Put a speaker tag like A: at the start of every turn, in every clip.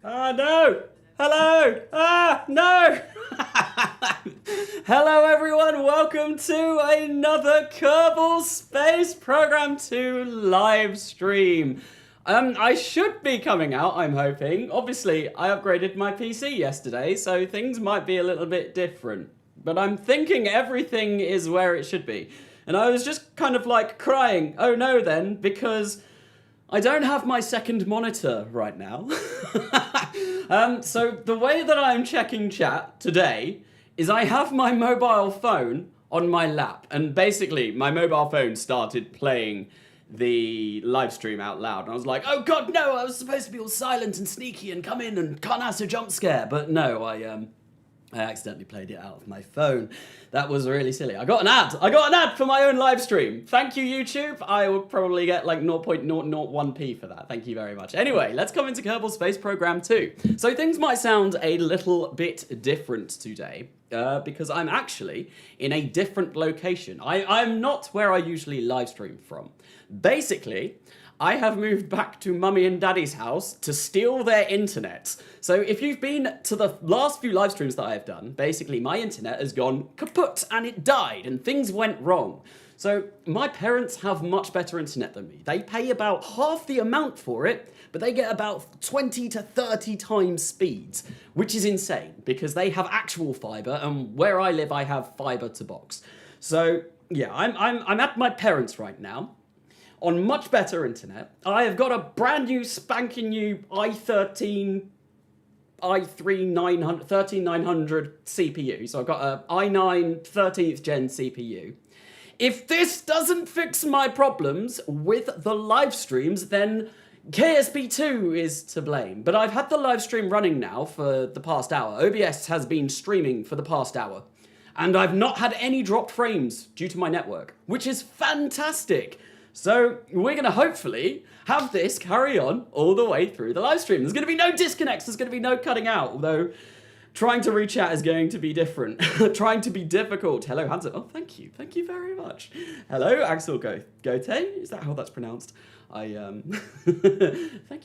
A: Ah, no! Hello! Ah, no! Hello everyone, welcome to another Kerbal Space Program 2 live stream. I should be coming out, I'm hoping. Obviously, I upgraded my PC yesterday, so things might be a little bit different. But I'm thinking everything is where it should be. And I was just kind of like crying, oh no then, because I don't have my second monitor right now. So the way that I'm checking chat today is I have my mobile phone on my lap, and basically my mobile phone started playing the live stream out loud, and I was like, oh god no, I was supposed to be all silent and sneaky and come in and Carnasa jump scare, but no, I accidentally played it out of my phone. That was really silly. I got an ad for my own live stream. Thank you, YouTube. I will probably get like 0.001p for that. Thank you very much. Anyway, let's come into Kerbal Space Program 2. So things might sound a little bit different today because I'm actually in a different location. I'm not where I usually live stream from. Basically, I have moved back to Mummy and Daddy's house to steal their internet. So if you've been to the last few live streams that I have done, basically my internet has gone kaput and it died and things went wrong. So my parents have much better internet than me. They pay about half the amount for it, but they get about 20 to 30 times speeds, which is insane because they have actual fiber, and where I live I have fiber to box. So yeah, I'm at my parents' right now, on much better internet. I have got a brand new spanking new i13 13900 CPU. So I've got a i9 13th gen CPU. If this doesn't fix my problems with the live streams, then KSP2 is to blame. But I've had the live stream running now for the past hour. OBS has been streaming for the past hour. And I've not had any dropped frames due to my network, which is fantastic. So we're going to hopefully have this carry on all the way through the live stream. There's going to be no disconnects, there's going to be no cutting out, although trying to rechat is going to be different. Trying to be difficult. Hello, Hansa. Oh, thank you very much. Hello, Axel Gote. Is that how that's pronounced? Thank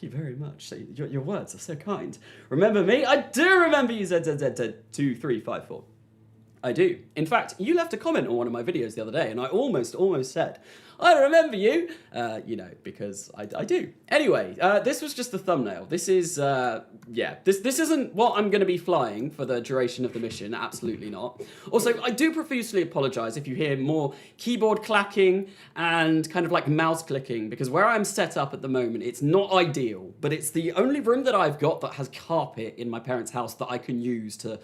A: you very much. Your words are so kind. Remember me? I do remember you, ZZZ2354. I do. In fact, you left a comment on one of my videos the other day, and I almost said, I remember you, you know, because I do. Anyway, this was just the thumbnail. This is, yeah, this isn't what I'm going to be flying for the duration of the mission, absolutely not. Also, I do profusely apologise if you hear more keyboard clacking and kind of like mouse clicking, because where I'm set up at the moment, it's not ideal, but it's the only room that I've got that has carpet in my parents' house that I can use to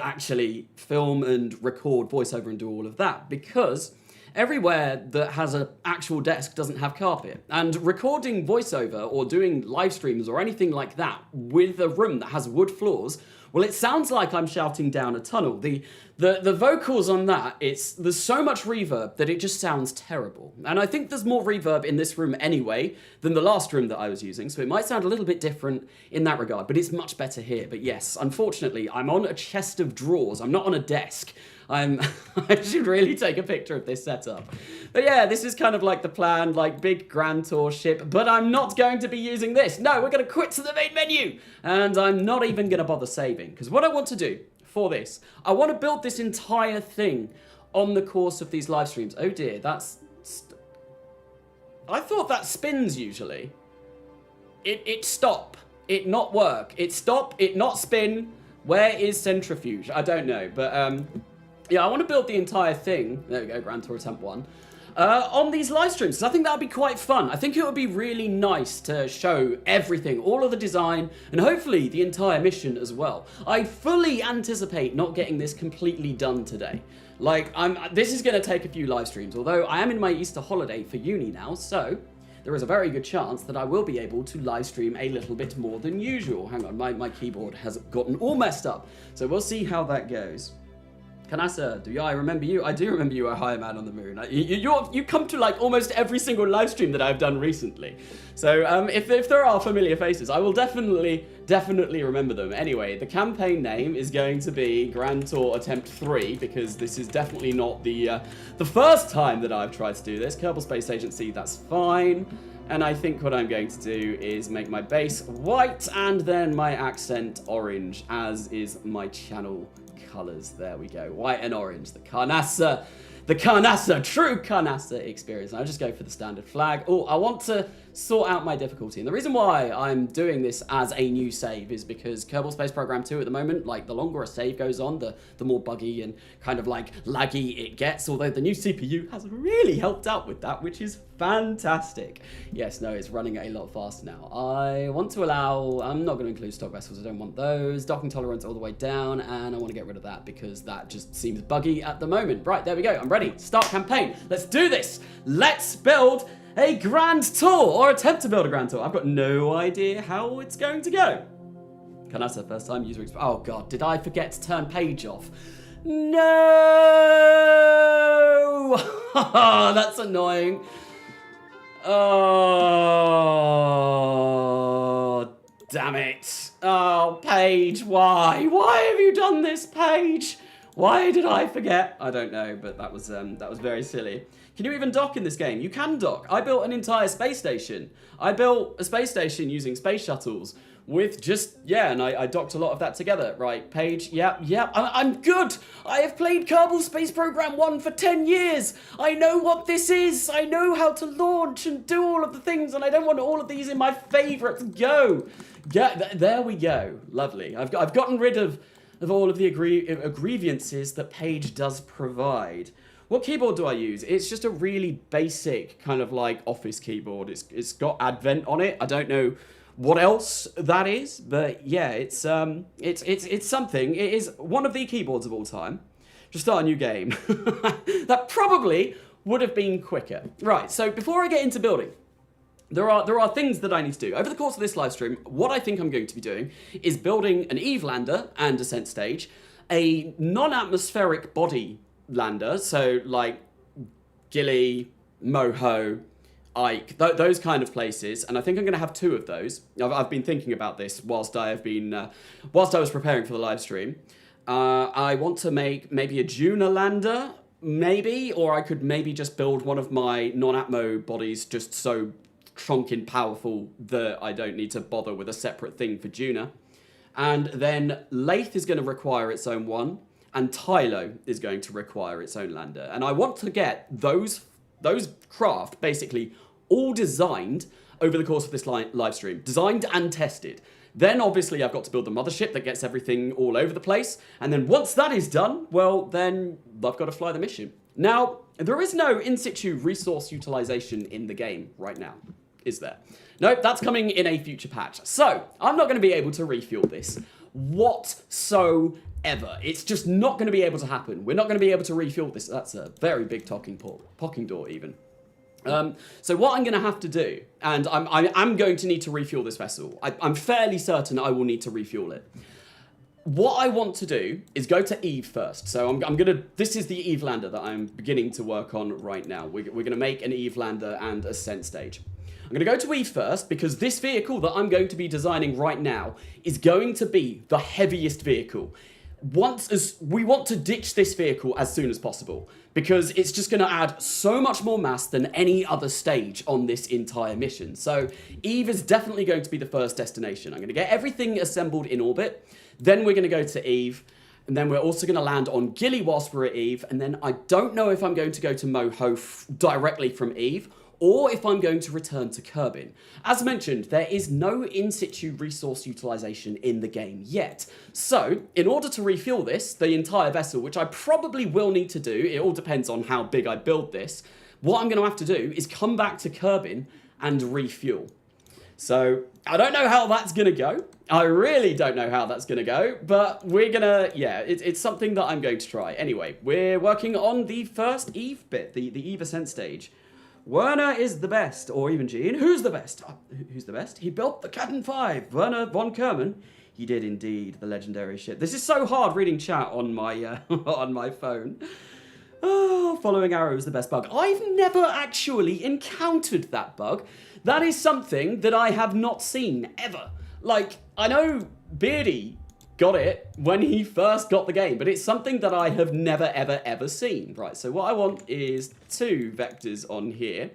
A: actually film and record voiceover and do all of that, because everywhere that has an actual desk doesn't have carpet. And recording voiceover or doing live streams or anything like that with a room that has wood floors, well, it sounds like I'm shouting down a tunnel. The vocals on that, there's so much reverb that it just sounds terrible. And I think there's more reverb in this room anyway than the last room that I was using, so it might sound a little bit different in that regard, but it's much better here. But yes, unfortunately, I'm on a chest of drawers. I'm not on a desk. I should really take a picture of this setup. But yeah, this is kind of like the plan, like big grand tour ship, but I'm not going to be using this. No, we're going to quit to the main menu, and I'm not even going to bother saving, because what I want to do for this, I want to build this entire thing on the course of these live streams. Oh dear, I thought that spins usually. It stop, it not work, it stop, it not spin. Where is centrifuge? I don't know, but yeah, I want to build the entire thing. There we go, Grand Tour Attempt 1. On these live streams, because I think that would be quite fun. I think it would be really nice to show everything, all of the design, and hopefully the entire mission as well. I fully anticipate not getting this completely done today. Like, this is going to take a few live streams, although I am in my Easter holiday for uni now, so there is a very good chance that I will be able to live stream a little bit more than usual. Hang on, my keyboard has gotten all messed up, so we'll see how that goes. Carnasa, do I remember you? I do remember you, a higher man on the moon. You come to like almost every single live stream that I've done recently. So if there are familiar faces, I will definitely definitely remember them. Anyway, the campaign name is going to be Grand Tour Attempt 3, because this is definitely not the first time that I've tried to do this. Kerbal Space Agency, that's fine. And I think what I'm going to do is make my base white and then my accent orange, as is my channel colors. There we go. White and orange. The Carnasa, true Carnasa experience. And I'll just go for the standard flag. Oh, I want to sort out my difficulty. And the reason why I'm doing this as a new save is because Kerbal Space Program 2 at the moment, like, the longer a save goes on, the more buggy and kind of like laggy it gets, although the new CPU has really helped out with that, which is fantastic. Yes, no, it's running a lot faster now. I want to allow, I'm not going to include stock vessels, I don't want those. Docking tolerance all the way down, and I want to get rid of that because that just seems buggy at the moment. Right, there we go, I'm ready. Start campaign. Let's do this. Let's build a grand tour, or attempt to build a grand tour. I've got no idea how it's going to go. Carnasa, first time user experience. Oh god, did I forget to turn page off? No! That's annoying. Oh, damn it. Oh, Paige, why? Why have you done this, Paige? Why did I forget? I don't know, but that was very silly. Can you even dock in this game? You can dock. I built an entire space station. I built a space station using space shuttles with just, yeah, and I docked a lot of that together. Right, Paige, yep, I'm good. I have played Kerbal Space Program 1 for 10 years. I know what this is. I know how to launch and do all of the things, and I don't want all of these in my favorites. Go. Yeah, there we go. Lovely. I've gotten rid of all of the grievances that Paige does provide. What keyboard do I use? It's just a really basic kind of like office keyboard. It's got Advent on it. I don't know what else that is, but yeah, it's something. It is one of the keyboards of all time. Just start a new game. That probably would have been quicker. Right, so before I get into building, there are things that I need to do. Over the course of this live stream, what I think I'm going to be doing is building an Eve lander and descent stage, a non-atmospheric body lander, so like Gilly, Moho, Ike, those kind of places, and I think I'm going to have 2 of those. I've been thinking about this whilst I was preparing for the live stream. I want to make maybe a Juna lander, maybe, or I could maybe just build one of my non-atmo bodies just so trunking powerful that I don't need to bother with a separate thing for Juna. And then Lathe is going to require its own one, and Tylo is going to require its own lander. And I want to get those craft basically all designed over the course of this live stream. Designed and tested. Then obviously I've got to build the mothership that gets everything all over the place. And then once that is done, well, then I've got to fly the mission. Now, there is no in-situ resource utilization in the game right now, is there? Nope, that's coming in a future patch. So, I'm not going to be able to refuel this whatsoever. It's just not going to be able to happen. We're not going to be able to refuel this. That's a very big pocking door even. So what I'm going to have to do, and I'm going to need to refuel this vessel. I'm fairly certain I will need to refuel it. What I want to do is go to Eve first. So this is the Eve lander that I'm beginning to work on right now. We're going to make an Eve lander and ascent stage. I'm going to go to Eve first because this vehicle that I'm going to be designing right now is going to be the heaviest vehicle. We want to ditch this vehicle as soon as possible because it's just going to add so much more mass than any other stage on this entire mission. So Eve is definitely going to be the first destination. I'm going to get everything assembled in orbit. Then we're going to go to Eve. And then we're also going to land on Gilly whilst we're at Eve. And then I don't know if I'm going to go to Moho directly from Eve or if I'm going to return to Kerbin. As mentioned, there is no in-situ resource utilization in the game yet. So, in order to refuel this, the entire vessel, which I probably will need to do, it all depends on how big I build this, what I'm going to have to do is come back to Kerbin and refuel. So, I don't know how that's going to go. I really don't know how that's going to go, but we're going to, yeah, it's something that I'm going to try. Anyway, we're working on the first Eve bit, the Eve ascent stage. Werner is the best, or even Gene. Who's the best? Who's the best? He built the Captain 5, Werner von Kerman. He did indeed, the legendary ship. This is so hard reading chat on my on my phone. Oh, following arrow is the best bug. I've never actually encountered that bug. That is something that I have not seen, ever. like, I know Beardy got it when he first got the game, but it's something that I have never, ever, ever seen. Right, so what I want is 2 vectors on here,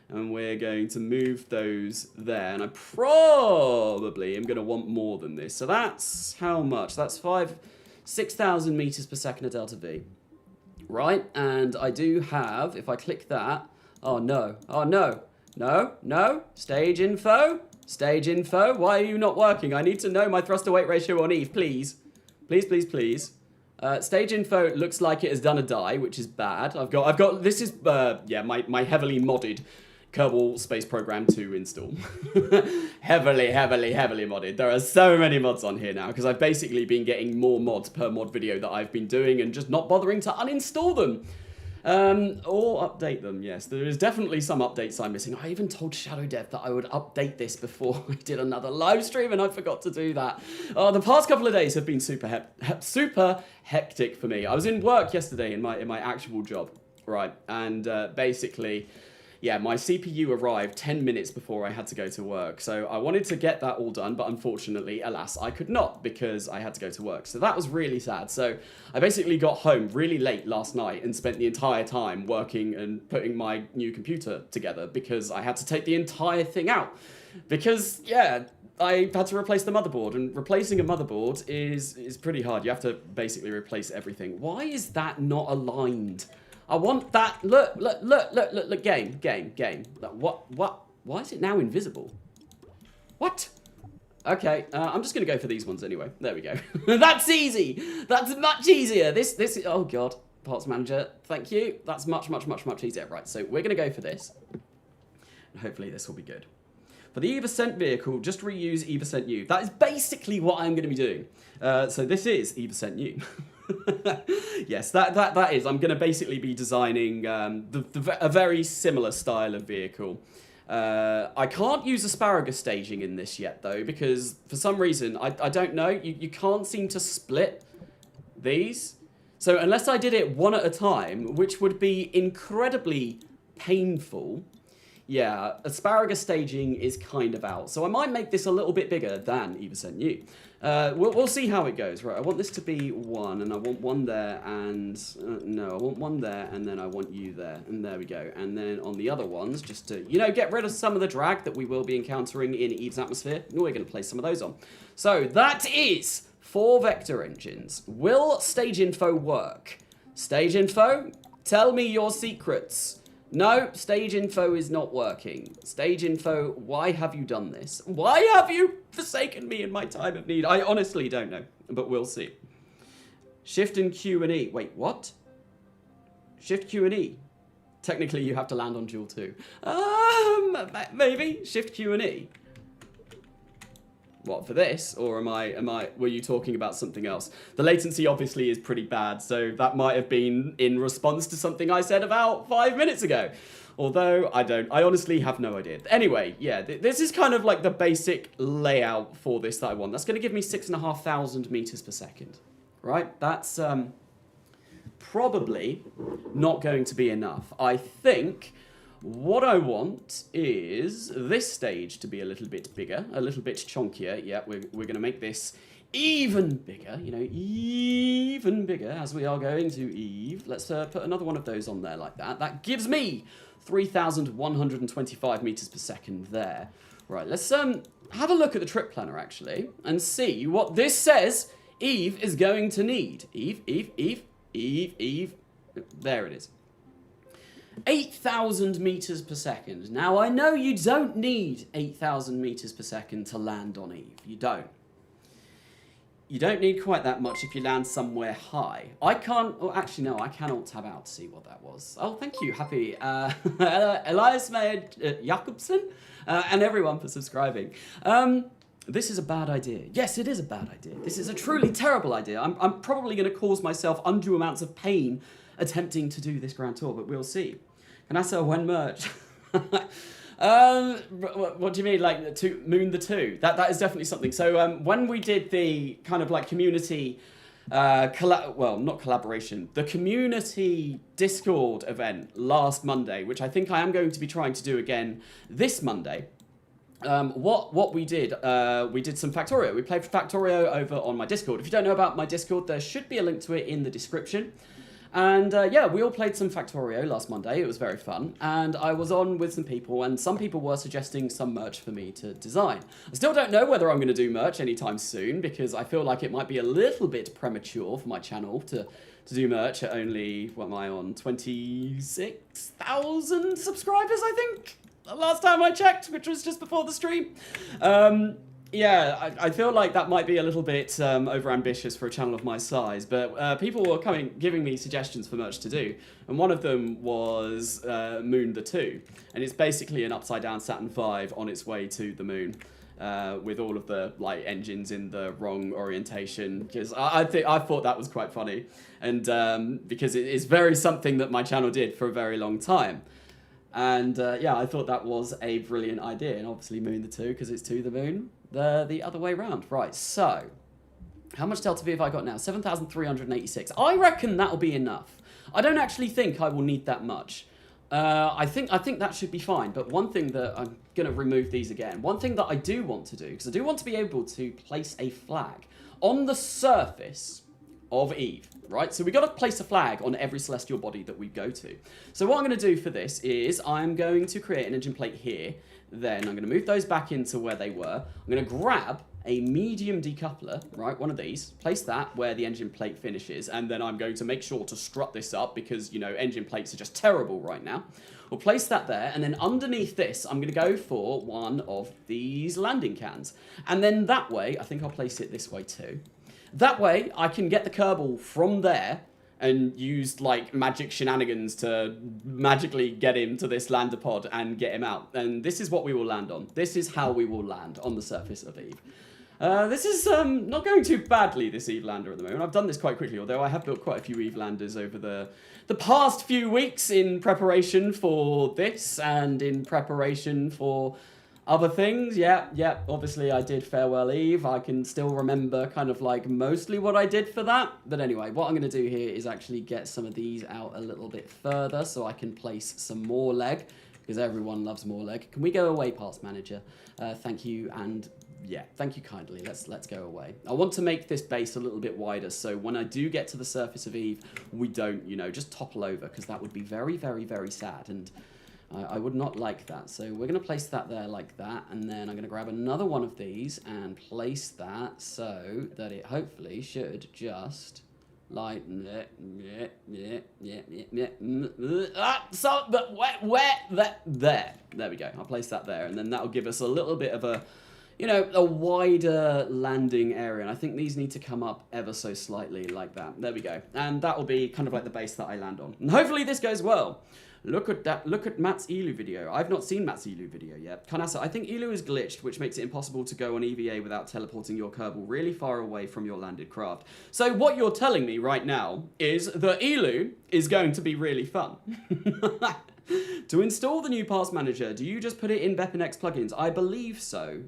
A: and we're going to move those there, and I probably am going to want more than this. So that's how much? That's 6,000 meters per second of delta V. Right, and I do have, if I click that, oh no, no, stage info, why are you not working? I need to know my thruster weight ratio on Eve, please. Please. Stage info looks like it has done a die, which is bad. I've got, this is, yeah, my heavily modded Kerbal Space Program 2 install. heavily modded. There are so many mods on here now because I've basically been getting more mods per mod video that I've been doing and just not bothering to uninstall them. Or update them, yes. There is definitely some updates I'm missing. I even told Shadow Dev that I would update this before I did another live stream, and I forgot to do that. The past couple of days have been super hectic for me. I was in work yesterday in my actual job, right? And basically, yeah, my CPU arrived 10 minutes before I had to go to work. So I wanted to get that all done, but unfortunately, alas, I could not because I had to go to work. So that was really sad. So I basically got home really late last night and spent the entire time working and putting my new computer together because I had to take the entire thing out. Because, yeah, I had to replace the motherboard, and replacing a motherboard is pretty hard. You have to basically replace everything. Why is that not aligned? I want that. Look, game. What? Why is it now invisible? What? Okay, I'm just gonna go for these ones anyway. There we go. That's easy. That's much easier. This, oh God, parts manager, thank you. That's much easier. Right, so we're gonna go for this. And hopefully this will be good. For the EVA-Sent vehicle, just reuse EVA-Sent U. That is basically what I'm gonna be doing. So this is EVA-Sent U. Yes, that is. I'm going to basically be designing a very similar style of vehicle. I can't use asparagus staging in this yet, though, because for some reason, I don't know, you can't seem to split these. So unless I did it one at a time, which would be incredibly painful, yeah, asparagus staging is kind of out. So I might make this a little bit bigger than EVA-Sent U. We'll see how it goes. Right, I want this to be 1, and I want 1 there, and no, I want 1 there, and then I want you there, and there we go. And then on the other ones, just to, you know, get rid of some of the drag that we will be encountering in Eve's atmosphere, we're going to place some of those on. So that is 4 vector engines. Will stage info work? Stage info, tell me your secrets. No, stage info is not working. Stage info, why have you done this? Why have you forsaken me in my time of need? I honestly don't know, but we'll see. Shift and Q and E. Wait, what? Shift Q and E. Technically, you have to land on dual 2. Maybe Shift Q and E. What, for this? Or were you talking about something else? The latency obviously is pretty bad, so that might have been in response to something I said about 5 minutes ago. Although, I honestly have no idea. Anyway, yeah, this is kind of like the basic layout for this that I want. That's going to give me 6,500 meters per second, right? That's probably not going to be enough. I think what I want is this stage to be a little bit bigger, a little bit chunkier. Yeah, we're going to make this even bigger, you know, even bigger as we are going to Eve. Let's put another one of those on there like that. That gives me 3,125 meters per second there. Right, let's have a look at the trip planner actually and see what this says Eve is going to need. Eve. There it is. 8,000 meters per second. Now, I know you don't need 8,000 meters per second to land on Eve. You don't. You don't need quite that much if you land somewhere high. I can't, oh, actually, no, I cannot tab out to see what that was. Oh, thank you, happy Elias Jakobsen, and everyone for subscribing. This is a bad idea. Yes, it is a bad idea. This is a truly terrible idea. I'm probably going to cause myself undue amounts of pain attempting to do this grand tour, but we'll see. Carnasa, when merch? What do you mean, like Moon the 2? That is definitely something. So when we did the kind of like community, well, not collaboration, the community Discord event last Monday, which I think I am going to be trying to do again this Monday. what we did some Factorio. We played Factorio over on my Discord. If you don't know about my Discord, there should be a link to it in the description. And yeah, we all played some Factorio last Monday. It was very fun. And I was on with some people, and some people were suggesting some merch for me to design. I still don't know whether I'm going to do merch anytime soon, because I feel like it might be a little bit premature for my channel to do merch at only, what am I on, 26,000 subscribers, I think? Last time I checked, which was just before the stream. Yeah, I feel like that might be a little bit over-ambitious for a channel of my size, but people were giving me suggestions for merch to do, and one of them was Moon the 2, and it's basically an upside-down Saturn V on its way to the moon. With all of the engines in the wrong orientation, because I thought that was quite funny, and because it is very something that my channel did for a very long time, and yeah, I thought that was a brilliant idea, and obviously Moon the 2 because it's to the moon, the other way round. Right, so how much Delta V have I got now? 7,386. I reckon that'll be enough. I don't actually think I will need that much. I think that should be fine, but one thing that I'm going to remove these again. One thing that I do want to do, because I do want to be able to place a flag on the surface of Eve, right? So we got to place a flag on every celestial body that we go to. So what I'm going to do for this is I'm going to create an engine plate here, then I'm going to move those back into where they were. I'm going to grab a medium decoupler, right, one of these, place that where the engine plate finishes, and then I'm going to make sure to strut this up because, you know, engine plates are just terrible right now. We'll place that there, and then underneath this, I'm going to go for one of these landing cans. And then that way, I think I'll place it this way too. That way, I can get the Kerbal from there and use, like, magic shenanigans to magically get him to this lander pod and get him out. And this is what we will land on. This is how we will land on the surface of Eve. This is not going too badly, this Eve lander at the moment. I've done this quite quickly, although I have built quite a few Eve landers over the past few weeks in preparation for this and in preparation for other things. Yeah, obviously I did Farewell Eve. I can still remember kind of like mostly what I did for that. But anyway, what I'm going to do here is actually get some of these out a little bit further so I can place some more leg, because everyone loves more leg. Can we go away, Parts Manager? Thank you, and yeah, thank you kindly. Let's go away. I want to make this base a little bit wider, so when I do get to the surface of Eve, we don't, you know, just topple over, because that would be very, very, very sad, and I would not like that. So we're going to place that there like that, and then I'm going to grab another one of these and place that so that it hopefully should just like there we go. I'll place that there, and then that'll give us a little bit of a, you know, a wider landing area, and I think these need to come up ever so slightly like that. There we go, and that will be kind of like the base that I land on, and hopefully this goes well. Look at that, look at Matt's Elu video. I've not seen Matt's Elu video yet. Carnasa, I think Elu is glitched, which makes it impossible to go on EVA without teleporting your Kerbal really far away from your landed craft. So what you're telling me right now is that Elu is going to be really fun. To install the new Parts Manager, do you just put it in BepInEx plugins? I believe so,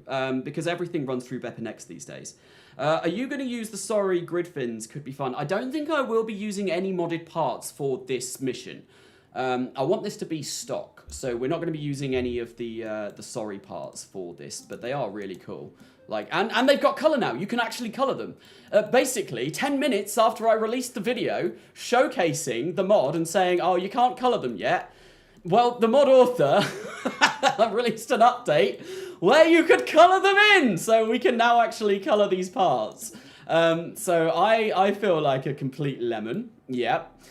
A: because everything runs through BepInEx these days. Are you going to use the sorry grid fins? Could be fun. I don't think I will be using any modded parts for this mission. I want this to be stock, so we're not going to be using any of the sorry parts for this, but they are really cool. Like, and they've got colour now. You can actually colour them. Basically, 10 minutes after I released the video showcasing the mod and saying, oh, you can't colour them yet, well, the mod author released an update where you could colour them in, so we can now actually colour these parts. So I feel like a complete lemon. Yep.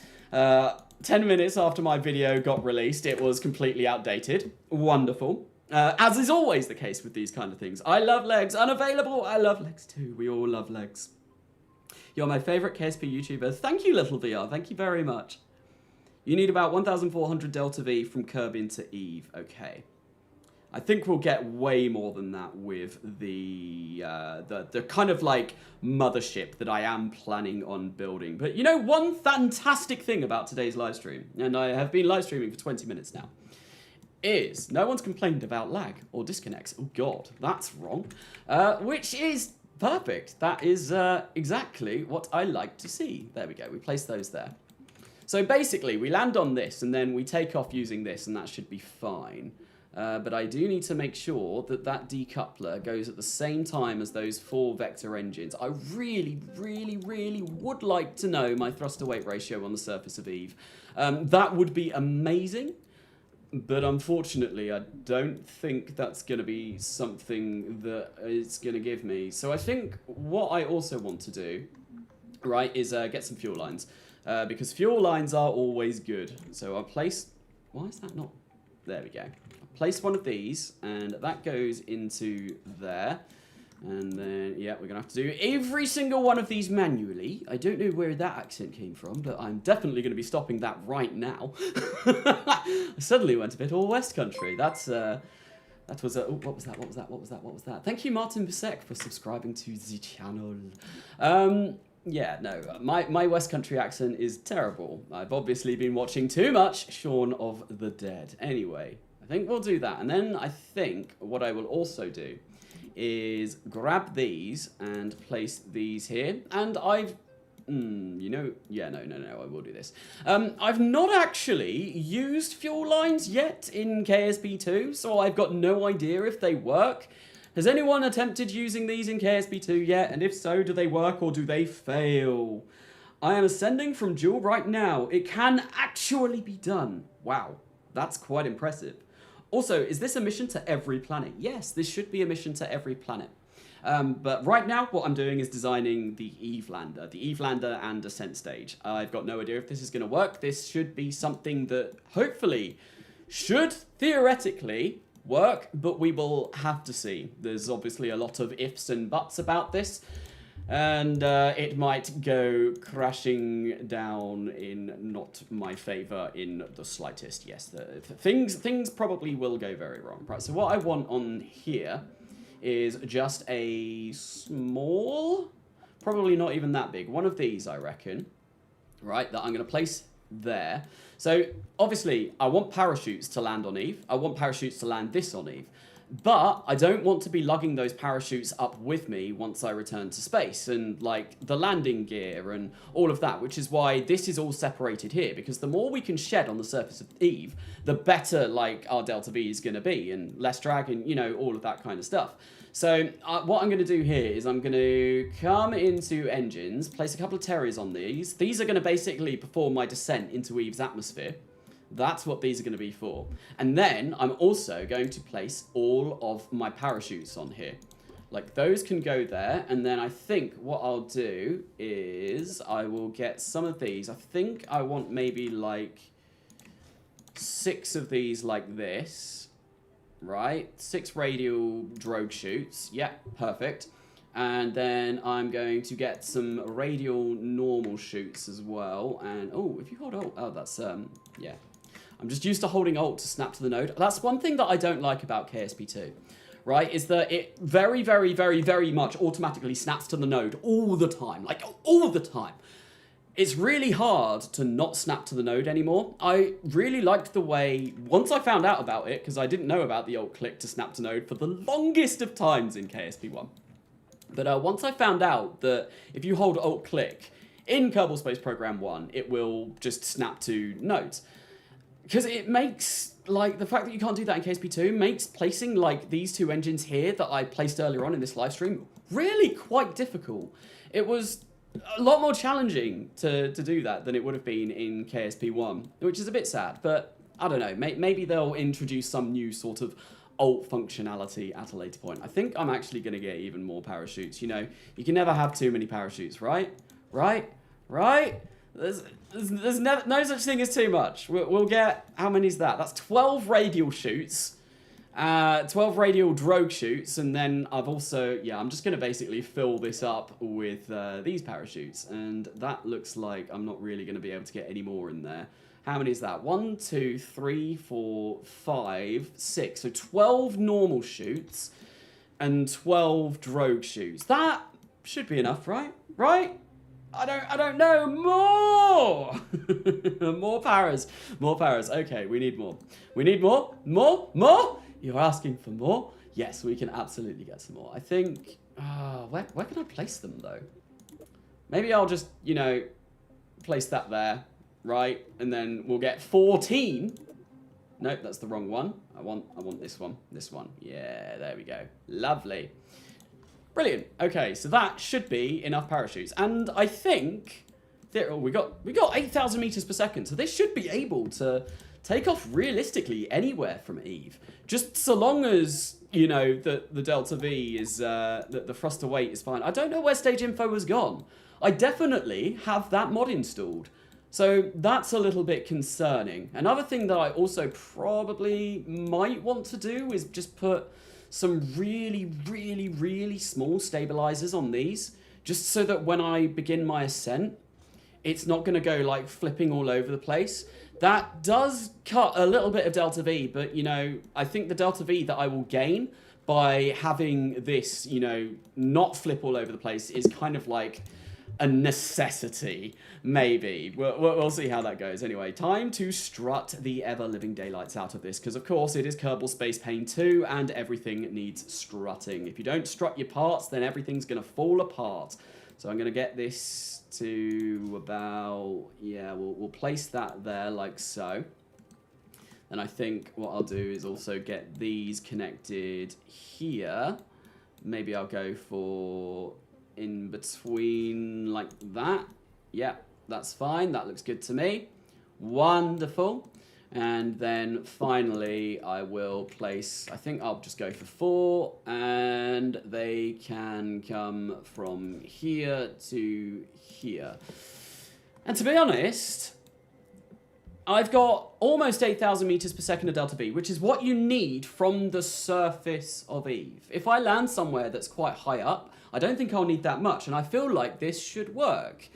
A: 10 minutes after my video got released, it was completely outdated. Wonderful. As is always the case with these kind of things. I love legs. Unavailable. I love legs too. We all love legs. You're my favourite KSP YouTuber. Thank you, Little VR. Thank you very much. You need about 1,400 Delta V from Kerbin to Eve. Okay. I think we'll get way more than that with the kind of like mothership that I am planning on building. But you know, one fantastic thing about today's live stream, and I have been live streaming for 20 minutes now, is no one's complained about lag or disconnects. Oh God, that's wrong. Which is perfect. That is exactly what I like to see. There we go. We place those there. So basically, we land on this, and then we take off using this, and that should be fine. But I do need to make sure that that decoupler goes at the same time as those 4 vector engines. I really, really, really would like to know my thruster-weight ratio on the surface of Eve. That would be amazing. But unfortunately, I don't think that's going to be something that it's going to give me. So I think what I also want to do, right, is get some fuel lines. Because fuel lines are always good. So I'll place... Why is that not... There we go. I'll place one of these, and that goes into there. And then, yeah, we're going to have to do every single one of these manually. I don't know where that accent came from, but I'm definitely going to be stopping that right now. I suddenly went a bit all West Country. That was a... Oh, what was that? Thank you, Martin Bisek, for subscribing to the channel. Yeah, no, my West Country accent is terrible. I've obviously been watching too much Shaun of the Dead. Anyway, I think we'll do that. And then I think what I will also do is grab these and place these here. And I've, you know, yeah, no, I will do this. I've not actually used fuel lines yet in KSP2, so I've got no idea if they work. Has anyone attempted using these in KSP2 yet? And if so, do they work or do they fail? I am ascending from Jewel right now. It can actually be done. Wow, that's quite impressive. Also, is this a mission to every planet? Yes, this should be a mission to every planet. But right now, what I'm doing is designing the Eve lander and ascent stage. I've got no idea if this is going to work. This should be something that hopefully should theoretically work, but we will have to see. There's obviously a lot of ifs and buts about this, and it might go crashing down in not my favor in the slightest. Yes, things probably will go very wrong. Right, so what I want on here is just a small, probably not even that big, one of these, I reckon, right, that I'm going to place there. So obviously I want parachutes to land on Eve. I want parachutes to land this on Eve. But I don't want to be lugging those parachutes up with me once I return to space, and like the landing gear and all of that, which is why this is all separated here, because the more we can shed on the surface of Eve, the better like our Delta V is going to be, and less drag and, you know, all of that kind of stuff. So what I'm going to do here is I'm going to come into engines, place a couple of Terriers on these. These are going to basically perform my descent into Eve's atmosphere. That's what these are going to be for. And then I'm also going to place all of my parachutes on here. Like those can go there. And then I think what I'll do is I will get some of these. I think I want maybe like 6 of these like this. Right? 6 radial drogue chutes. Yeah, perfect. And then I'm going to get some radial normal chutes as well. And, oh, if you hold Alt, oh, that's, yeah. I'm just used to holding Alt to snap to the node. That's one thing that I don't like about KSP2, right? Is that it very, very, very, very much automatically snaps to the node all the time. Like, all the time. It's really hard to not snap to the node anymore. I really liked the way, once I found out about it, because I didn't know about the Alt click to snap to node for the longest of times in KSP1. But once I found out that if you hold Alt click in Kerbal Space Program 1, it will just snap to nodes. Because it makes, like, the fact that you can't do that in KSP2 makes placing, like, these 2 engines here that I placed earlier on in this live stream really quite difficult. It was a lot more challenging to do that than it would have been in KSP1, which is a bit sad, but I don't know, maybe they'll introduce some new sort of Alt functionality at a later point. I think I'm actually going to get even more parachutes. You know, you can never have too many parachutes, right? Right? There's no such thing as too much. We'll get, how many is that? That's 12 radial chutes, 12 radial drogue chutes, and then I've also, yeah, I'm just going to basically fill this up with these parachutes, and that looks like I'm not really going to be able to get any more in there. How many is that? 1, 2, 3, 4, 5, 6. So 12 normal chutes and 12 drogue chutes. That should be enough, right? Right? I don't know. More! More paras. More paras. Okay, we need more. We need more? More? You're asking for more? Yes, we can absolutely get some more. I think... where can I place them, though? Maybe I'll just, you know, place that there, right? And then we'll get 14. Nope, that's the wrong one. I want this one. This one. Yeah, there we go. Lovely. Brilliant. Okay, so that should be enough parachutes. And I think we got 8,000 meters per second. So this should be able to take off realistically anywhere from Eve. Just so long as, you know, the delta V is, the thruster weight is fine. I don't know where stage info has gone. I definitely have that mod installed. So that's a little bit concerning. Another thing that I also probably might want to do is just put some really small stabilizers on these, just so that when I begin my ascent, it's not going to go like flipping all over the place. That does cut a little bit of delta V, but you know, I think the delta V that I will gain by having this, you know, not flip all over the place is kind of like a necessity, maybe. We'll see how that goes. Anyway, time to strut the ever-living daylights out of this, because of course it is Kerbal Space Pain 2, and everything needs strutting. If you don't strut your parts, then everything's going to fall apart. So I'm going to get this to about, yeah, we'll place that there like so. And I think what I'll do is also get these connected here. Maybe I'll go for in between like that. Yeah, that's fine. That looks good to me. Wonderful. And then finally I will place, I think I'll just go for 4, and they can come from here to here. And to be honest, I've got almost 8,000 meters per second of delta V, which is what you need from the surface of Eve. If I land somewhere that's quite high up, I don't think I'll need that much, and I feel like this should work.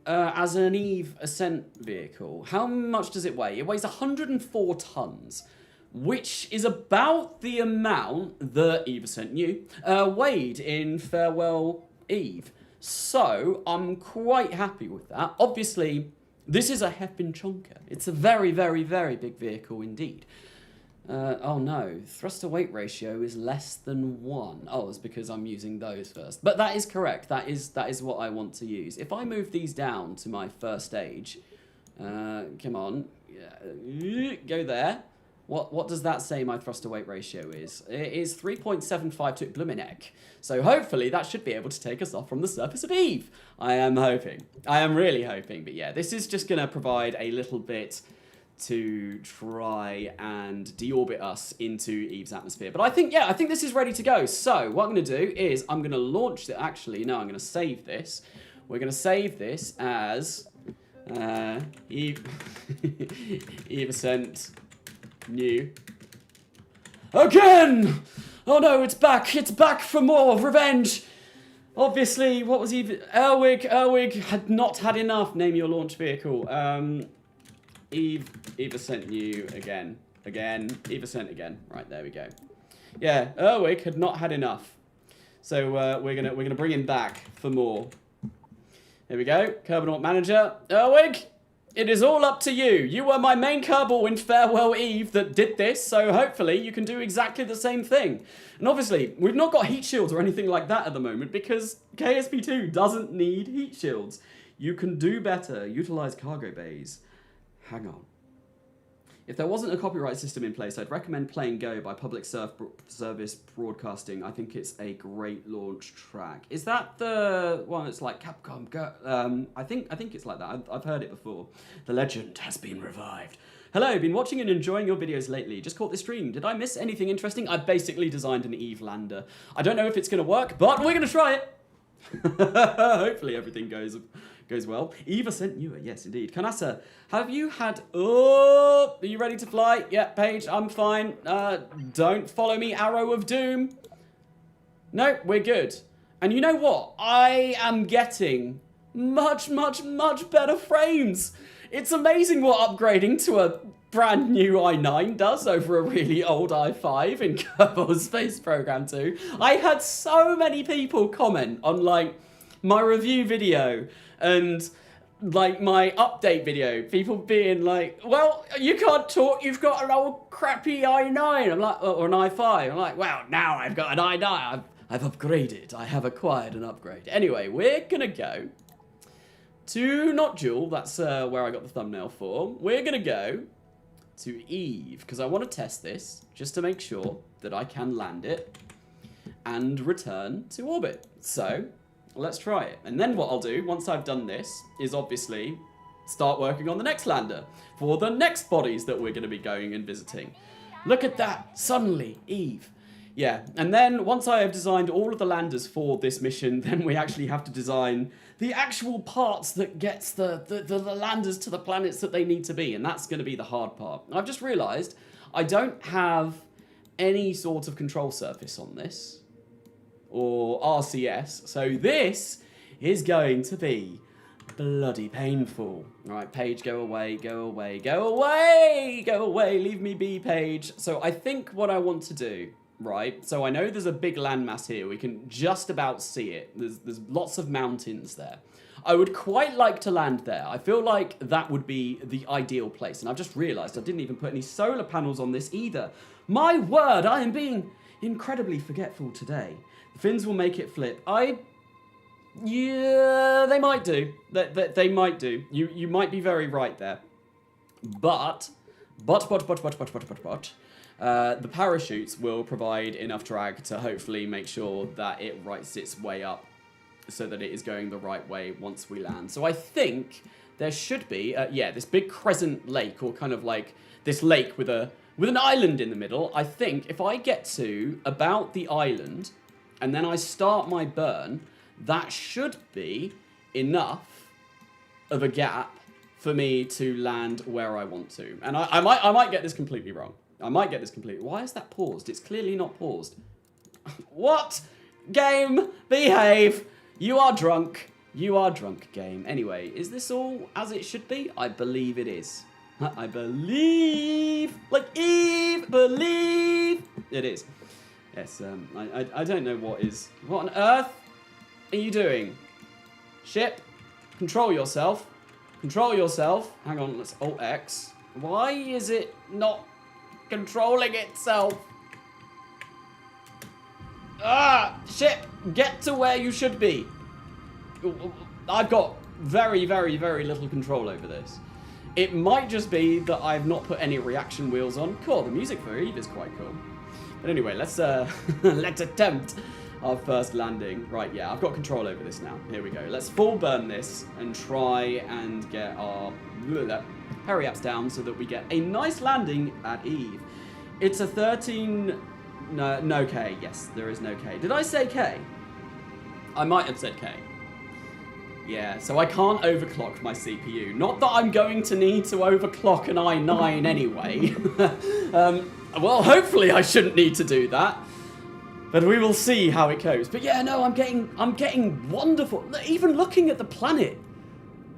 A: As an Eve ascent vehicle, how much does it weigh? It weighs 104 tons, which is about the amount that Eve Ascent New weighed in Farewell Eve. So I'm quite happy with that. Obviously, this is a heffin' chonker. It's a very big vehicle indeed. Oh no, thruster weight ratio is less than 1. Oh, it's because I'm using those first. But that is correct. That is what I want to use. If I move these down to my first stage, come on, go there. What does that say my thruster weight ratio is? It is 3.752 Bluminek. So hopefully that should be able to take us off from the surface of Eve. I am hoping. I am really hoping. But yeah, this is just going to provide a little bit to try and deorbit us into Eve's atmosphere. But I think this is ready to go. So what I'm going to do is I'm going to launch it. Actually, no, I'm going to save this. We're going to save this as Eve Ascent New. Again! Oh no, it's back. It's back for more revenge. Obviously, what was Eve? Erwig had not had enough. Name your launch vehicle. Eve Ascent New again. Eve Ascent again. Right, there we go. Yeah, Erwig had not had enough. So we're gonna bring him back for more. There we go. Kerbal Manager. Erwig, it is all up to you. You were my main Kerbal in Farewell Eve that did this, so hopefully you can do exactly the same thing. And obviously, we've not got heat shields or anything like that at the moment because KSP2 doesn't need heat shields. You can do better. Utilize cargo bays. Hang on. If there wasn't a copyright system in place, I'd recommend playing Go by Public Service Broadcasting. I think it's a great launch track. Is that the one that's like Capcom Go? I think it's like that. I've heard it before. The legend has been revived. Hello, been watching and enjoying your videos lately. Just caught this stream. Did I miss anything interesting? I basically designed an Eve lander. I don't know if it's going to work, but we're going to try it. Hopefully everything goes well. Eve Ascent Newer, yes indeed. Carnasa, have you had... Oh, are you ready to fly? Yeah, Paige, I'm fine. Don't follow me, Arrow of Doom. No, we're good. And you know what? I am getting much better frames. It's amazing what upgrading to a brand new i9 does over a really old i5 in Kerbal Space Program 2. I had so many people comment on like my review video and like my update video, people being like, well, you can't talk, you've got an old crappy i9. I'm like, or an i5. I'm like, well, now I've got an i9. I've upgraded. I have acquired an upgrade. Anyway, we're gonna go to not Duel. That's where I got the thumbnail for. We're gonna go to Eve, because I want to test this, just to make sure that I can land it and return to orbit. So, let's try it. And then what I'll do, once I've done this, is obviously start working on the next lander for the next bodies that we're going to be going and visiting. Look at that, suddenly, Eve. Yeah, and then once I have designed all of the landers for this mission, then we actually have to design the actual parts that gets the landers to the planets that they need to be, and that's going to be the hard part. I've just realised I don't have any sort of control surface on this, or RCS, so this is going to be bloody painful. Alright, Paige, go away, go away, go away, go away, leave me be, Paige. So I think what I want to do, right, so I know there's a big landmass here, we can just about see it, there's lots of mountains there. I would quite like to land there. I feel like that would be the ideal place, and I've just realised I didn't even put any solar panels on this either. My word, I am being incredibly forgetful today. The fins will make it flip. Yeah, they might do. They might do. You might be very right there. But, the parachutes will provide enough drag to hopefully make sure that it rights its way up so that it is going the right way once we land. So I think there should be, yeah, this big crescent lake, or kind of like this lake with an island in the middle. I think if I get to about the island and then I start my burn, that should be enough of a gap for me to land where I want to. And I might get this completely wrong. I might get this completely... Why is that paused? It's clearly not paused. What? Game, behave. You are drunk. You are drunk, game. Anyway, is this all as it should be? I believe it is. I believe, like Eve, believe. It is. Yes, I don't know what on earth are you doing? Ship, control yourself. Control yourself. Hang on, let's Alt X. Why is it not controlling itself? Ah, ship, get to where you should be. I've got very, very, very little control over this. It might just be that I've not put any reaction wheels on. Cool, the music for Eve is quite cool. But anyway, let's let's attempt our first landing. Right, yeah, I've got control over this now. Here we go. Let's full burn this and try and get our hurry-ups down so that we get a nice landing at Eve. It's a 13... No K. Yes, there is no K. Did I say K? I might have said K. Yeah, so I can't overclock my CPU. Not that I'm going to need to overclock an i9 anyway. Well, hopefully I shouldn't need to do that. But we will see how it goes. But yeah, no, I'm getting wonderful. Even looking at the planet,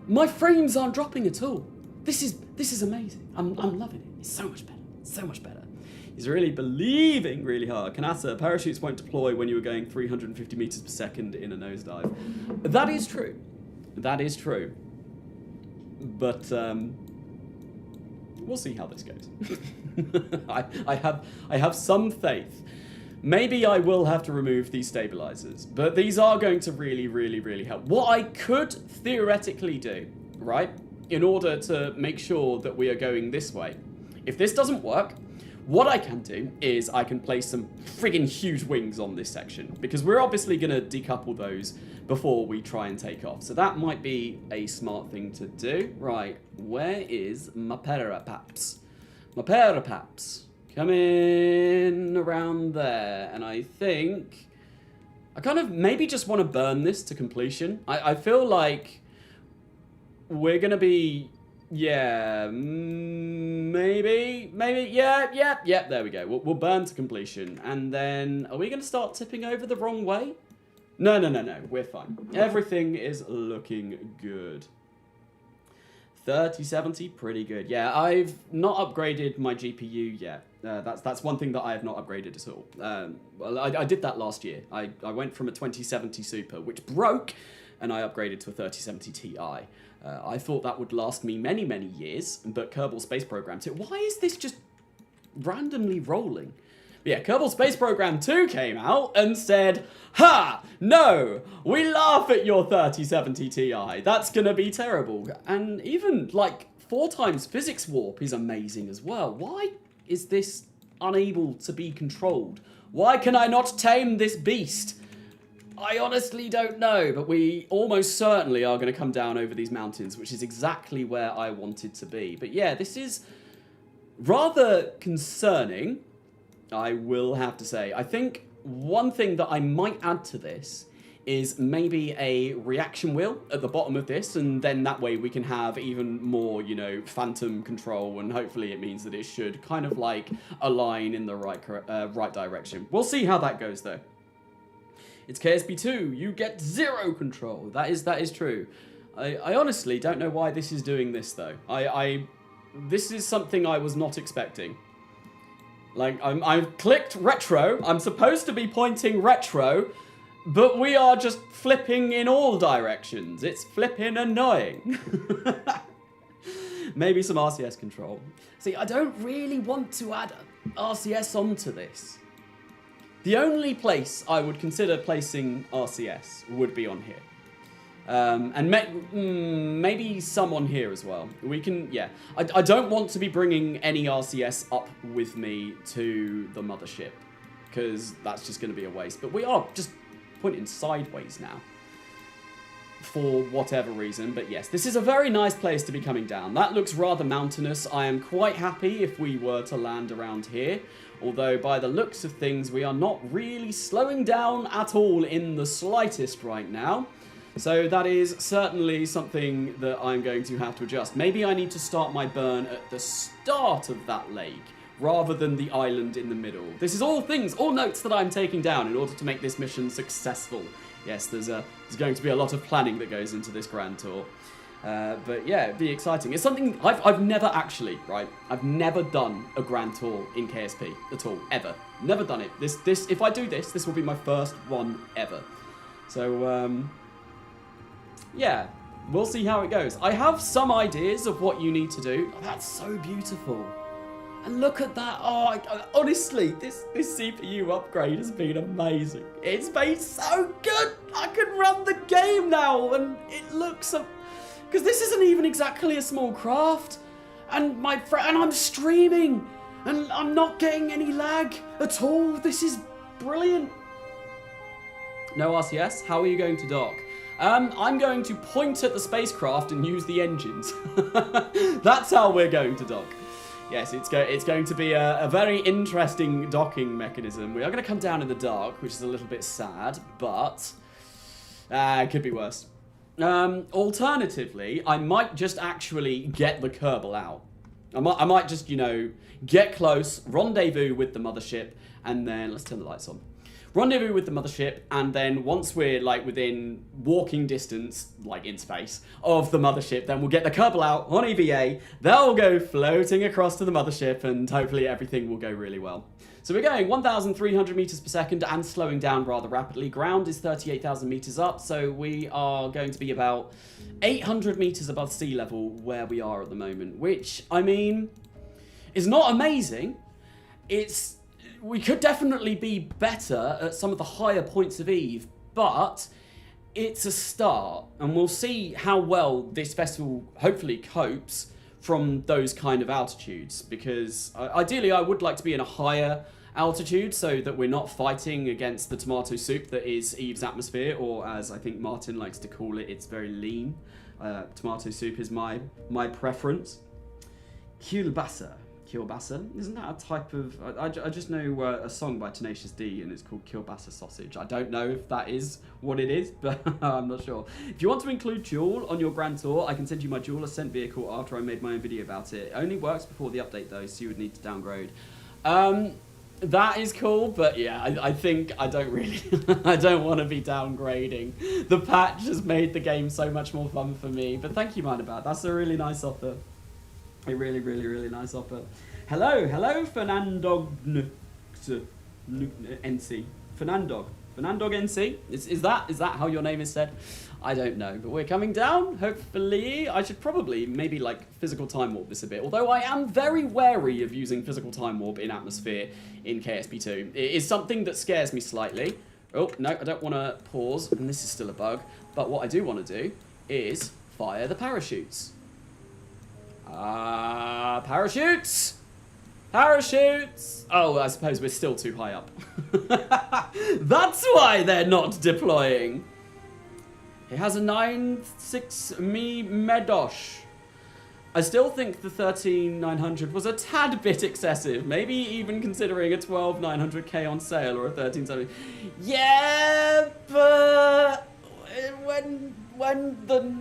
A: my frames aren't dropping at all. This is amazing. I'm loving it. It's so much better. So much better. He's really believing really hard. Carnasa, parachutes won't deploy when you are going 350 meters per second in a nosedive. That is true. That is true. But we'll see how this goes. I have some faith. Maybe I will have to remove these stabilizers, but these are going to really, really, really help. What I could theoretically do, right, in order to make sure that we are going this way, if this doesn't work, what I can do is I can place some friggin' huge wings on this section, because we're obviously going to decouple those before we try and take off. So that might be a smart thing to do. Right, where is my parapaps? My parapaps. Come in around there, and I think I kind of maybe just want to burn this to completion. I feel like we're going to be... Yeah, maybe, yeah, there we go. We'll burn to completion. And then, are we going to start tipping over the wrong way? No, we're fine. Everything is looking good. 3070, pretty good. Yeah, I've not upgraded my GPU yet. That's one thing that I have not upgraded at all. Well, I did that last year. I went from a 2070 Super, which broke, and I upgraded to a 3070 Ti. I thought that would last me many, many years, but Kerbal Space Program 2. Why is this just randomly rolling? Yeah, Kerbal Space Program 2 came out and said, ha! No! We laugh at your 3070 Ti. That's gonna be terrible. And even, like, 4 times physics warp is amazing as well. Why is this unable to be controlled? Why can I not tame this beast? I honestly don't know, but we almost certainly are going to come down over these mountains, which is exactly where I wanted to be. But yeah, this is rather concerning, I will have to say. I think one thing that I might add to this is maybe a reaction wheel at the bottom of this, and then that way we can have even more, you know, phantom control, and hopefully it means that it should kind of like align in the right direction. We'll see how that goes though. It's KSP2, you get 0 control. That is true. I honestly don't know why this is doing this though. This is something I was not expecting. Like, I've clicked retro, I'm supposed to be pointing retro, but we are just flipping in all directions. It's flipping annoying. Maybe some RCS control. See, I don't really want to add RCS onto this. The only place I would consider placing RCS would be on here. And maybe some on here as well. We can, yeah. I don't want to be bringing any RCS up with me to the mothership, because that's just going to be a waste. But we are just pointing sideways now, for whatever reason. But yes, this is a very nice place to be coming down. That looks rather mountainous. I am quite happy if we were to land around here. Although, by the looks of things, we are not really slowing down at all in the slightest right now. So that is certainly something that I'm going to have to adjust. Maybe I need to start my burn at the start of that lake, rather than the island in the middle. This is all things, all notes that I'm taking down in order to make this mission successful. Yes, there's going to be a lot of planning that goes into this grand tour. But yeah, it'd be exciting. It's something I've never actually, right? I've never done a grand tour in KSP at all, ever. Never done it. If I do this will be my first one ever. So, yeah, we'll see how it goes. I have some ideas of what you need to do. Oh, that's so beautiful. And look at that. Oh, honestly, this CPU upgrade has been amazing. It's been so good. I can run the game now, and it looks because this isn't even exactly a small craft, and and I'm streaming, and I'm not getting any lag at all. This is brilliant. No RCS. How are you going to dock? I'm going to point at the spacecraft and use the engines. That's how we're going to dock. Yes, it's going to be a very interesting docking mechanism. We are going to come down in the dark, which is a little bit sad, but it could be worse. Alternatively, I might just actually get the Kerbal out. I might just, you know, get close, rendezvous with the mothership, and then let's turn the lights on. Rendezvous with the mothership, and then once we're like within walking distance, like in space, of the mothership, then we'll get the Kerbal out on EVA. They'll go floating across to the mothership, and hopefully everything will go really well. So we're going 1,300 meters per second and slowing down rather rapidly. Ground is 38,000 meters up, so we are going to be about 800 meters above sea level where we are at the moment, which, I mean, is not amazing. We could definitely be better at some of the higher points of Eve, but it's a start, and we'll see how well this vessel hopefully copes from those kind of altitudes, because ideally I would like to be in a higher altitude so that we're not fighting against the tomato soup that is Eve's atmosphere, or as I think Martin likes to call it, it's very lean. Tomato soup is my preference. Kielbasa. Isn't that a type of... I just know a song by Tenacious D, and it's called Kielbasa Sausage. I don't know if that is what it is, but I'm not sure. If you want to include Duel on your Grand Tour, I can send you my Duel Ascent vehicle after I made my own video about it. It only works before the update, though, so you would need to downgrade. That is cool, but yeah, I think I don't really... I don't want to be downgrading. The patch has made the game so much more fun for me, but thank you, Mindabat. That's a really nice offer. A really, really, really nice offer. Hello, Fernando NC. Fernando. Fernandog NC? Is that how your name is said? I don't know, but we're coming down, hopefully. I should probably maybe like physical time warp this a bit, although I am very wary of using physical time warp in atmosphere in KSP2. It is something that scares me slightly. Oh, no, I don't want to pause, and this is still a bug, but what I do want to do is fire the parachutes. Parachutes! Parachutes! Oh, I suppose we're still too high up. That's why they're not deploying. It has a 9.6 me Medosh. I still think the 13.900 was a tad bit excessive. Maybe even considering a 12.900K on sale or a 13.70. Yeah, but when the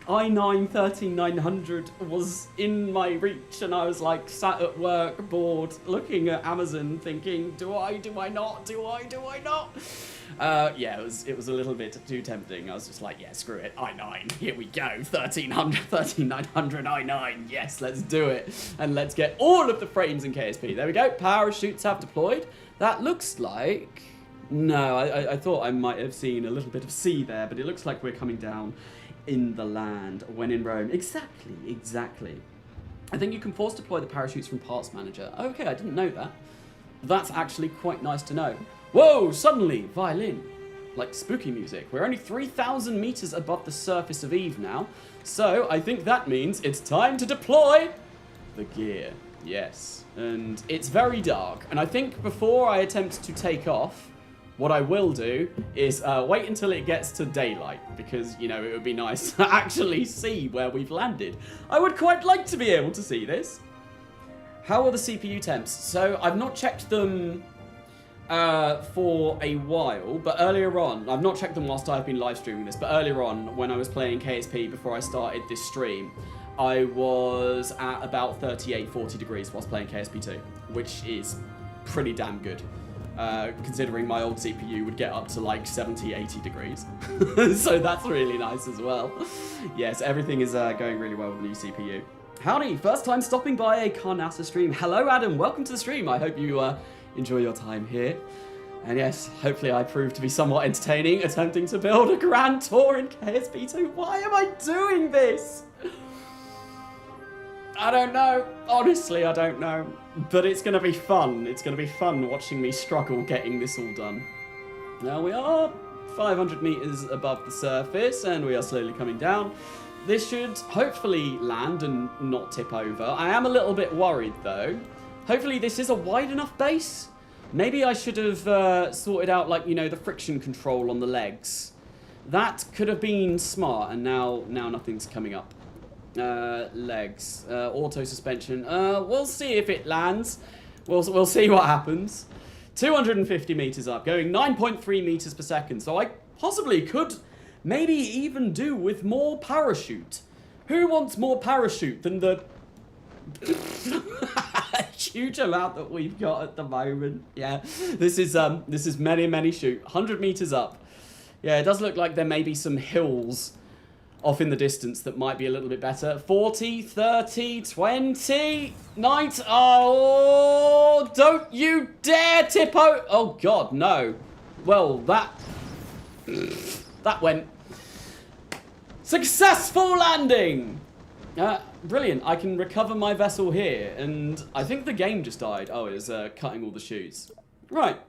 A: i9 13900 was in my reach, and I was like sat at work, bored, looking at Amazon, thinking, do I not? Yeah, it was a little bit too tempting. I was just like, yeah, screw it, i9, here we go, 13900 i9, yes, let's do it, and let's get all of the frames in KSP. There we go, parachutes have deployed. That looks like, no, I thought I might have seen a little bit of sea there, but it looks like we're coming down in the land when in Rome. Exactly. I think you can force deploy the parachutes from Parts Manager. Okay, I didn't know that. That's actually quite nice to know. Whoa, suddenly, violin. Like spooky music. We're only 3,000 meters above the surface of Eve now, so I think that means it's time to deploy the gear. Yes, and it's very dark, and I think before I attempt to take off, what I will do is wait until it gets to daylight, because, you know, it would be nice to actually see where we've landed. I would quite like to be able to see this. How are the CPU temps? So, I've not checked them for a while, but earlier on, I've not checked them whilst I've been live streaming this, but earlier on, when I was playing KSP before I started this stream, I was at about 38, 40 degrees whilst playing KSP2, which is pretty damn good. Considering my old CPU would get up to like 70, 80 degrees. So that's really nice as well. Yes, everything is going really well with the new CPU. Howdy, first time stopping by a Carnasa stream. Hello Adam, welcome to the stream. I hope you enjoy your time here. And yes, hopefully I prove to be somewhat entertaining, attempting to build a grand tour in KSP2. Why am I doing this? I don't know. Honestly, I don't know. But it's going to be fun. It's going to be fun watching me struggle getting this all done. Now we are 500 meters above the surface, and we are slowly coming down. This should hopefully land and not tip over. I am a little bit worried, though. Hopefully this is a wide enough base. Maybe I should have sorted out, like, you know, the friction control on the legs. That could have been smart, and now nothing's coming up. Legs, auto suspension. We'll see if it lands. We'll see what happens. 250 meters up, going 9.3 meters per second. So I possibly could maybe even do with more parachute. Who wants more parachute than the huge amount that we've got at the moment? Yeah, this is many shoot. 100 meters up. Yeah, it does look like there may be some hills off in the distance that might be a little bit better. 40, 30, 20, 90. Oh, don't you dare tip out. Oh, God, no. Well, that went. Successful landing. Brilliant. I can recover my vessel here. And I think the game just died. Oh, it was cutting all the chutes. Right.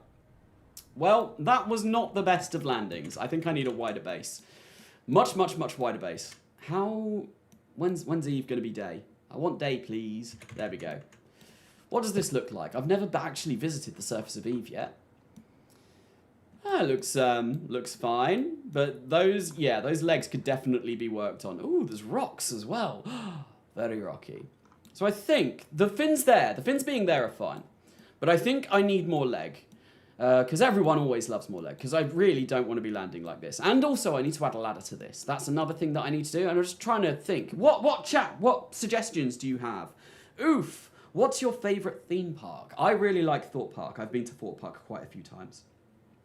A: Well, that was not the best of landings. I think I need a wider base. Much wider base. When's Eve going to be day? I want day, please. There we go. What does this look like? I've never actually visited the surface of Eve yet. Looks fine. But those legs could definitely be worked on. Ooh, there's rocks as well. Very rocky. So I think the fins being there are fine. But I think I need more leg. Because everyone always loves more leg, because I really don't want to be landing like this. And also, I need to add a ladder to this. That's another thing that I need to do, and I'm just trying to think. What suggestions do you have? Oof, what's your favourite theme park? I really like Thorpe Park. I've been to Thorpe Park quite a few times.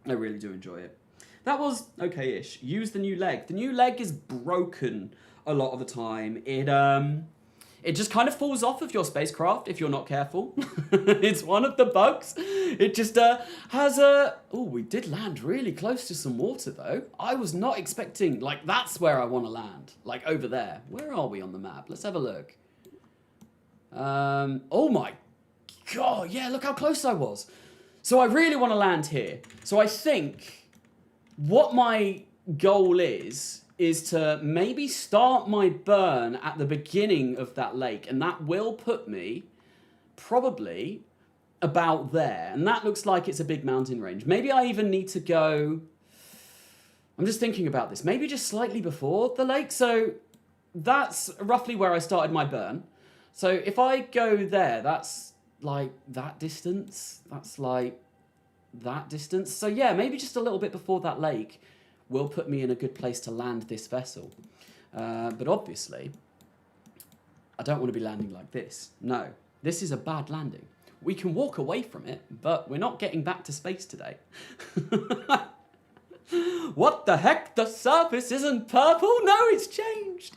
A: I really do enjoy it. That was okay-ish. Use the new leg. The new leg is broken a lot of the time. It it just kind of falls off of your spacecraft if you're not careful. It's one of the bugs. It just has a... Oh, we did land really close to some water, though. I was not expecting... Like, that's where I want to land. Like, over there. Where are we on the map? Let's have a look. Oh, my God. Yeah, look how close I was. So I really want to land here. So I think what my goal is to maybe start my burn at the beginning of that lake, and that will put me probably about there, and that looks like it's a big mountain range. Maybe I even need to go, I'm just thinking about this, maybe just slightly before the lake. So that's roughly where I started my burn. So if I go there, that's like that distance, that's like that distance. So yeah, maybe just a little bit before that lake will put me in a good place to land this vessel. But obviously, I don't want to be landing like this. No, this is a bad landing. We can walk away from it, but we're not getting back to space today. What the heck? The surface isn't purple? No, it's changed.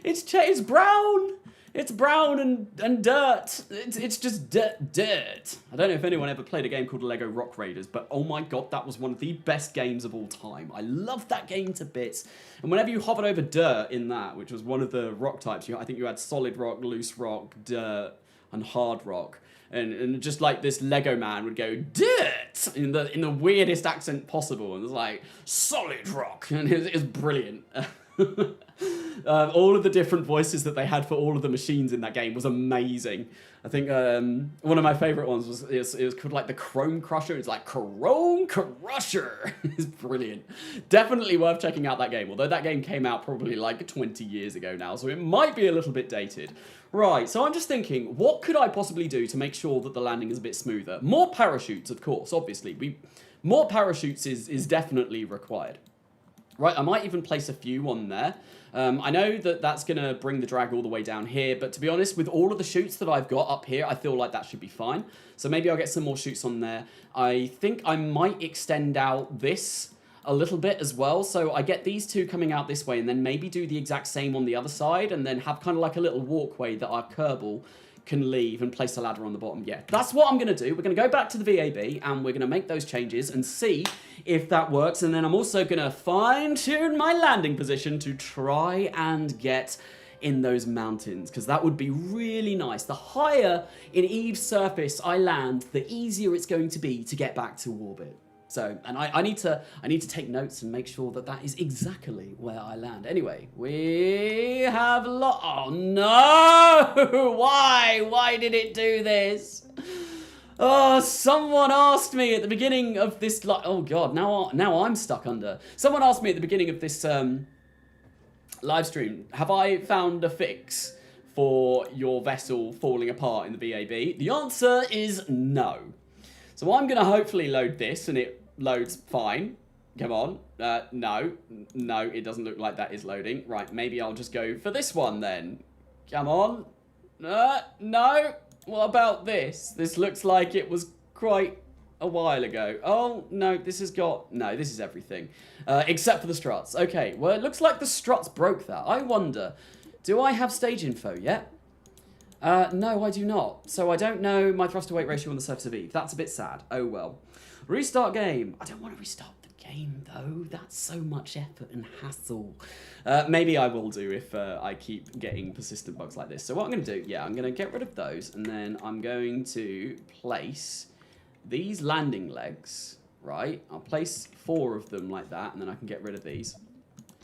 A: It's brown. It's brown and dirt. It's just dirt. I don't know if anyone ever played a game called Lego Rock Raiders, but oh my God, that was one of the best games of all time. I loved that game to bits. And whenever you hovered over dirt in that, which was one of the rock types, I think you had solid rock, loose rock, dirt, and hard rock. And just like this Lego man would go, dirt, in the weirdest accent possible. And it was like, solid rock. And it was brilliant. All of the different voices that they had for all of the machines in that game was amazing. I think one of my favorite ones was it was called like the Chrome Crusher. It's like Chrome Crusher. It's brilliant. Definitely worth checking out that game. Although that game came out probably like 20 years ago now, so it might be a little bit dated. Right, so I'm just thinking, what could I possibly do to make sure that the landing is a bit smoother? More parachutes, of course, obviously. More parachutes is definitely required. Right, I might even place a few on there. I know that that's going to bring the drag all the way down here, but to be honest, with all of the chutes that I've got up here, I feel like that should be fine. So maybe I'll get some more chutes on there. I think I might extend out this a little bit as well. So I get these two coming out this way and then maybe do the exact same on the other side and then have kind of like a little walkway that our Kerbal can leave and place a ladder on the bottom. Yeah, that's what I'm going to do. We're going to go back to the VAB and we're going to make those changes and see if that works. And then I'm also going to fine-tune my landing position to try and get in those mountains, because that would be really nice. The higher in Eve's surface I land, the easier it's going to be to get back to orbit. So, and I need to take notes and make sure that that is exactly where I land. Anyway, we have oh no! Why did it do this? Oh, someone asked me at the beginning of this, oh God, now I'm stuck under. Someone asked me at the beginning of this live stream, have I found a fix for your vessel falling apart in the VAB? The answer is no. So I'm going to hopefully load this and it loads fine. Come on. No, it doesn't look like that is loading. Right, maybe I'll just go for this one then. Come on. No. What about this? This looks like it was quite a while ago. Oh, no, this has got... No, this is everything. Except for the struts. Okay, well, it looks like the struts broke that. I wonder, do I have stage info yet? No, I do not. So I don't know my thruster weight ratio on the surface of Eve. That's a bit sad. Oh, well. Restart game. I don't want to restart the game, though. That's so much effort and hassle. Maybe I will do if I keep getting persistent bugs like this. So what I'm going to do, yeah, I'm going to get rid of those, and then I'm going to place these landing legs, right? I'll place 4 of them like that, and then I can get rid of these.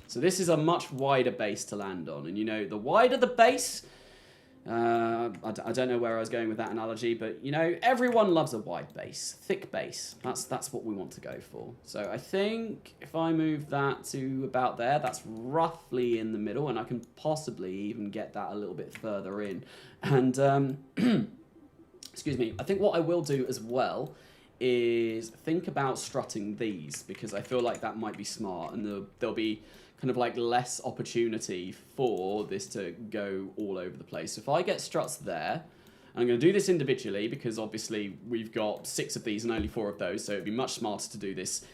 A: So this is a much wider base to land on, and you know, the wider the base... I don't know where I was going with that analogy, but you know, everyone loves a wide base, thick base. That's what we want to go for. So I think if I move that to about there, that's roughly in the middle, and I can possibly even get that a little bit further in. And excuse me, I think what I will do as well is think about strutting these, because I feel like that might be smart, and there'll be kind of like less opportunity for this to go all over the place. So if I get struts there, I'm going to do this individually because obviously we've got 6 of these and only 4 of those, so it'd be much smarter to do this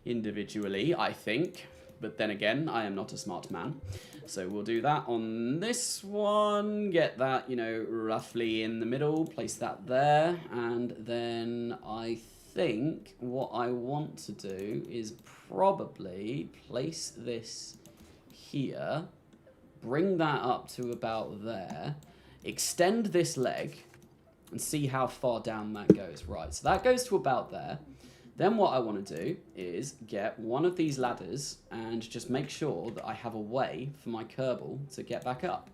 A: individually, I think. But then again, I am not a smart man. So we'll do that on this one. Get that, you know, roughly in the middle. Place that there. And then I think what I want to do is probably place this here. Bring that up to about there. Extend this leg. And see how far down that goes. Right, so that goes to about there. Then what I want to do is get one of these ladders and just make sure that I have a way for my Kerbal to get back up.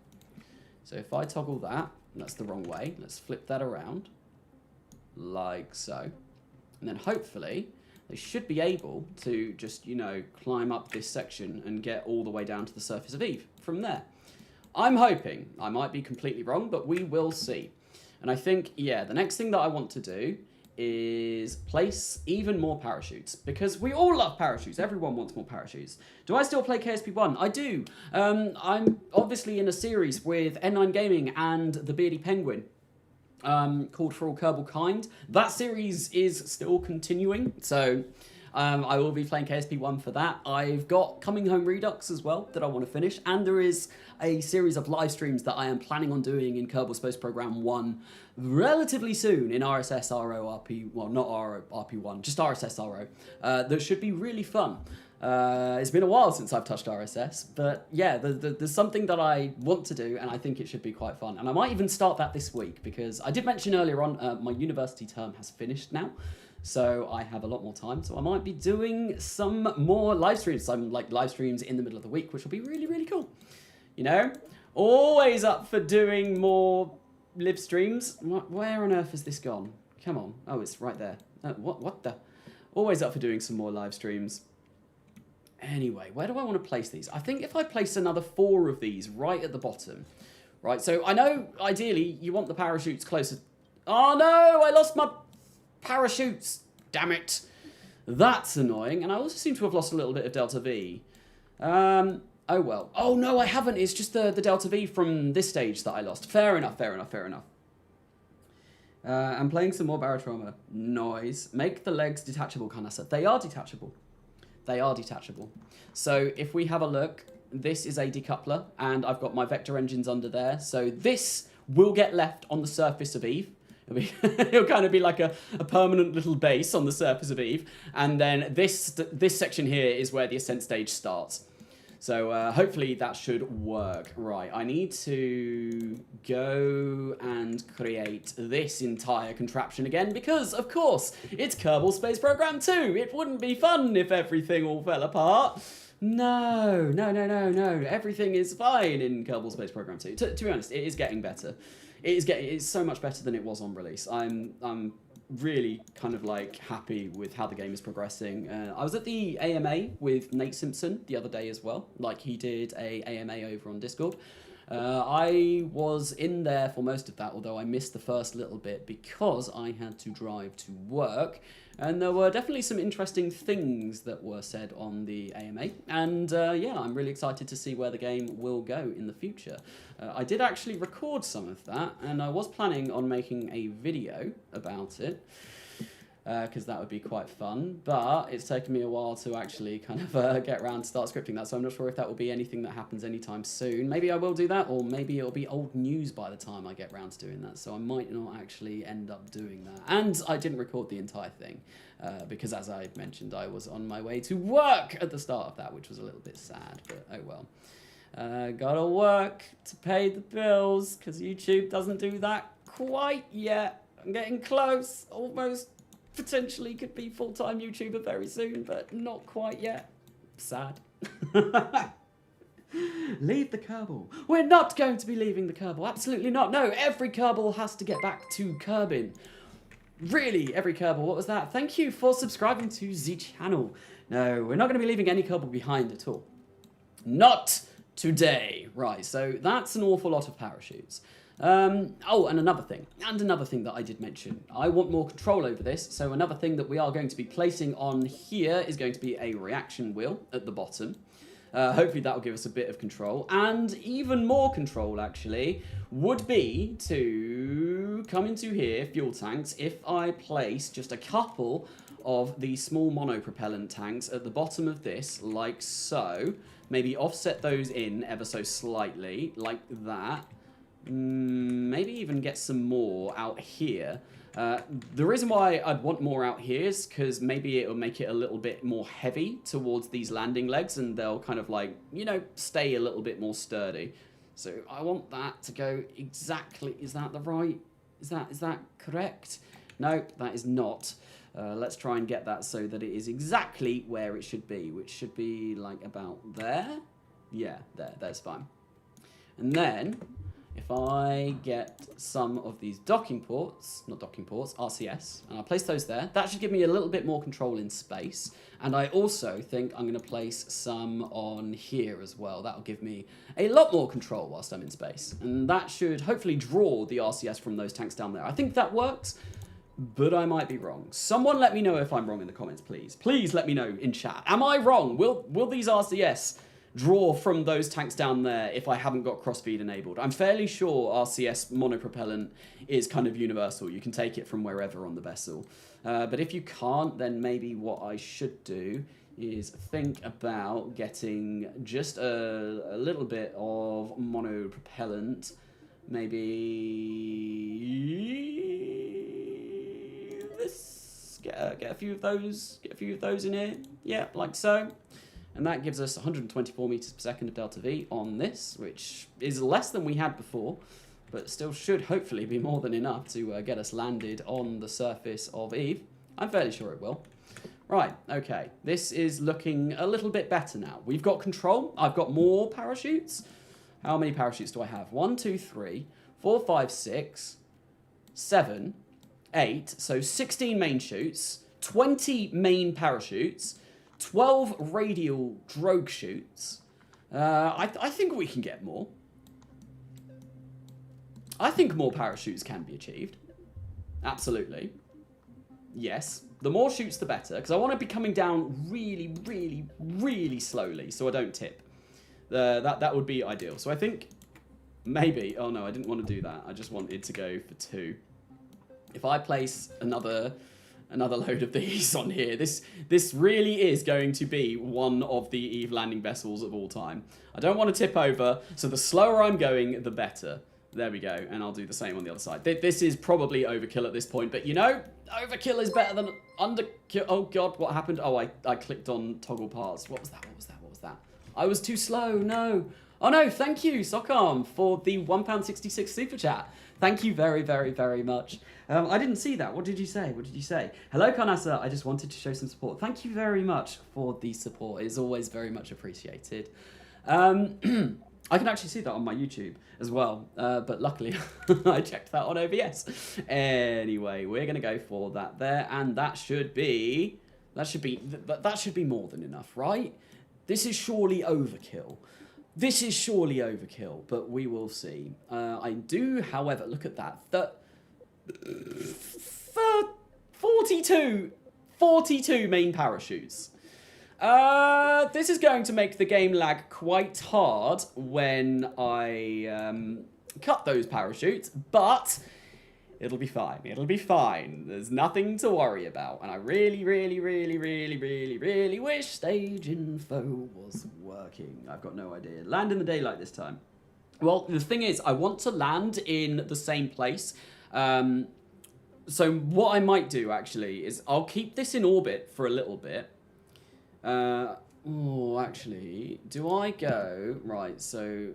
A: So if I toggle that, that's the wrong way. Let's flip that around. Like so. And then hopefully they should be able to just, you know, climb up this section and get all the way down to the surface of Eve from there. I'm hoping. I might be completely wrong, but we will see. And I think, yeah, the next thing that I want to do is place even more parachutes, because we all love parachutes. Everyone wants more parachutes. Do I still play KSP1? I do. I'm obviously in a series with N9 Gaming and the Beardy Penguin called For All Kerbal Kind. That series is still continuing, so I will be playing KSP1 for that. I've got Coming Home Redux as well that I want to finish, and there is a series of live streams that I am planning on doing in Kerbal Space Program 1 relatively soon in RSS RO RP, well, not RP1, just RSS RO, that should be really fun. It's been a while since I've touched RSS, but yeah, there's something that I want to do, and I think it should be quite fun. And I might even start that this week, because I did mention earlier on, my university term has finished now. So I have a lot more time, so I might be doing some more live streams, some like live streams in the middle of the week, which will be really, really cool. You know, always up for doing more live streams. Where on earth has this gone? Come on. Oh, it's right there. What the? Always up for doing some more live streams. Anyway, where do I want to place these? I think if I place another 4 of these right at the bottom, right? So I know ideally you want the parachutes closer. Oh no, I lost my parachutes, damn it. That's annoying. And I also seem to have lost a little bit of Delta V. Oh well. Oh no, I haven't. It's just the Delta V from this stage that I lost. Fair enough, fair enough, fair enough. I'm playing some more Barotrauma. Noise. Make the legs detachable, Carnasa. They are detachable. They are detachable. So if we have a look, this is a decoupler, and I've got my vector engines under there. So this will get left on the surface of Eve. It'll kind of be like a permanent little base on the surface of Eve. And then this section here is where the ascent stage starts. So hopefully that should work. Right, I need to go and create this entire contraption again because, of course, it's Kerbal Space Program 2. It wouldn't be fun if everything all fell apart. No. Everything is fine in Kerbal Space Program 2. To be honest, it is getting better. It's so much better than it was on release. I'm really kind of like happy with how the game is progressing. I was at the AMA with Nate Simpson the other day as well. Like he did a AMA over on Discord. I was in there for most of that, although I missed the first little bit because I had to drive to work. And there were definitely some interesting things that were said on the AMA. And yeah, I'm really excited to see where the game will go in the future. I did actually record some of that, and I was planning on making a video about it, because that would be quite fun. But it's taken me a while to actually kind of get around to start scripting that, so I'm not sure if that will be anything that happens anytime soon. Maybe I will do that, or maybe it'll be old news by the time I get around to doing that, so I might not actually end up doing that. And I didn't record the entire thing, because as I mentioned, I was on my way to work at the start of that, which was a little bit sad, but oh well. Gotta work to pay the bills, because YouTube doesn't do that quite yet. I'm getting close, almost. Potentially could be full-time YouTuber very soon, but not quite yet. Sad. Leave the Kerbal. We're not going to be leaving the Kerbal. Absolutely not. No, every Kerbal has to get back to Kerbin. Really, every Kerbal. What was that? Thank you for subscribing to the channel. No, we're not going to be leaving any Kerbal behind at all. Not today. Right, so that's an awful lot of parachutes. Oh, and another thing that I did mention. I want more control over this, so another thing that we are going to be placing on here is going to be a reaction wheel at the bottom. Hopefully that will give us a bit of control, and even more control, actually, would be to come into here, fuel tanks, if I place just a couple of the small monopropellant tanks at the bottom of this, like so. Maybe offset those in ever so slightly, like that. Maybe even get some more out here. The reason why I'd want more out here is because maybe it'll make it a little bit more heavy towards these landing legs, and they'll kind of like, you know, stay a little bit more sturdy. So I want that to go exactly, is that the right, is that correct? No, that is not. Let's try and get that so that it is exactly where it should be, which should be like about there. Yeah, there's fine. And then if I get some of these docking ports, not docking ports, RCS, and I place those there, that should give me a little bit more control in space. And I also think I'm going to place some on here as well. That'll give me a lot more control whilst I'm in space. And that should hopefully draw the RCS from those tanks down there. I think that works, but I might be wrong. Someone let me know if I'm wrong in the comments, please. Please let me know in chat. Am I wrong? Will these RCS draw from those tanks down there if I haven't got crossfeed enabled? I'm fairly sure RCS monopropellant is kind of universal. You can take it from wherever on the vessel. But if you can't, then maybe what I should do is think about getting just a little bit of monopropellant. Maybe this, get a few of those in here. Yeah, like so. And that gives us 124 meters per second of delta V on this, which is less than we had before, but still should hopefully be more than enough to get us landed on the surface of Eve. I'm fairly sure it will. Right, okay. This is looking a little bit better now. We've got control. I've got more parachutes. How many parachutes do I have? 1, 2, 3, 4, 5, 6, 7, 8. So 16 main chutes, 20 main parachutes, 12 radial drogue chutes. I think we can get more. I think more parachutes can be achieved. Absolutely. Yes. The more chutes, the better, because I want to be coming down really, really, really slowly so I don't tip. That would be ideal. So I think maybe... Oh, no, I didn't want to do that. I just wanted to go for 2. If I place another load of these on here. This really is going to be one of the Eve landing vessels of all time. I don't want to tip over, so the slower I'm going, the better. There we go, and I'll do the same on the other side. This is probably overkill at this point, but you know, overkill is better than underkill. Oh god, what happened? Oh, I clicked on toggle parts. What was that? I was too slow, no. Oh no, thank you, Sockarm, for the £1.66 super chat. Thank you very, very, very much. I didn't see that. What did you say? Hello, Carnasa. I just wanted to show some support. Thank you very much for the support. It's always very much appreciated. I can actually see that on my YouTube as well, but luckily I checked that on OBS. Anyway, we're going to go for that there, and that should be more than enough, right? This is surely overkill. But we will see. I do, however, look at that. 42 main parachutes. This is going to make the game lag quite hard when I cut those parachutes, but it'll be fine. There's nothing to worry about. And I really, really, really, really, really, really wish stage info was working. I've got no idea. Land in the daylight this time. Well, the thing is, I want to land in the same place. So what I might do, actually, is I'll keep this in orbit for a little bit. Actually, do I go... Right, so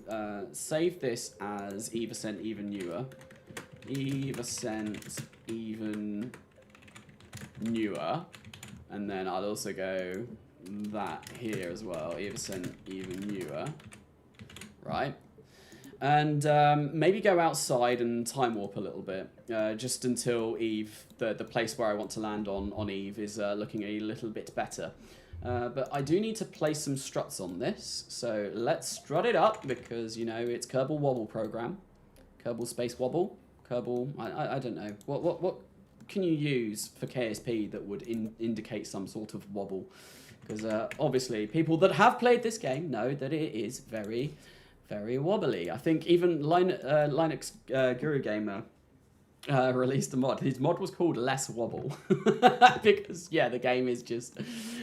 A: save this as Eve Ascent even newer. Eve Ascent even newer. And then I'll also go that here as well. Eve Ascent even newer. Right. And maybe go outside and time warp a little bit, just until Eve, the place where I want to land on Eve, is looking a little bit better. But I do need to place some struts on this, so let's strut it up, because, you know, it's Kerbal Wobble program. Kerbal Space Wobble? Kerbal, I don't know. What can you use for KSP that would indicate some sort of wobble? Because obviously, people that have played this game know that it is very... very wobbly. I think even Linux Guru Gamer released a mod. His mod was called Less Wobble because yeah, the game is just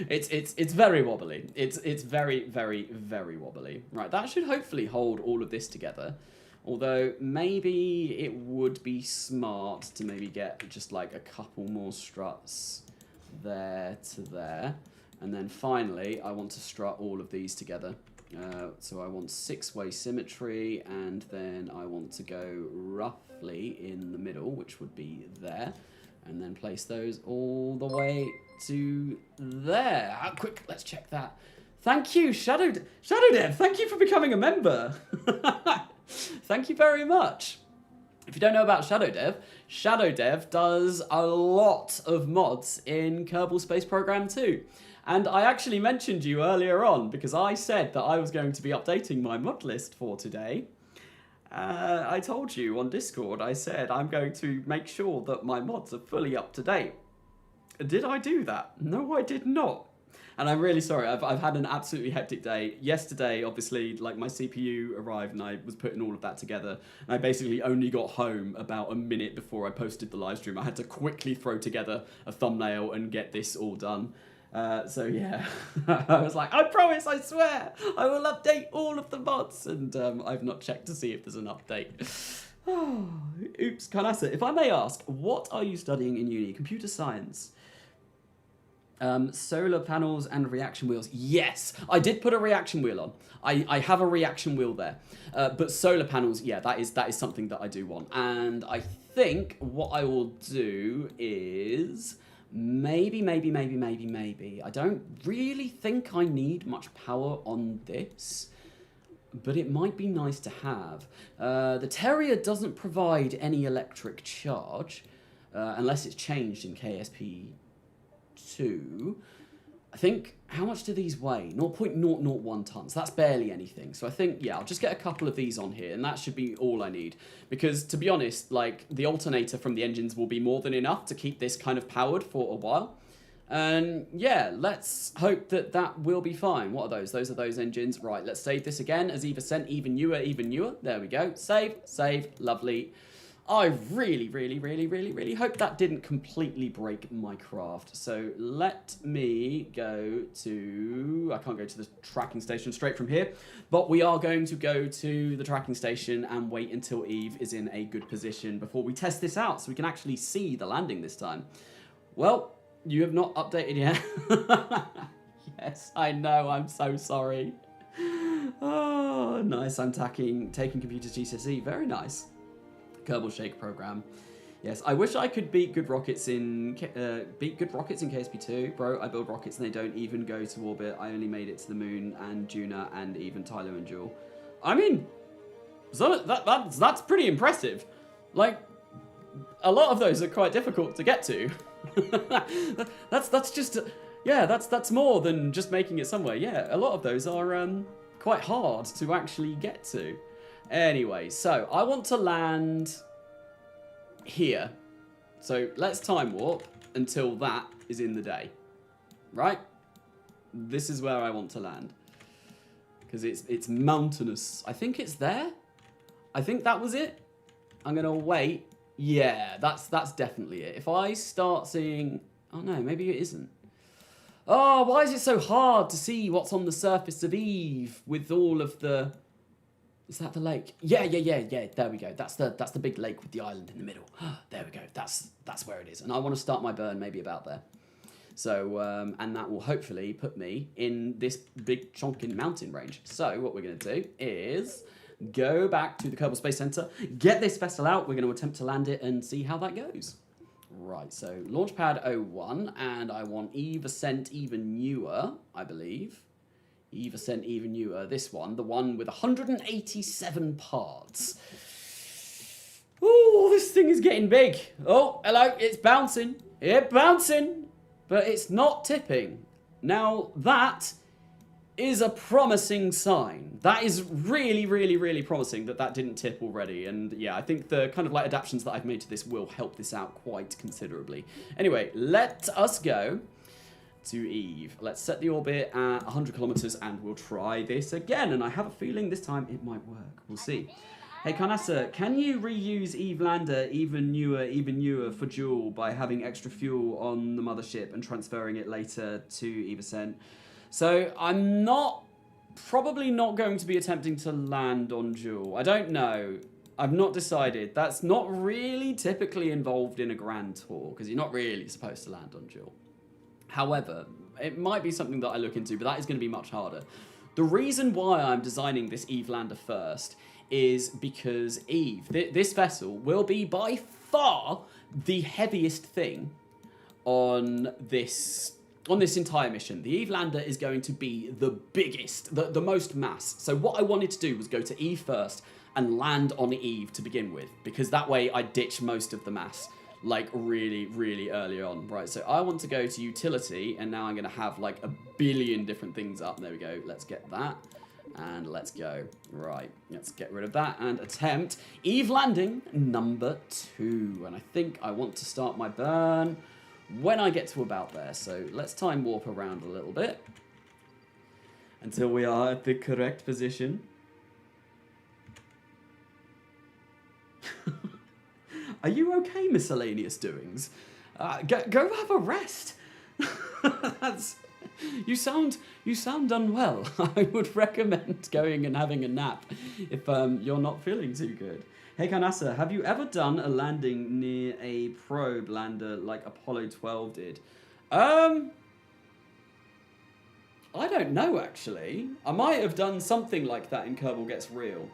A: it's very wobbly. It's very wobbly. Right, that should hopefully hold all of this together. Although maybe it would be smart to maybe get just like a couple more struts there to there, and then finally I want to strut all of these together. So I want 6-way symmetry, and then I want to go roughly in the middle, which would be there, and then place those all the way to there. Quick, let's check that. Thank you, Shadow Dev. Thank you for becoming a member. Thank you very much. If you don't know about Shadow Dev does a lot of mods in Kerbal Space Program 2. And I actually mentioned you earlier on because I said that I was going to be updating my mod list for today. I told you on Discord, I said I'm going to make sure that my mods are fully up to date. Did I do that? No, I did not. And I'm really sorry, I've had an absolutely hectic day. Yesterday, obviously, like my CPU arrived and I was putting all of that together. And I basically only got home about a minute before I posted the live stream. I had to quickly throw together a thumbnail and get this all done. So yeah, I was like, I promise, I swear, I will update all of the mods. And I've not checked to see if there's an update. Oh, oops, Carnasa, if I may ask, what are you studying in uni? Computer science. Solar panels and reaction wheels. Yes, I did put a reaction wheel on. I have a reaction wheel there. But solar panels, yeah, that is something that I do want. And I think what I will do is maybe. I don't really think I need much power on this, but it might be nice to have. The Terrier doesn't provide any electric charge, unless it's changed in KSP2. I think, how much do these weigh? 0.001 tons. That's barely anything. So I think, yeah, I'll just get a couple of these on here, and that should be all I need. Because, to be honest, like, the alternator from the engines will be more than enough to keep this kind of powered for a while. And, yeah, let's hope that that will be fine. What are those? Those are those engines. Right, let's save this again as either sent, even newer. There we go. Save, lovely. I really hope that didn't completely break my craft. So let me go to... I can't go to the tracking station straight from here, but we are going to go to the tracking station and wait until Eve is in a good position before we test this out so we can actually see the landing this time. Well, you have not updated yet. Yes, I know, I'm so sorry. Oh, nice, I'm taking computers GCSE, very nice. Kerbal Shake program. Yes, I wish I could beat good rockets in KSP2. Bro, I build rockets and they don't even go to orbit. I only made it to the moon and Juna and even Tylo and Jewel. I mean, so that's pretty impressive. Like, a lot of those are quite difficult to get to. that's just yeah, that's more than just making it somewhere. Yeah, a lot of those are quite hard to actually get to. Anyway, so I want to land here. So let's time warp until that is in the day. Right? This is where I want to land. Because it's mountainous. I think it's there. I think that was it. I'm going to wait. Yeah, that's definitely it. If I start seeing... Oh no, maybe it isn't. Oh, why is it so hard to see what's on the surface of Eve with all of the... Is that the lake? Yeah. There we go. That's the big lake with the island in the middle. There we go. That's where it is. And I want to start my burn maybe about there. So, and that will hopefully put me in this big chonking mountain range. So what we're going to do is go back to the Kerbal Space Center, get this vessel out. We're going to attempt to land it and see how that goes. Right, so Launchpad 01, and I want Eve Ascent even newer, I believe. Eve Ascent even newer, this one, the one with 187 parts. Oh, this thing is getting big. Oh, hello, it's bouncing. It's bouncing, but it's not tipping. Now, that is a promising sign. That is really promising that didn't tip already. And yeah, I think the kind of like adaptations that I've made to this will help this out quite considerably. Anyway, let us go to Eve. Let's set the orbit at 100 kilometers and we'll try this again. And I have a feeling this time it might work. We'll see. Hey Carnasa, can you reuse Eve Lander even newer for Duel by having extra fuel on the mothership and transferring it later to Eve Ascent? So I'm probably not going to be attempting to land on Duel. I don't know. I've not decided. That's not really typically involved in a Grand Tour because you're not really supposed to land on Duel. However, it might be something that I look into, but that is going to be much harder. The reason why I'm designing this Eve Lander first is because Eve, this vessel, will be by far the heaviest thing on this entire mission. The Eve Lander is going to be the biggest, the most mass. So what I wanted to do was go to Eve first and land on Eve to begin with, because that way I ditch most of the mass, like really, really early on. Right, so I want to go to utility, and now I'm going to have like a billion different things up. There we go. Let's get that. And let's go. Right, let's get rid of that and attempt Eve landing number 2. And I think I want to start my burn when I get to about there. So let's time warp around a little bit until we are at the correct position. Are you okay, miscellaneous doings? Go have a rest. You sound unwell. I would recommend going and having a nap if you're not feeling too good. Hey Carnasa, have you ever done a landing near a probe lander like Apollo 12 did? I don't know actually. I might have done something like that in Kerbal Gets Real.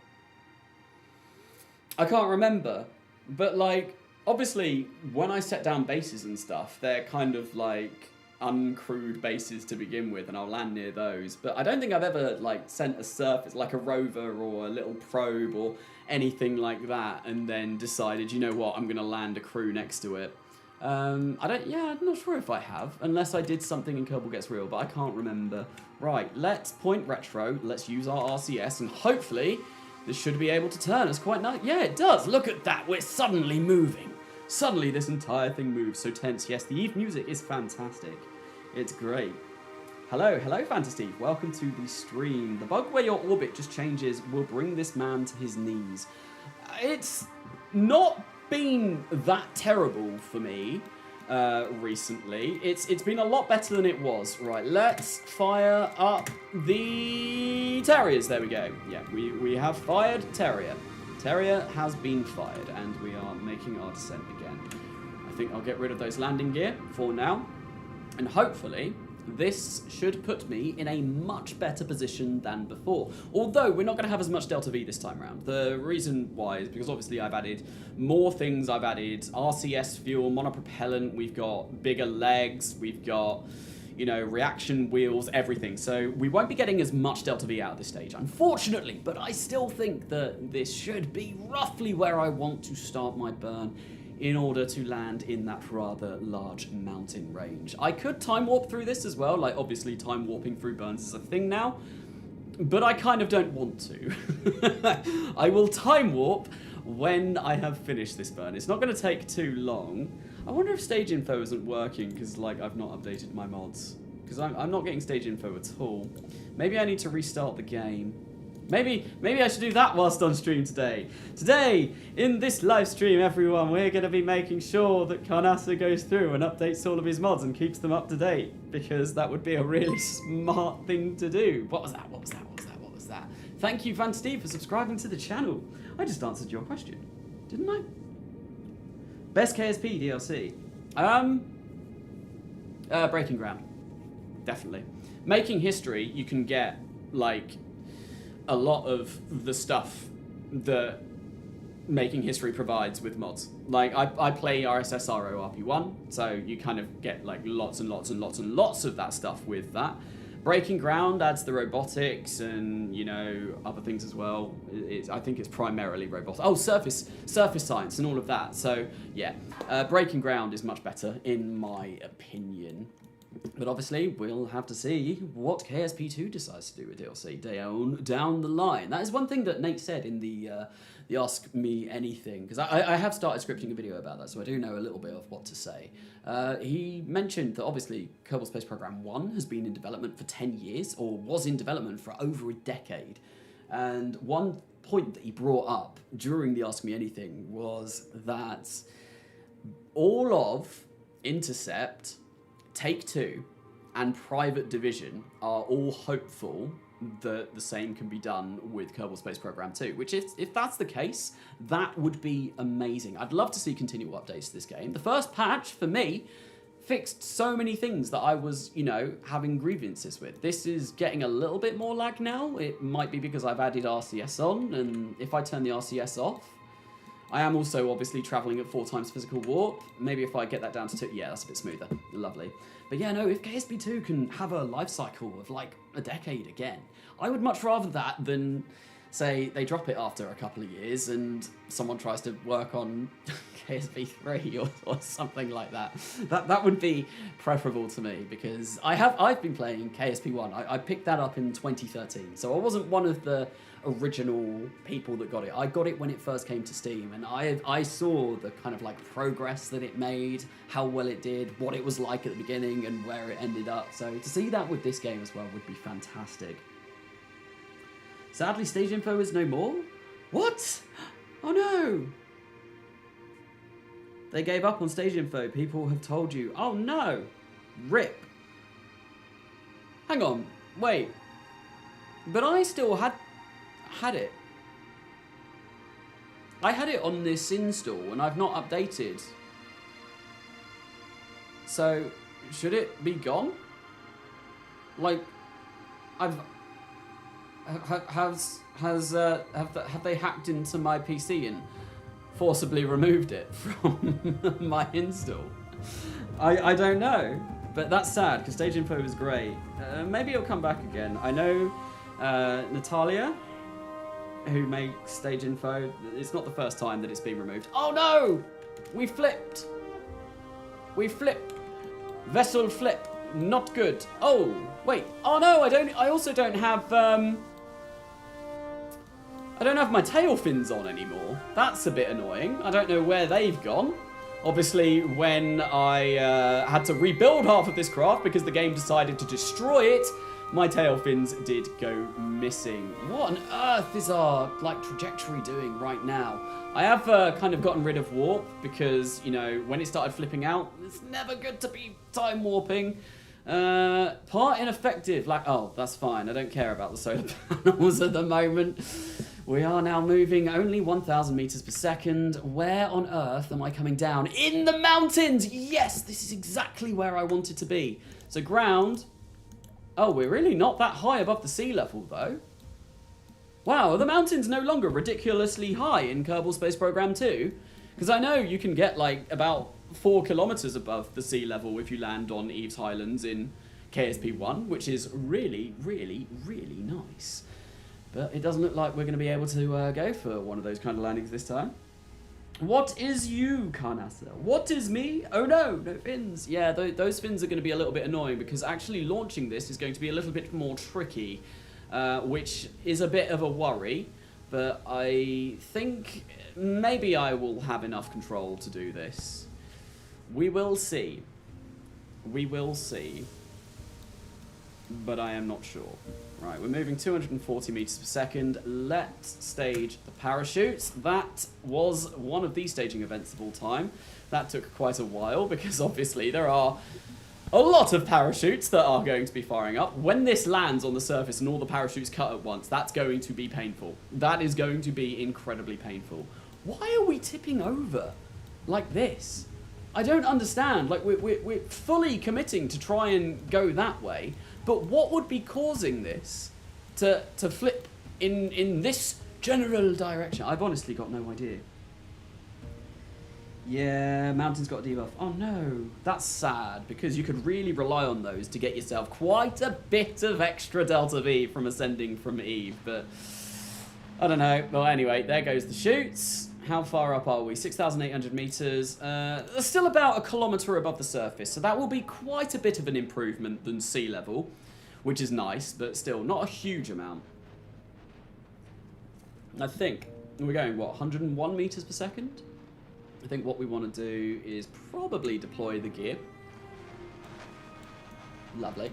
A: I can't remember. But like, obviously, when I set down bases and stuff, they're kind of like uncrewed bases to begin with, and I'll land near those. But I don't think I've ever like sent a surface, like a rover or a little probe or anything like that, and then decided, you know what, I'm going to land a crew next to it. I'm not sure if I have, unless I did something in Kerbal Gets Real, but I can't remember. Right, let's point retro, let's use our RCS, and hopefully this should be able to turn us quite nice. Yeah, it does. Look at that. We're suddenly moving. Suddenly this entire thing moves so tense. Yes, the Eve music is fantastic. It's great. Hello, Fantasy. Welcome to the stream. The bug where your orbit just changes will bring this man to his knees. It's not been that terrible for me recently. It's been a lot better than it was. Right, let's fire up the Terriers. There we go. Yeah, we have fired Terrier. Terrier has been fired, and we are making our descent again. I think I'll get rid of those landing gear for now, and hopefully this should put me in a much better position than before. Although we're not going to have as much Delta V this time around. The reason why is because obviously I've added more things. I've added RCS fuel, monopropellant, we've got bigger legs, we've got, you know, reaction wheels, everything. So we won't be getting as much Delta V out at this stage, unfortunately, but I still think that this should be roughly where I want to start my burn in order to land in that rather large mountain range. I could time warp through this as well, like obviously time warping through burns is a thing now, but I kind of don't want to. I will time warp when I have finished this burn. It's not going to take too long. I wonder if stage info isn't working because like I've not updated my mods, because I'm not getting stage info at all. Maybe I need to restart the game. Maybe I should do that whilst on stream today. Today, in this live stream, everyone, we're going to be making sure that Carnasa goes through and updates all of his mods and keeps them up to date, because that would be a really smart thing to do. What was that? Thank you, Van Steve, for subscribing to the channel. I just answered your question, didn't I? Best KSP DLC. Breaking Ground. Definitely. Making history, you can get, like, a lot of the stuff that Making History provides with mods. Like, I play RSSRO RP1, so you kind of get like lots and lots and lots and lots of that stuff with that. Breaking Ground adds the robotics and, you know, other things as well. I think it's primarily robotics. Oh, surface science and all of that. So, yeah, Breaking Ground is much better, in my opinion. But obviously, we'll have to see what KSP2 decides to do with DLC down the line. That is one thing that Nate said in the Ask Me Anything, because I have started scripting a video about that, so I do know a little bit of what to say. He mentioned that obviously Kerbal Space Program 1 has been in development for 10 years, or was in development for over a decade. And one point that he brought up during the Ask Me Anything was that all of Intercept, Take-Two, and Private Division are all hopeful that the same can be done with Kerbal Space Program 2, which if that's the case, that would be amazing. I'd love to see continual updates to this game. The first patch, for me, fixed so many things that I was, you know, having grievances with. This is getting a little bit more lag now. It might be because I've added RCS on, and if I turn the RCS off, I am also obviously traveling at 4 times physical warp. Maybe if I get that down to 2, yeah, that's a bit smoother. Lovely. But yeah, no, if KSP2 can have a life cycle of like a decade again, I would much rather that than, say, they drop it after a couple of years and someone tries to work on KSP3 or something like that. That would be preferable to me, because I've been playing KSP1. I picked that up in 2013, so I wasn't one of the original people that got it. I got it when it first came to Steam, and I saw the kind of like progress that it made, how well it did, what it was like at the beginning, and where it ended up. So to see that with this game as well would be fantastic. Sadly, stage info is no more. What? Oh no! They gave up on stage info. People have told you. Oh no! RIP. Hang on. Wait. But I still had it. I had it on this install and I've not updated. So, should it be gone? Like, have they hacked into my PC and forcibly removed it from my install? I don't know, but that's sad because stage info is great. Maybe it'll come back again. I know Natalia, who makes stage info, it's not the first time that it's been removed. Oh no! We flipped. Vessel flip. Not good. Oh, wait. Oh no, I also don't have I don't have my tail fins on anymore. That's a bit annoying. I don't know where they've gone. Obviously, when I had to rebuild half of this craft because the game decided to destroy it, my tail fins did go missing. What on earth is our like trajectory doing right now? I have kind of gotten rid of warp because, you know, when it started flipping out, it's never good to be time warping. Part ineffective. Like, oh, that's fine. I don't care about the solar panels at the moment. We are now moving only 1,000 meters per second. Where on earth am I coming down? In the mountains! Yes, this is exactly where I wanted to be. So ground. Oh, we're really not that high above the sea level, though. Wow, are the mountains no longer ridiculously high in Kerbal Space Program 2? Because I know you can get, like, about 4 kilometers above the sea level if you land on Eve's Highlands in KSP1, which is really, really, really nice. But it doesn't look like we're going to be able to go for one of those kind of landings this time. What is you, Carnasa? What is me? Oh no, no fins. Yeah, those fins are going to be a little bit annoying because actually launching this is going to be a little bit more tricky, which is a bit of a worry. But I think maybe I will have enough control to do this. We will see. We will see. But I am not sure. Right, we're moving 240 meters per second. Let's stage the parachutes. That was one of the staging events of all time. That took quite a while because obviously there are a lot of parachutes that are going to be firing up. When this lands on the surface and all the parachutes cut at once, that's going to be painful. That is going to be incredibly painful. Why are we tipping over like this? I don't understand. Like, we're fully committing to try and go that way. But what would be causing this to flip in this general direction? I've honestly got no idea. Yeah, mountain's got a debuff. Oh no, that's sad because you could really rely on those to get yourself quite a bit of extra Delta V from ascending from Eve. But I don't know. Well, anyway, there goes the chutes. How far up are we? 6,800 meters. Still about 1 kilometer above the surface, so that will be quite a bit of an improvement than sea level, which is nice, but still not a huge amount. I think we're going, what, 101 meters per second? I think what we want to do is probably deploy the gear. Lovely.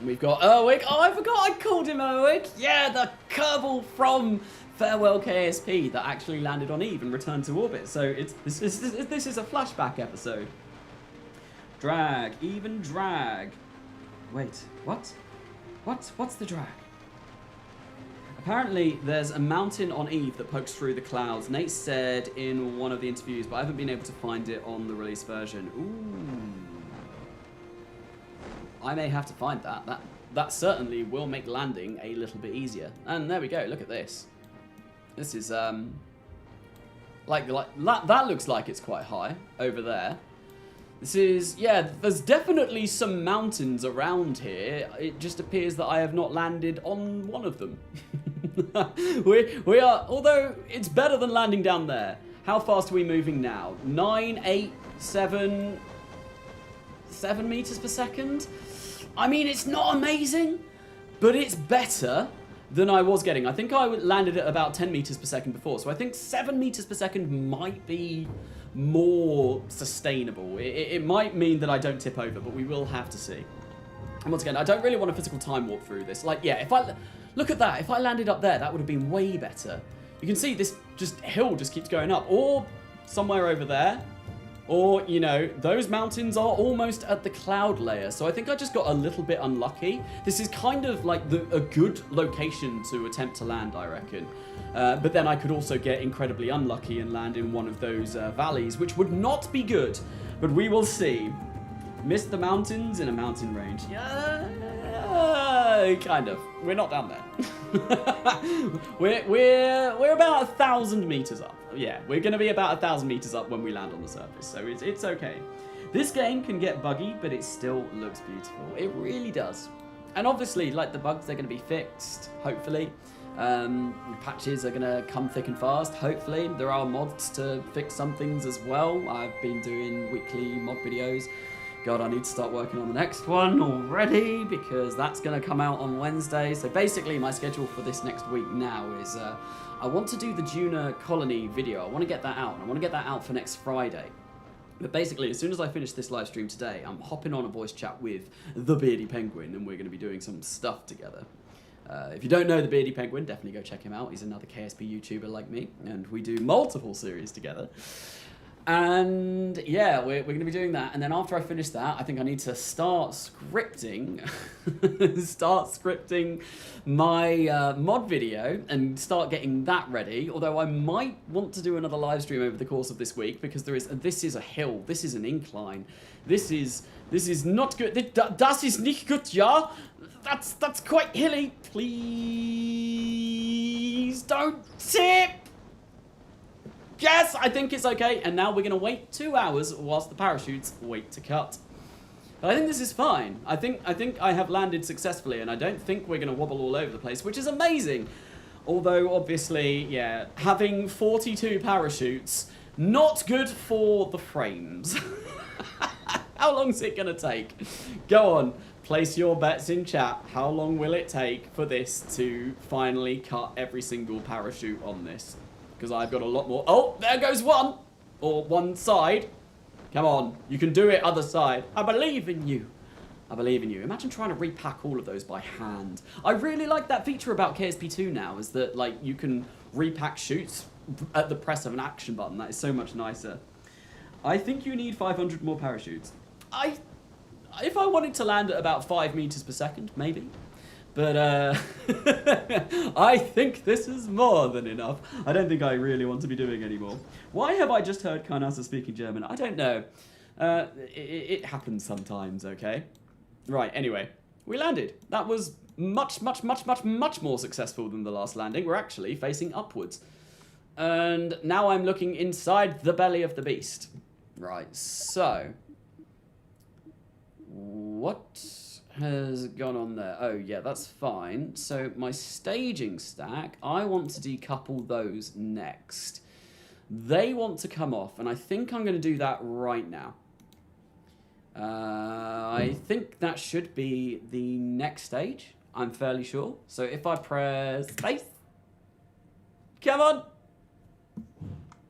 A: We've got Erwick. Oh, I forgot I called him Erwick. Yeah, the Kerbal from Farewell KSP that actually landed on Eve and returned to orbit. So this is a flashback episode. Drag, even drag. Wait, what? What's the drag? Apparently, there's a mountain on Eve that pokes through the clouds. Nate said in one of the interviews, but I haven't been able to find it on the release version. Ooh. I may have to find that. That certainly will make landing a little bit easier. And there we go. Look at this. This is like that looks like it's quite high over there. This is, yeah, there's definitely some mountains around here. It just appears that I have not landed on one of them. we are, although it's better than landing down there. How fast are we moving now? 9, 8, 7 meters per second? I mean, it's not amazing, but it's better than I was getting. I think I landed at about 10 meters per second before, so I think 7 meters per second might be more sustainable. It might mean that I don't tip over, but we will have to see. And once again, I don't really want a physical time warp through this. Like, yeah, if I look at that, if I landed up there, that would have been way better. You can see this hill just keeps going up, or somewhere over there. Or, you know, those mountains are almost at the cloud layer. So I think I just got a little bit unlucky. This is kind of like a good location to attempt to land, I reckon. But then I could also get incredibly unlucky and land in one of those valleys, which would not be good. But we will see. Missed the mountains in a mountain range. Yeah, kind of. We're not down there. we're about 1,000 meters up. Yeah, we're going to be about 1,000 meters up when we land on the surface, so it's okay. This game can get buggy, but it still looks beautiful. It really does. And obviously, like the bugs, they're going to be fixed, hopefully. Patches are going to come thick and fast, hopefully. There are mods to fix some things as well. I've been doing weekly mod videos. God, I need to start working on the next one already because that's going to come out on Wednesday. So basically, my schedule for this next week now is I want to do the Juna Colony video. I want to get that out. And I want to get that out for next Friday. But basically, as soon as I finish this live stream today, I'm hopping on a voice chat with the Beardy Penguin, and we're going to be doing some stuff together. If you don't know the Beardy Penguin, definitely go check him out. He's another KSP YouTuber like me, and we do multiple series together. And yeah, we're going to be doing that. And then after I finish that, I think I need to start scripting, my mod video and start getting that ready. Although I might want to do another live stream over the course of this week because this is a hill, this is an incline, this is not good. Das ist nicht gut, ja. That's quite hilly. Please don't tip. Yes, I think it's okay. And now we're going to wait 2 hours whilst the parachutes wait to cut. But I think this is fine. I think I have landed successfully, and I don't think we're going to wobble all over the place, which is amazing. Although, obviously, yeah, having 42 parachutes, not good for the frames. How long is it going to take? Go on, place your bets in chat. How long will it take for this to finally cut every single parachute on this? Because I've got a lot more. Oh, there goes one. Or one side. Come on. You can do it, other side. I believe in you. I believe in you. Imagine trying to repack all of those by hand. I really like that feature about KSP2 now, is that, like, you can repack chutes at the press of an action button. That is so much nicer. I think you need 500 more parachutes. If I wanted to land at about 5 meters per second, maybe. But I think this is more than enough. I don't think I really want to be doing any more. Why have I just heard Carnasa speaking German? I don't know. It happens sometimes, okay? Right, anyway. We landed. That was much more successful than the last landing. We're actually facing upwards. And now I'm looking inside the belly of the beast. Right, so... what has gone on there? Oh, yeah, that's fine. So my staging stack, I want to decouple those next. They want to come off, and I think I'm going to do that right now. I think that should be the next stage. I'm fairly sure. So if I press space, come on. Are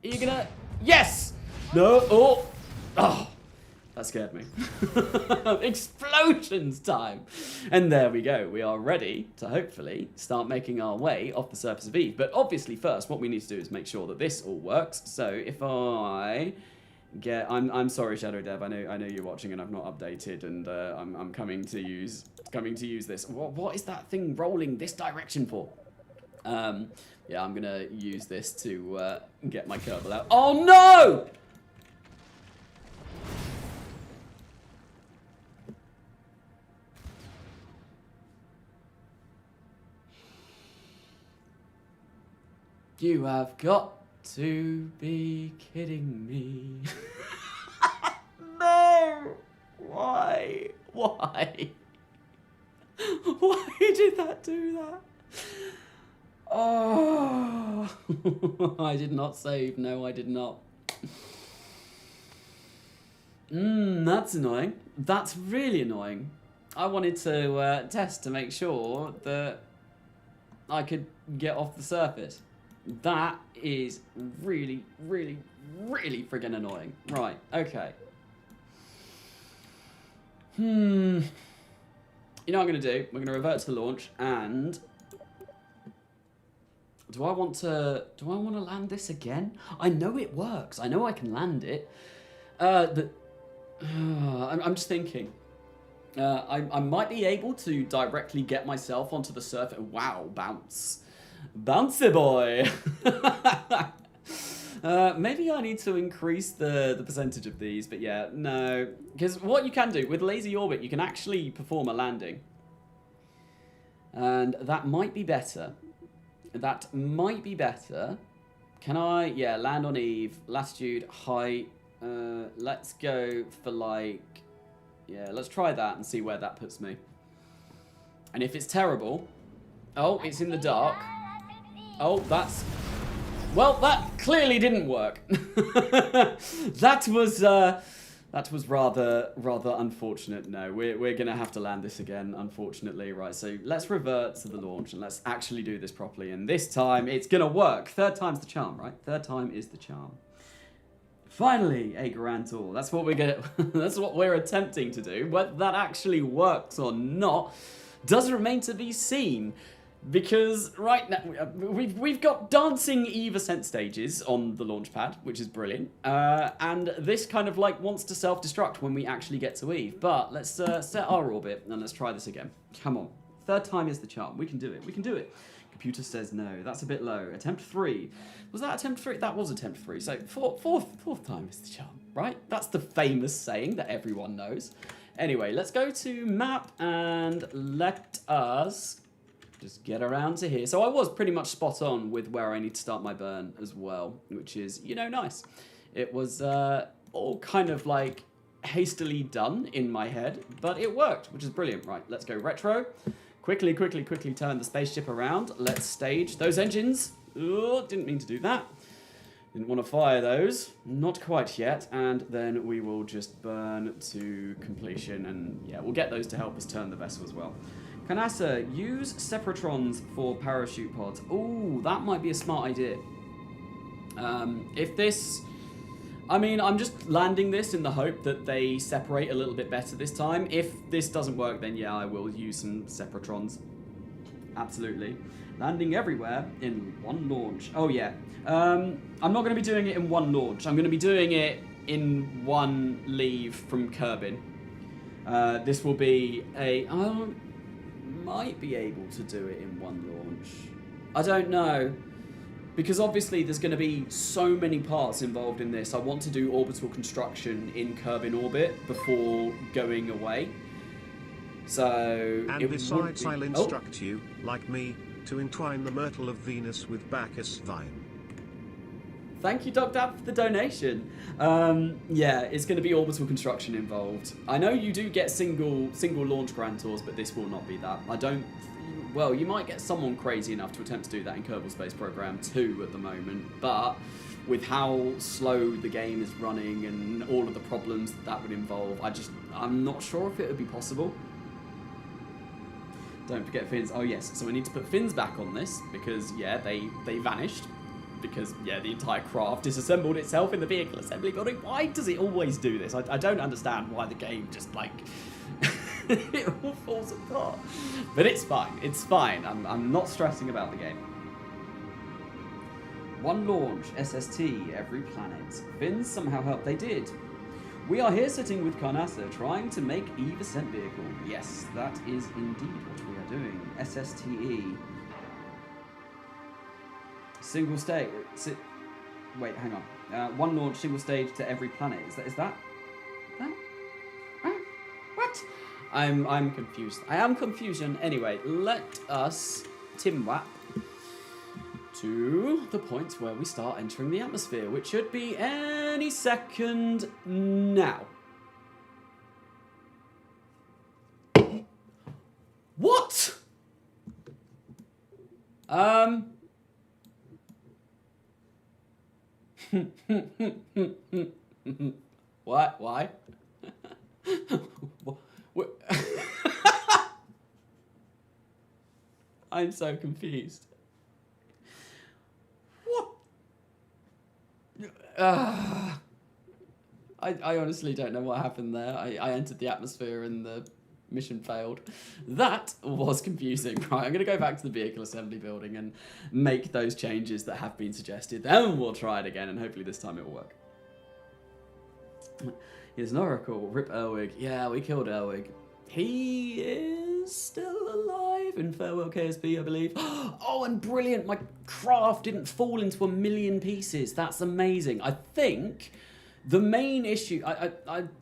A: you gonna? Yes. No. Oh. That scared me. Explosions time! And there we go. We are ready to hopefully start making our way off the surface of Eve. But obviously first, what we need to do is make sure that this all works. So if I get... I'm sorry, Shadow Dev. I know you're watching and I've not updated, and I'm coming to use this. What is that thing rolling this direction for? Yeah, I'm gonna use this to get my Kerbal out. Oh no! You have got to be kidding me. No! Why? Why? Why did that do that? Oh, I did not save. No, I did not. That's annoying. That's really annoying. I wanted to test to make sure that I could get off the surface. That is really, really, really friggin' annoying. Right, okay. You know what I'm going to do? We're going to revert to the launch, and... Do I want to land this again? I know it works. I know I can land it. I'm just thinking. I might be able to directly get myself onto the surface. Wow, bounce. Bouncy boy. Maybe I need to increase the percentage of these, but yeah, no. Because what you can do, with lazy orbit, you can actually perform a landing. And that might be better. That might be better. Can I? Yeah, land on Eve. Latitude, height. Let's go for like... Yeah, let's try that and see where that puts me. And if it's terrible... Oh, it's in the dark. Oh, that's... Well, that clearly didn't work. That was rather unfortunate. No, we're gonna have to land this again, unfortunately. Right, so let's revert to the launch and let's actually do this properly. And this time it's gonna work. Third time's the charm, right? Third time is the charm. Finally, a grand tour. That's what we're gonna. That's what we're attempting to do. Whether that actually works or not does remain to be seen. Because right now, we've got dancing Eve ascent stages on the launch pad, which is brilliant. And this kind of like wants to self-destruct when we actually get to Eve. But let's set our orbit and let's try this again. Come on. Third time is the charm. We can do it. We can do it. Computer says no. That's a bit low. Attempt 3. Was that attempt 3? That was attempt 3. So fourth time is the charm, right? That's the famous saying that everyone knows. Anyway, let's go to map and let us... just get around to here. So I was pretty much spot on with where I need to start my burn as well, which is, you know, nice. It was all kind of like hastily done in my head, but it worked, which is brilliant. Right, let's go retro. Quickly turn the spaceship around. Let's stage those engines. Oh, didn't mean to do that. Didn't want to fire those. Not quite yet. And then we will just burn to completion. And yeah, we'll get those to help us turn the vessel as well. Carnasa, use separatrons for parachute pods. Ooh, that might be a smart idea. If this... I mean, I'm just landing this in the hope that they separate a little bit better this time. If this doesn't work, then yeah, I will use some separatrons. Absolutely. Landing everywhere in one launch. Oh, yeah. I'm not going to be doing it in one launch. I'm going to be doing it in one leave from Kerbin. This will be a... I might be able to do it in one launch. I don't know. Because obviously there's going to be so many parts involved in this. I want to do orbital construction in Kerbin orbit before going away. So...
B: And besides, I'll instruct you, like me, to entwine the myrtle of Venus with Bacchus vine.
A: Thank you, Dog Dap, for the donation. Yeah, it's going to be orbital construction involved. I know you do get single launch grand tours, but this will not be that. I don't... Well, you might get someone crazy enough to attempt to do that in Kerbal Space Program 2 at the moment, but with how slow the game is running and all of the problems that would involve, I'm not sure if it would be possible. Don't forget fins. Oh yes, so we need to put fins back on this because, yeah, they vanished because, yeah, the entire craft disassembled itself in the vehicle assembly building. Why does it always do this? I don't understand why the game just, like, it all falls apart. But it's fine. It's fine. I'm not stressing about the game. One launch, SST, every planet. Finns somehow helped. They did. We are here sitting with Carnasa, trying to make Eve ascent vehicle. Yes, that is indeed what we are doing. SSTE. Single stage. Wait, hang on. One launch, single stage to every planet. Is that? What? I'm confused. I am confusion. Anyway, let us timwap to the point where we start entering the atmosphere, which should be any second now. What? What? Why? What? I'm so confused. What? I honestly don't know what happened there. I entered the atmosphere and the mission failed. That was confusing. Right, I'm going to go back to the vehicle assembly building and make those changes that have been suggested. Then we'll try it again, and hopefully this time it will work. Here's an oracle. Rip Erwig. Yeah, we killed Erwig. He is still alive in Farewell KSP, I believe. Oh, and brilliant. My craft didn't fall into 1,000,000 pieces. That's amazing. I think the main issue... I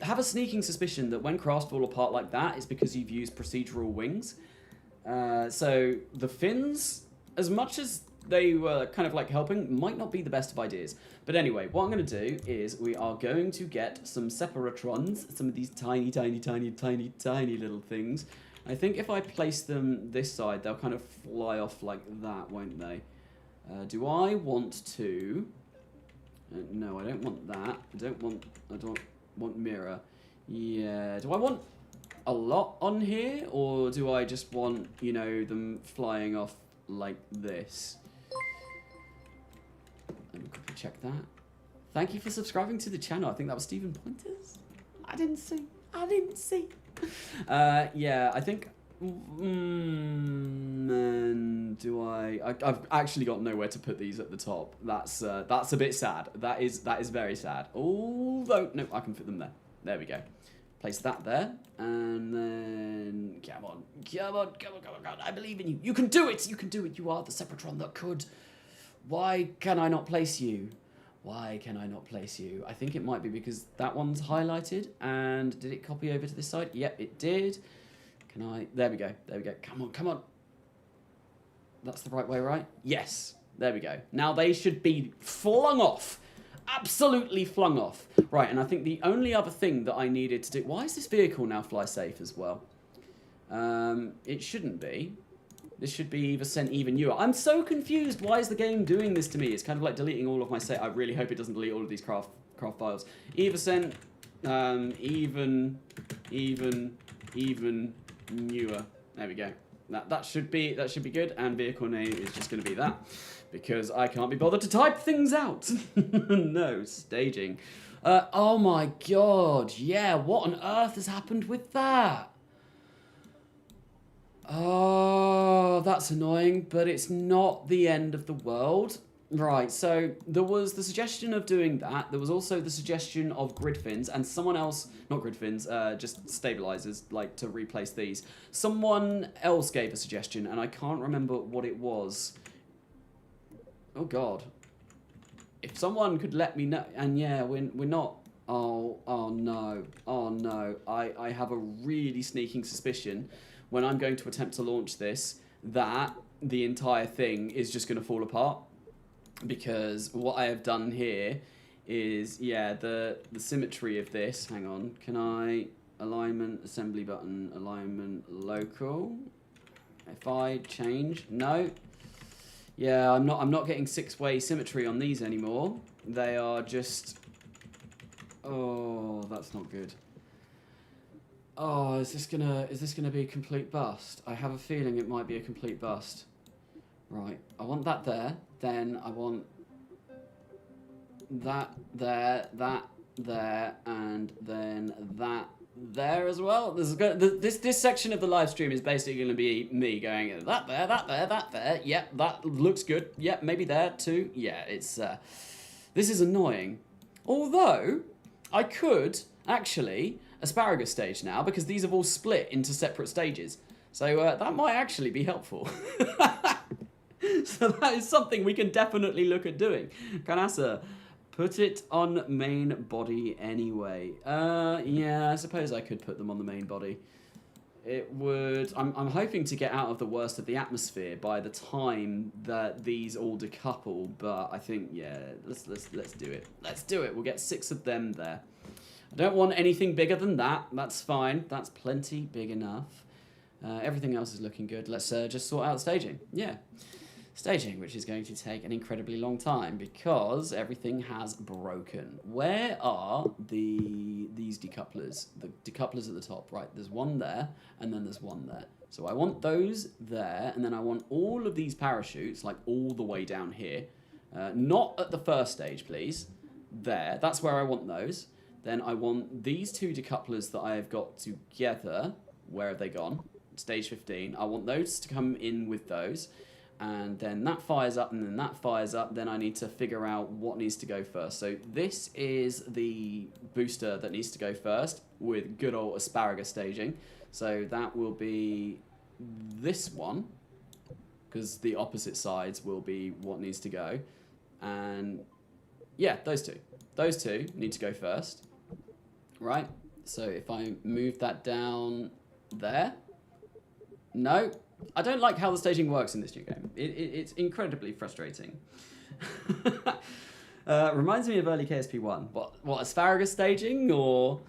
A: have a sneaking suspicion that when crafts fall apart like that, it's because you've used procedural wings. So the fins, as much as they were kind of like helping, might not be the best of ideas. But anyway, what I'm going to do is we are going to get some separatrons, some of these tiny, tiny, tiny, tiny, tiny little things. I think if I place them this side, they'll kind of fly off like that, won't they? Do I want to... no, I don't want that. I don't want mirror. Yeah, do I want a lot on here? Or do I just want, you know, them flying off like this? Let me quickly check that. Thank you for subscribing to the channel. I think that was Stephen Pointers. I didn't see. Yeah, I think... and do I've actually got nowhere to put these at the top. That's a bit sad. That is very sad. Although, no, I can fit them there. There we go. Place that there. And then... Come on. I believe in you. You can do it. You can do it. You are the Sepratron that could... Why can I not place you? Why can I not place you? I think it might be because that one's highlighted. And did it copy over to this side? Yep, it did. Can I... There we go. There we go. Come on. That's the right way, right? Yes. There we go. Now they should be flung off. Absolutely flung off. Right, and I think the only other thing that I needed to do... Why is this vehicle now fly safe as well? It shouldn't be. This should be either sent even newer. I'm so confused. Why is the game doing this to me? It's kind of like deleting all of my set. I really hope it doesn't delete all of these craft files. Either sent even newer. There we go. That should be good. And vehicle name is just going to be that because I can't be bothered to type things out. No staging. Oh my god. Yeah. What on earth has happened with that? Oh, that's annoying, but it's not the end of the world. Right, so there was the suggestion of doing that. There was also the suggestion of grid fins, and someone else, not grid fins, just stabilizers, like to replace these. Someone else gave a suggestion, and I can't remember what it was. Oh god. If someone could let me know, and yeah, we're not... Oh no. I have a really sneaking suspicion when I'm going to attempt to launch this, that the entire thing is just going to fall apart. Because what I have done here is, yeah, the symmetry of this, hang on, can I, alignment, assembly button, alignment, local, if I change, no, yeah, I'm not getting 6-way symmetry on these anymore, they are just, oh, that's not good. Oh, is this gonna be a complete bust? I have a feeling it might be a complete bust. Right, I want that there. Then I want that there, and then that there as well. This section of the live stream is basically going to be me going that there. Yep, that looks good. Yep, maybe there too. Yeah, it's this is annoying. Although I could actually asparagus stage now because these have all split into separate stages. So that might actually be helpful. So that is something we can definitely look at doing. Carnasa, put it on main body anyway. Yeah, I suppose I could put them on the main body. It would. I'm hoping to get out of the worst of the atmosphere by the time that these all decouple. But I think yeah, let's do it. Let's do it. We'll get 6 of them there. I don't want anything bigger than that. That's fine. That's plenty big enough. Everything else is looking good. Let's just sort out staging. Yeah. Staging, which is going to take an incredibly long time because everything has broken. Where are these decouplers? The decouplers at the top, right? There's one there, and then there's one there. So I want those there, and then I want all of these parachutes, like all the way down here. Not at the first stage, please. There, that's where I want those. Then I want these 2 decouplers that I have got together. Where have they gone? Stage 15. I want those to come in with those. And then that fires up, and then that fires up. Then I need to figure out what needs to go first. So this is the booster that needs to go first with good old asparagus staging. So that will be this one, because the opposite sides will be what needs to go. And yeah, those two. Those 2 need to go first, right? So if I move that down there, no. I don't like how the staging works in this new game. It's incredibly frustrating. Reminds me of early KSP1. What asparagus staging or...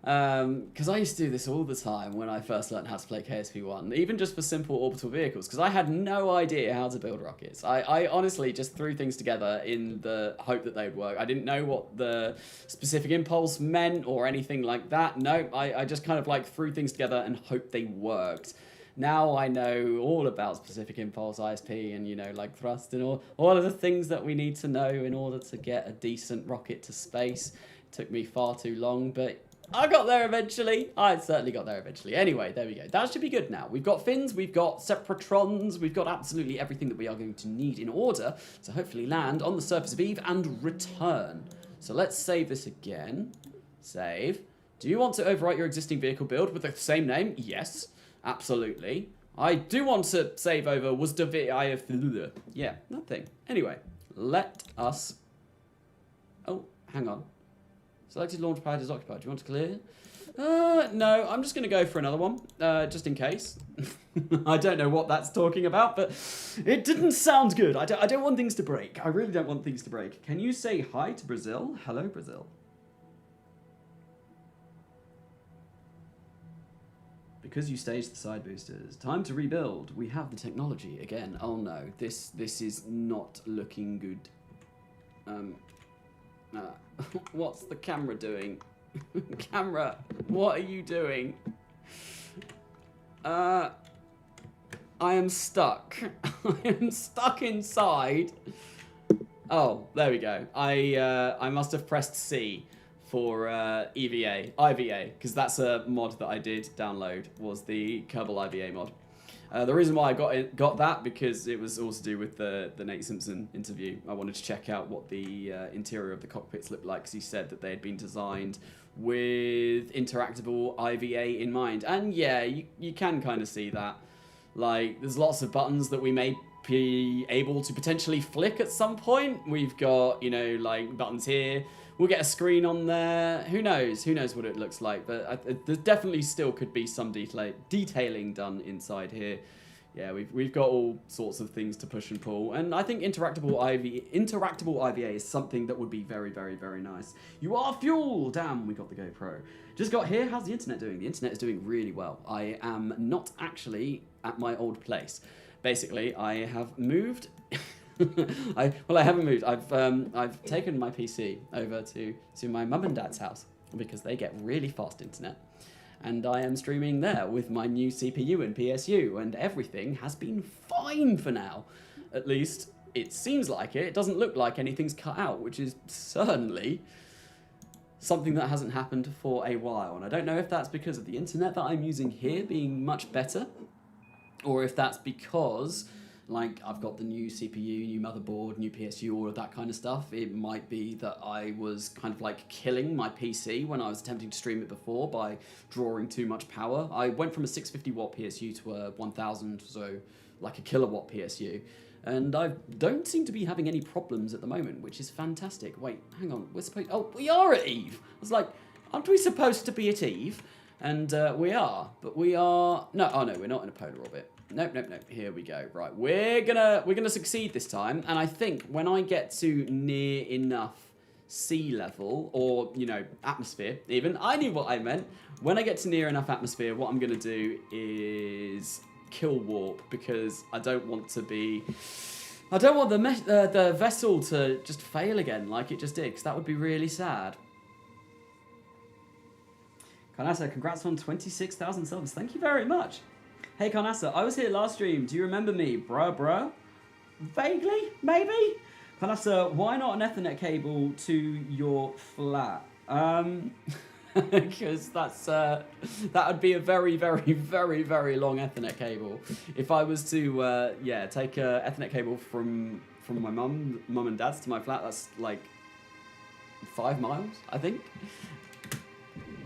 A: Because I used to do this all the time when I first learned how to play KSP1, even just for simple orbital vehicles, because I had no idea how to build rockets. I honestly just threw things together in the hope that they would work. I didn't know what the specific impulse meant or anything like that. No, I just kind of like threw things together and hoped they worked. Now I know all about specific impulse, ISP, and, you know, like thrust and all of the things that we need to know in order to get a decent rocket to space. It took me far too long, but I got there eventually. I certainly got there eventually. Anyway, there we go. That should be good now. We've got fins, we've got separatrons, we've got absolutely everything that we are going to need in order to hopefully land on the surface of Eve and return. So let's save this again. Save. Do you want to overwrite your existing vehicle build with the same name? Yes. Absolutely. I do want to save over was yeah, nothing. Anyway, let us... Oh, hang on. Selected launch pad is occupied. Do you want to clear? No, I'm just going to go for another one, just in case. I don't know what that's talking about, but it didn't sound good. I don't want things to break. I really don't want things to break. Can you say hi to Brazil? Hello, Brazil. Because you staged the side boosters, time to rebuild. We have the technology again. Oh no, this is not looking good. What's the camera doing? Camera, what are you doing? I am stuck. I am stuck inside. Oh, there we go. I must have pressed C for IVA, because that's a mod that I did download, was the Kerbal IVA mod. The reason why I got that, because it was all to do with the Nate Simpson interview. I wanted to check out what the interior of the cockpits looked like, because he said that they had been designed with interactable IVA in mind. And yeah, you can kind of see that. Like, there's lots of buttons that we may be able to potentially flick at some point. We've got, you know, like buttons here. We'll get a screen on there. Who knows? Who knows what it looks like? But there definitely still could be some detailing done inside here. Yeah, we've got all sorts of things to push and pull. And I think interactable IVA is something that would be very, very, very nice. You are fuel! Damn, we got the GoPro. Just got here. How's the internet doing? The internet is doing really well. I am not actually at my old place. Basically, I have moved... I haven't moved. I've taken my PC over to my mum and dad's house because they get really fast internet, and I am streaming there with my new CPU and PSU, and everything has been fine for now. At least it seems like it. It doesn't look like anything's cut out, which is certainly something that hasn't happened for a while. And I don't know if that's because of the internet that I'm using here being much better, or if that's because, like, I've got the new CPU, new motherboard, new PSU, all of that kind of stuff. It might be that I was kind of like killing my PC when I was attempting to stream it before by drawing too much power. I went from a 650 watt PSU to a 1000, so like a kilowatt PSU. And I don't seem to be having any problems at the moment, which is fantastic. Wait, hang on, we're supposed... Oh, we are at Eve! I was like, aren't we supposed to be at Eve? And we are, but we are... No, oh no, we're not in a polar orbit. Nope, nope, nope, here we go. Right, we're gonna succeed this time, and I think when I get to near enough sea level, or, you know, atmosphere, even, I knew what I meant. When I get to near enough atmosphere, what I'm gonna do is kill warp, because I don't want to be... I don't want the vessel to just fail again like it just did, because that would be really sad. Carnasa, congrats on 26,000 subs. Thank you very much. Hey Carnasa, I was here last stream. Do you remember me? Bruh? Vaguely, maybe? Carnasa, why not an Ethernet cable to your flat? Because that would be a very, very, very, very long Ethernet cable. If I was to, take a Ethernet cable from my mum and dad's to my flat, that's like 5 miles, I think.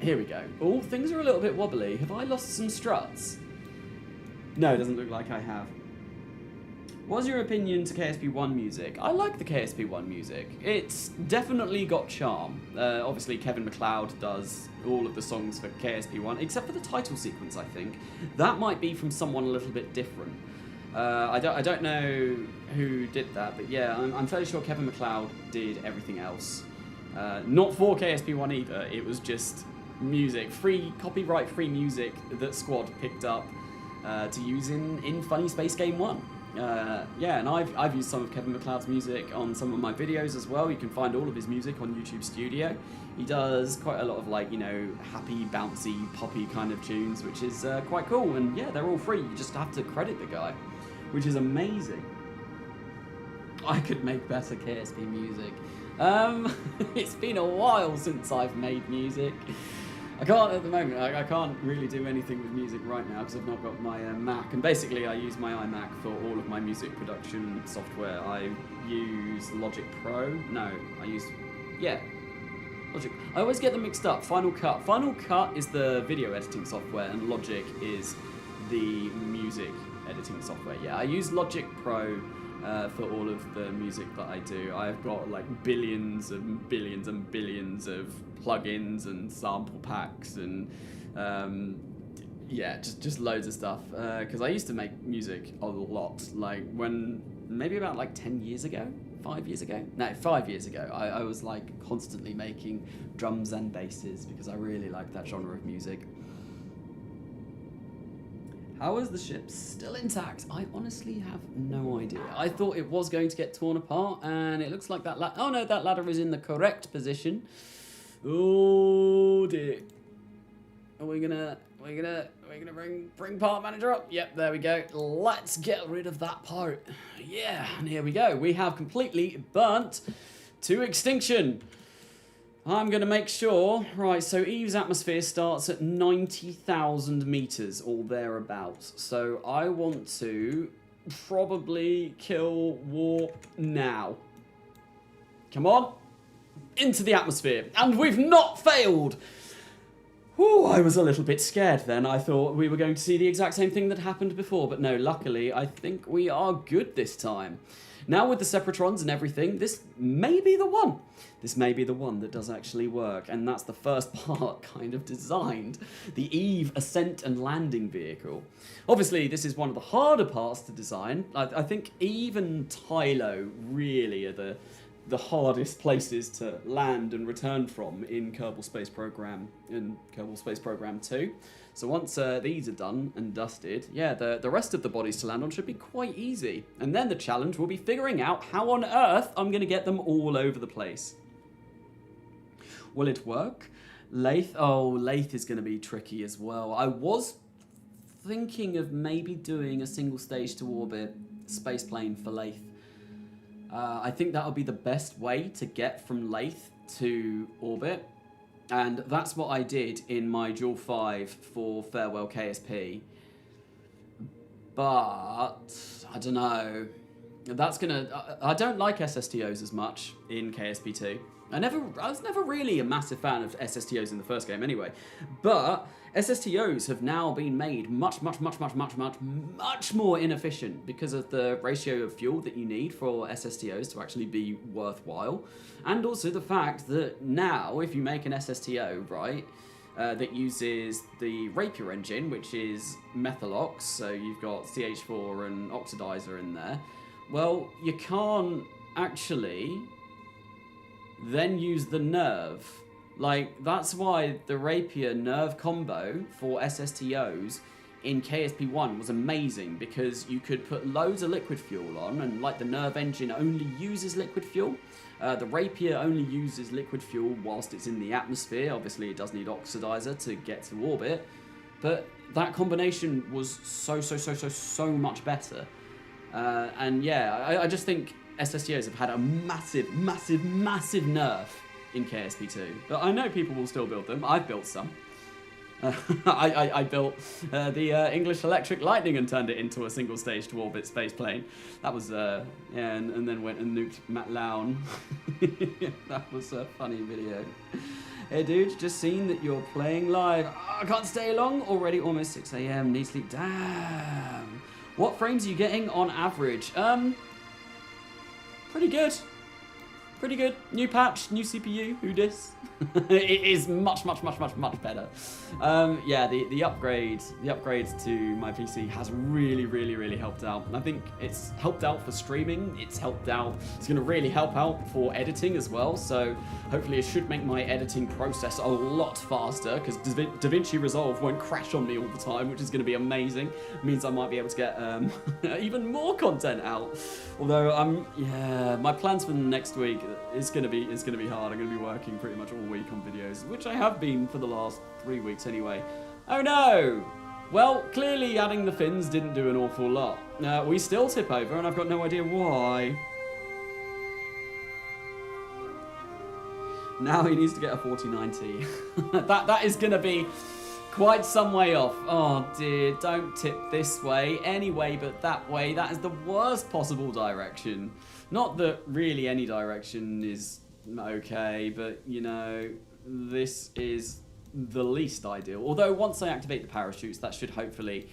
A: Here we go. Oh, things are a little bit wobbly. Have I lost some struts? No, it doesn't look like I have. What's your opinion to KSP1 music? I like the KSP1 music. It's definitely got charm. Obviously, Kevin MacLeod does all of the songs for KSP1, except for the title sequence, I think. That might be from someone a little bit different. I don't know who did that, but yeah, I'm fairly sure Kevin MacLeod did everything else. Not for KSP1 either, it was just music, copyright-free music that Squad picked up to use in Funny Space Game 1. Yeah, and I've used some of Kevin MacLeod's music on some of my videos as well. You can find all of his music on YouTube Studio. He does quite a lot of, like, you know, happy, bouncy, poppy kind of tunes, which is quite cool. And yeah, they're all free. You just have to credit the guy, which is amazing. I could make better KSP music. It's been a while since I've made music. I can't at the moment. I can't really do anything with music right now because I've not got my Mac. And basically, I use my iMac for all of my music production software. I use Logic Pro. No, I use... Yeah. Logic. I always get them mixed up. Final Cut. Final Cut is the video editing software, and Logic is the music editing software. Yeah, I use Logic Pro for all of the music that I do. I've got like billions and billions and billions of plugins and sample packs and yeah, just loads of stuff. Because I used to make music a lot. Like maybe about like 10 years ago, 5 years ago. No, 5 years ago. I was like constantly making drums and basses because I really like that genre of music. How is the ship still intact? I honestly have no idea. I thought it was going to get torn apart, and it looks like that oh no, that ladder is in the correct position. Oh dear. Are we gonna bring part manager up? Yep, there we go. Let's get rid of that part. Yeah, and here we go. We have completely burnt to extinction. I'm going to make sure, right, so Eve's atmosphere starts at 90,000 meters or thereabouts. So I want to probably kill warp now. Come on, into the atmosphere. And we've not failed. Whew, I was a little bit scared then. I thought we were going to see the exact same thing that happened before, but no, luckily, I think we are good this time. Now with the Separatrons and everything, this may be the one. This may be the one that does actually work, and that's the first part kind of designed, the Eve Ascent and Landing Vehicle. Obviously, this is one of the harder parts to design. I think Eve and Tylo really are the hardest places to land and return from in Kerbal Space Program and Kerbal Space Program 2. So once these are done and dusted, yeah, the rest of the bodies to land on should be quite easy. And then the challenge will be figuring out how on earth I'm going to get them all over the place. Will it work? Lathe? Oh, Lathe is going to be tricky as well. I was thinking of maybe doing a single stage to orbit space plane for Lathe. I think that'll be the best way to get from Lathe to orbit. And that's what I did in my Duel 5 for Farewell KSP. But I don't know. That's gonna. I don't like SSTOs as much in KSP2. I was never really a massive fan of SSTOs in the first game anyway. But SSTOs have now been made much more inefficient because of the ratio of fuel that you need for SSTOs to actually be worthwhile. And also the fact that now, if you make an SSTO, right, that uses the Rapier engine, which is Methalox, so you've got CH4 and Oxidizer in there, well, you can't actually then use the Nerve. Like, that's why the Rapier Nerve combo for SSTOs in KSP1 was amazing, because you could put loads of liquid fuel on, and like the Nerve engine only uses liquid fuel. The Rapier only uses liquid fuel whilst it's in the atmosphere. Obviously, it does need Oxidizer to get to orbit, but that combination was so much better. And yeah, I just think SSTOs have had a massive nerf in KSP2. But I know people will still build them. I've built some. I built the English Electric Lightning and turned it into a single stage to orbit space plane. That was, yeah, and then went and nuked Matt Lown. That was a funny video. Hey dude, just seen that you're playing live. Oh, I can't stay long. Already almost 6 AM. Need sleep. Damn. What frames are you getting on average? Pretty good. Pretty good. New patch, new CPU. Who dis? It is much better. Yeah, the upgrade to my PC has really helped out. I think it's helped out for streaming. It's helped out. It's going to really help out for editing as well. So hopefully it should make my editing process a lot faster, because DaVinci Resolve won't crash on me all the time, which is going to be amazing. It means I might be able to get even more content out. Although yeah, my plans for next week is going to be hard. I'm going to be working pretty much all week on videos, which I have been for the last 3 weeks anyway. Oh no! Well, clearly adding the fins didn't do an awful lot. We still tip over, and I've got no idea why. Now he needs to get a 4090. that is going to be quite some way off. Oh dear, don't tip this way, anyway, but that way. That is the worst possible direction. Not that really any direction is okay, but you know, this is the least ideal. Although once I activate the parachutes, that should hopefully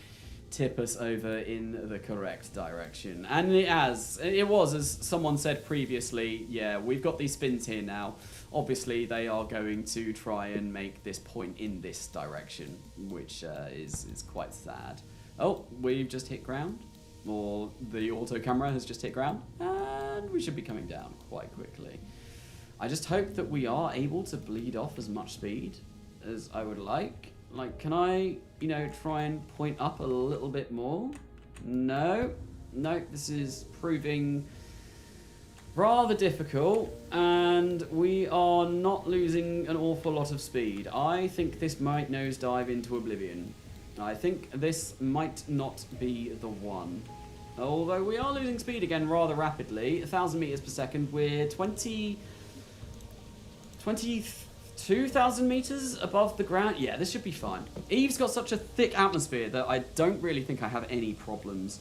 A: tip us over in the correct direction. And it was, as someone said previously, yeah, we've got these spins here now. Obviously, they are going to try and make this point in this direction, which is quite sad. Oh, we've just hit ground. Or the auto camera has just hit ground. And we should be coming down quite quickly. I just hope that we are able to bleed off as much speed as I would like. Like, can I, you know, try and point up a little bit more? No, this is proving rather difficult, and we are not losing an awful lot of speed. I think this might nosedive into oblivion. I think this might not be the one. Although we are losing speed again rather rapidly. 1,000 meters per second. We're 22,000 meters above the ground. Yeah, this should be fine. Eve's got such a thick atmosphere that I don't really think I have any problems.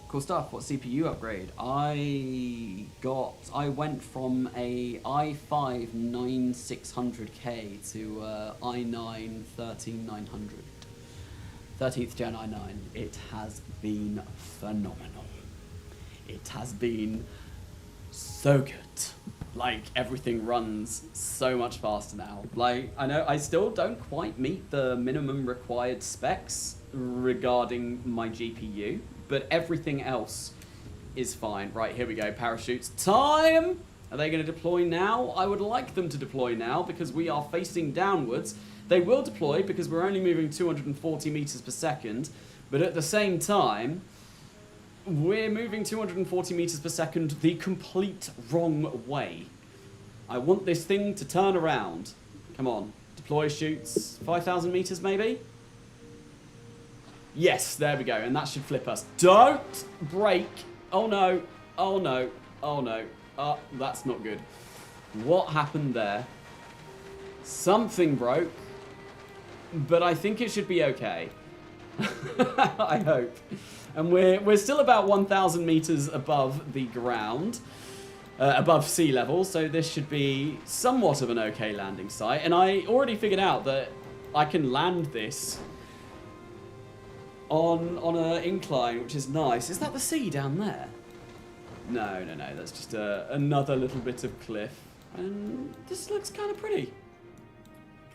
A: Cool stuff. What CPU upgrade? I went from a i5 9600K to i9 13900. 13th gen i9. It has been phenomenal. It has been so good. Like, everything runs so much faster now. Like, I know I still don't quite meet the minimum required specs regarding my GPU, but everything else is fine. Right, here we go, parachutes time! Are they going to deploy now? I would like them to deploy now because we are facing downwards. They will deploy because we're only moving 240 meters per second, but at the same time, we're moving 240 meters per second the complete wrong way. I want this thing to turn around. Come on, deploy shoots, 5,000 meters maybe? Yes, there we go. And that should flip us. Don't break. Oh, no. Oh, no. Oh, no. Oh, that's not good. What happened there? Something broke. But I think it should be okay. I hope. And we're still about 1,000 meters above the ground. Above sea level, so this should be somewhat of an okay landing site. And I already figured out that I can land this on an incline, which is nice. Is that the sea down there? No, no, no. That's just another little bit of cliff. And this looks kind of pretty.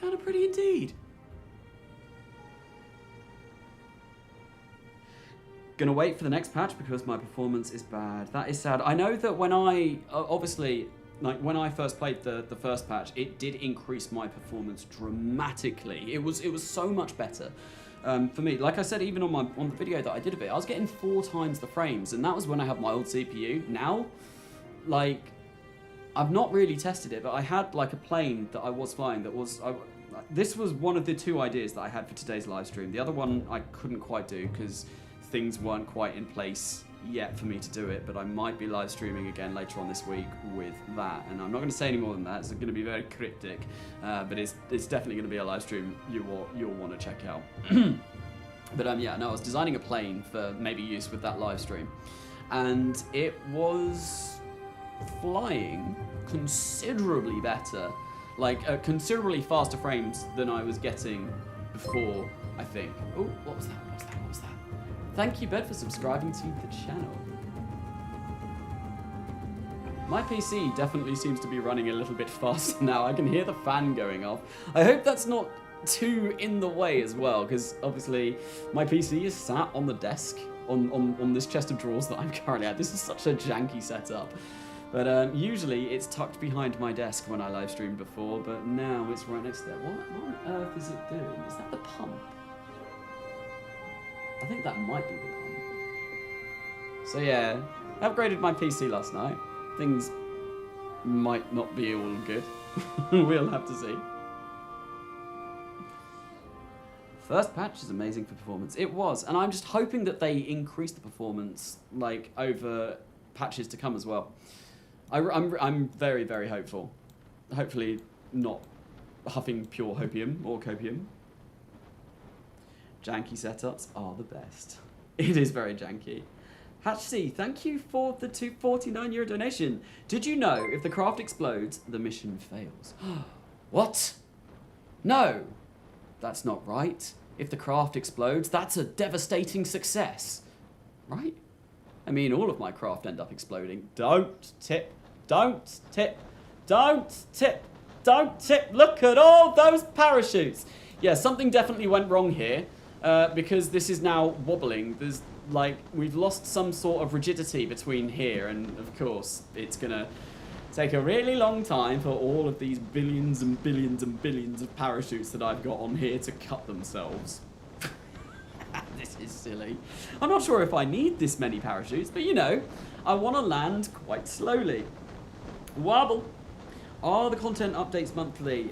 A: Kind of pretty indeed. Gonna wait for the next patch because my performance is bad. That is sad. I know that when I, obviously, like when I first played the first patch, it did increase my performance dramatically. It was so much better for me. Like I said, even on the video that I did of it, I was getting 4 times the frames, and that was when I had my old CPU. Now, like, I've not really tested it, but I had like a plane that I was flying that was. This was one of the 2 ideas that I had for today's live stream. The other one I couldn't quite do because things weren't quite in place yet for me to do it, but I might be live streaming again later on this week with that, and I'm not going to say any more than that. It's going to be very cryptic, but it's definitely going to be a live stream you'll want to check out. But yeah, no, I was designing a plane for maybe use with that live stream, and it was flying considerably better, like considerably faster frames than I was getting before, I think. Oh, what was that? What was that? What was that? Thank you, Bed, for subscribing to the channel. My PC definitely seems to be running a little bit faster now. I can hear the fan going off. I hope that's not too in the way as well, because obviously my PC is sat on the desk on this chest of drawers that I'm currently at. This is such a janky setup. But usually it's tucked behind my desk when I live streamed before, but now it's right next to there. What on earth is it doing? Is that the pump? I think that might be the pump. So yeah, I upgraded my PC last night. Things might not be all good. We'll have to see. First patch is amazing for performance. It was, and I'm just hoping that they increase the performance like over patches to come as well. I'm very, very hopeful. Hopefully not huffing pure hopium or copium. Janky setups are the best. It is very janky. Hatchsea, thank you for the €249 donation. Did you know if the craft explodes, the mission fails? What? No, that's not right. If the craft explodes, that's a devastating success. Right? I mean, all of my craft end up exploding. Don't tip, don't tip, don't tip, don't tip. Look at all those parachutes. Yeah, something definitely went wrong here. Because this is now wobbling. There's like, we've lost some sort of rigidity between here, and of course it's gonna take a really long time for all of these billions and billions and billions of parachutes that I've got on here to cut themselves. This is silly. I'm not sure if I need this many parachutes, but you know, I want to land quite slowly. Wobble. Are the content updates monthly?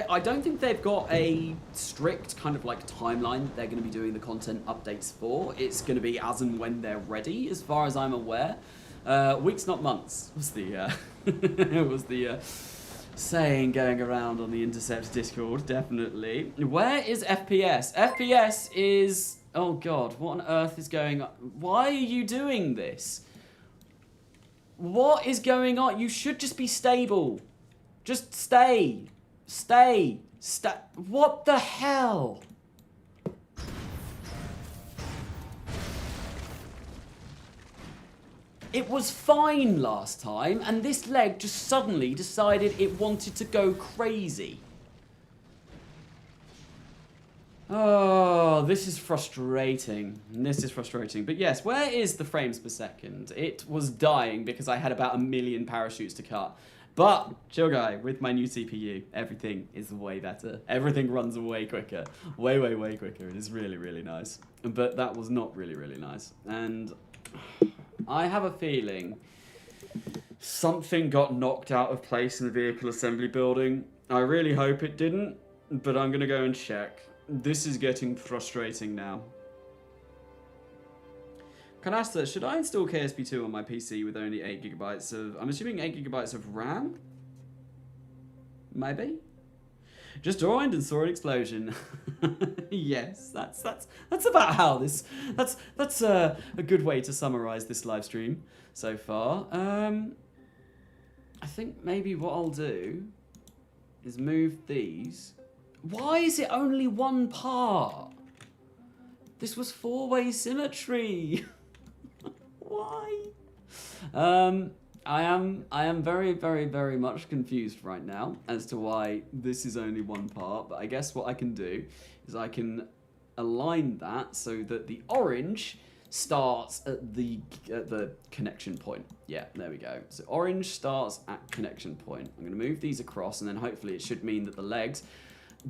A: I don't think they've got a strict kind of like timeline that they're going to be doing the content updates for. It's going to be as and when they're ready, as far as I'm aware. Weeks, not months, was the saying going around on the Intercept Discord, definitely. Where is FPS? FPS is... Oh god, what on earth is going on? Why are you doing this? What is going on? You should just be stable. Just stay. Stay. What the hell? It was fine last time, and this leg just suddenly decided it wanted to go crazy. Oh, this is frustrating. This is frustrating. But yes, where is the frames per second? It was dying because I had about 1 million parachutes to cut. But, chill guy, with my new CPU, everything is way better. Everything runs way quicker. Way, way, way quicker. It is really, really nice. But that was not really, really nice. And I have a feeling something got knocked out of place in the vehicle assembly building. I really hope it didn't, but I'm going to go and check. This is getting frustrating now. Carnasa, should I install KSP2 on my PC with only 8 gigabytes of... I'm assuming 8 gigabytes of RAM? Maybe? Just joined and saw an explosion. Yes, that's about how this... That's a good way to summarize this live stream so far. I think maybe what I'll do is move these. Why is it only one part? This was 4-way symmetry. Why? I am very, very, very much confused right now as to why this is only one part, but I guess what I can do is I can align that so that the orange starts at the connection point. Yeah, there we go. So orange starts at connection point. I'm going to move these across, and then hopefully it should mean that the legs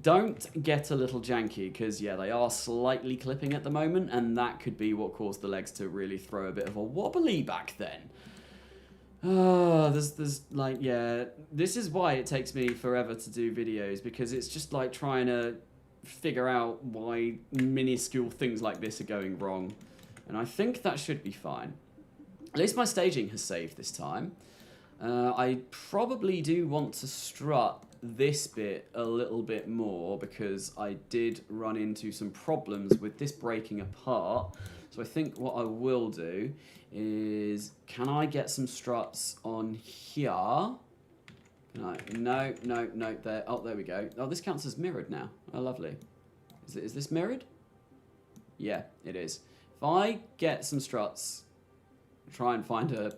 A: don't get a little janky, because yeah, they are slightly clipping at the moment, and that could be what caused the legs to really throw a bit of a wobbly back then. There's like, yeah, this is why it takes me forever to do videos, because it's just like trying to figure out why minuscule things like this are going wrong. And I think that should be fine. At least my staging has saved this time. I probably do want to strut this bit a little bit more, because I did run into some problems with this breaking apart. So I think what I will do is, can I get some struts on here? No, there. Oh, there we go. Oh, this counts as mirrored now. Oh, lovely. Is this mirrored? Yeah, it is. If I get some struts, try and find a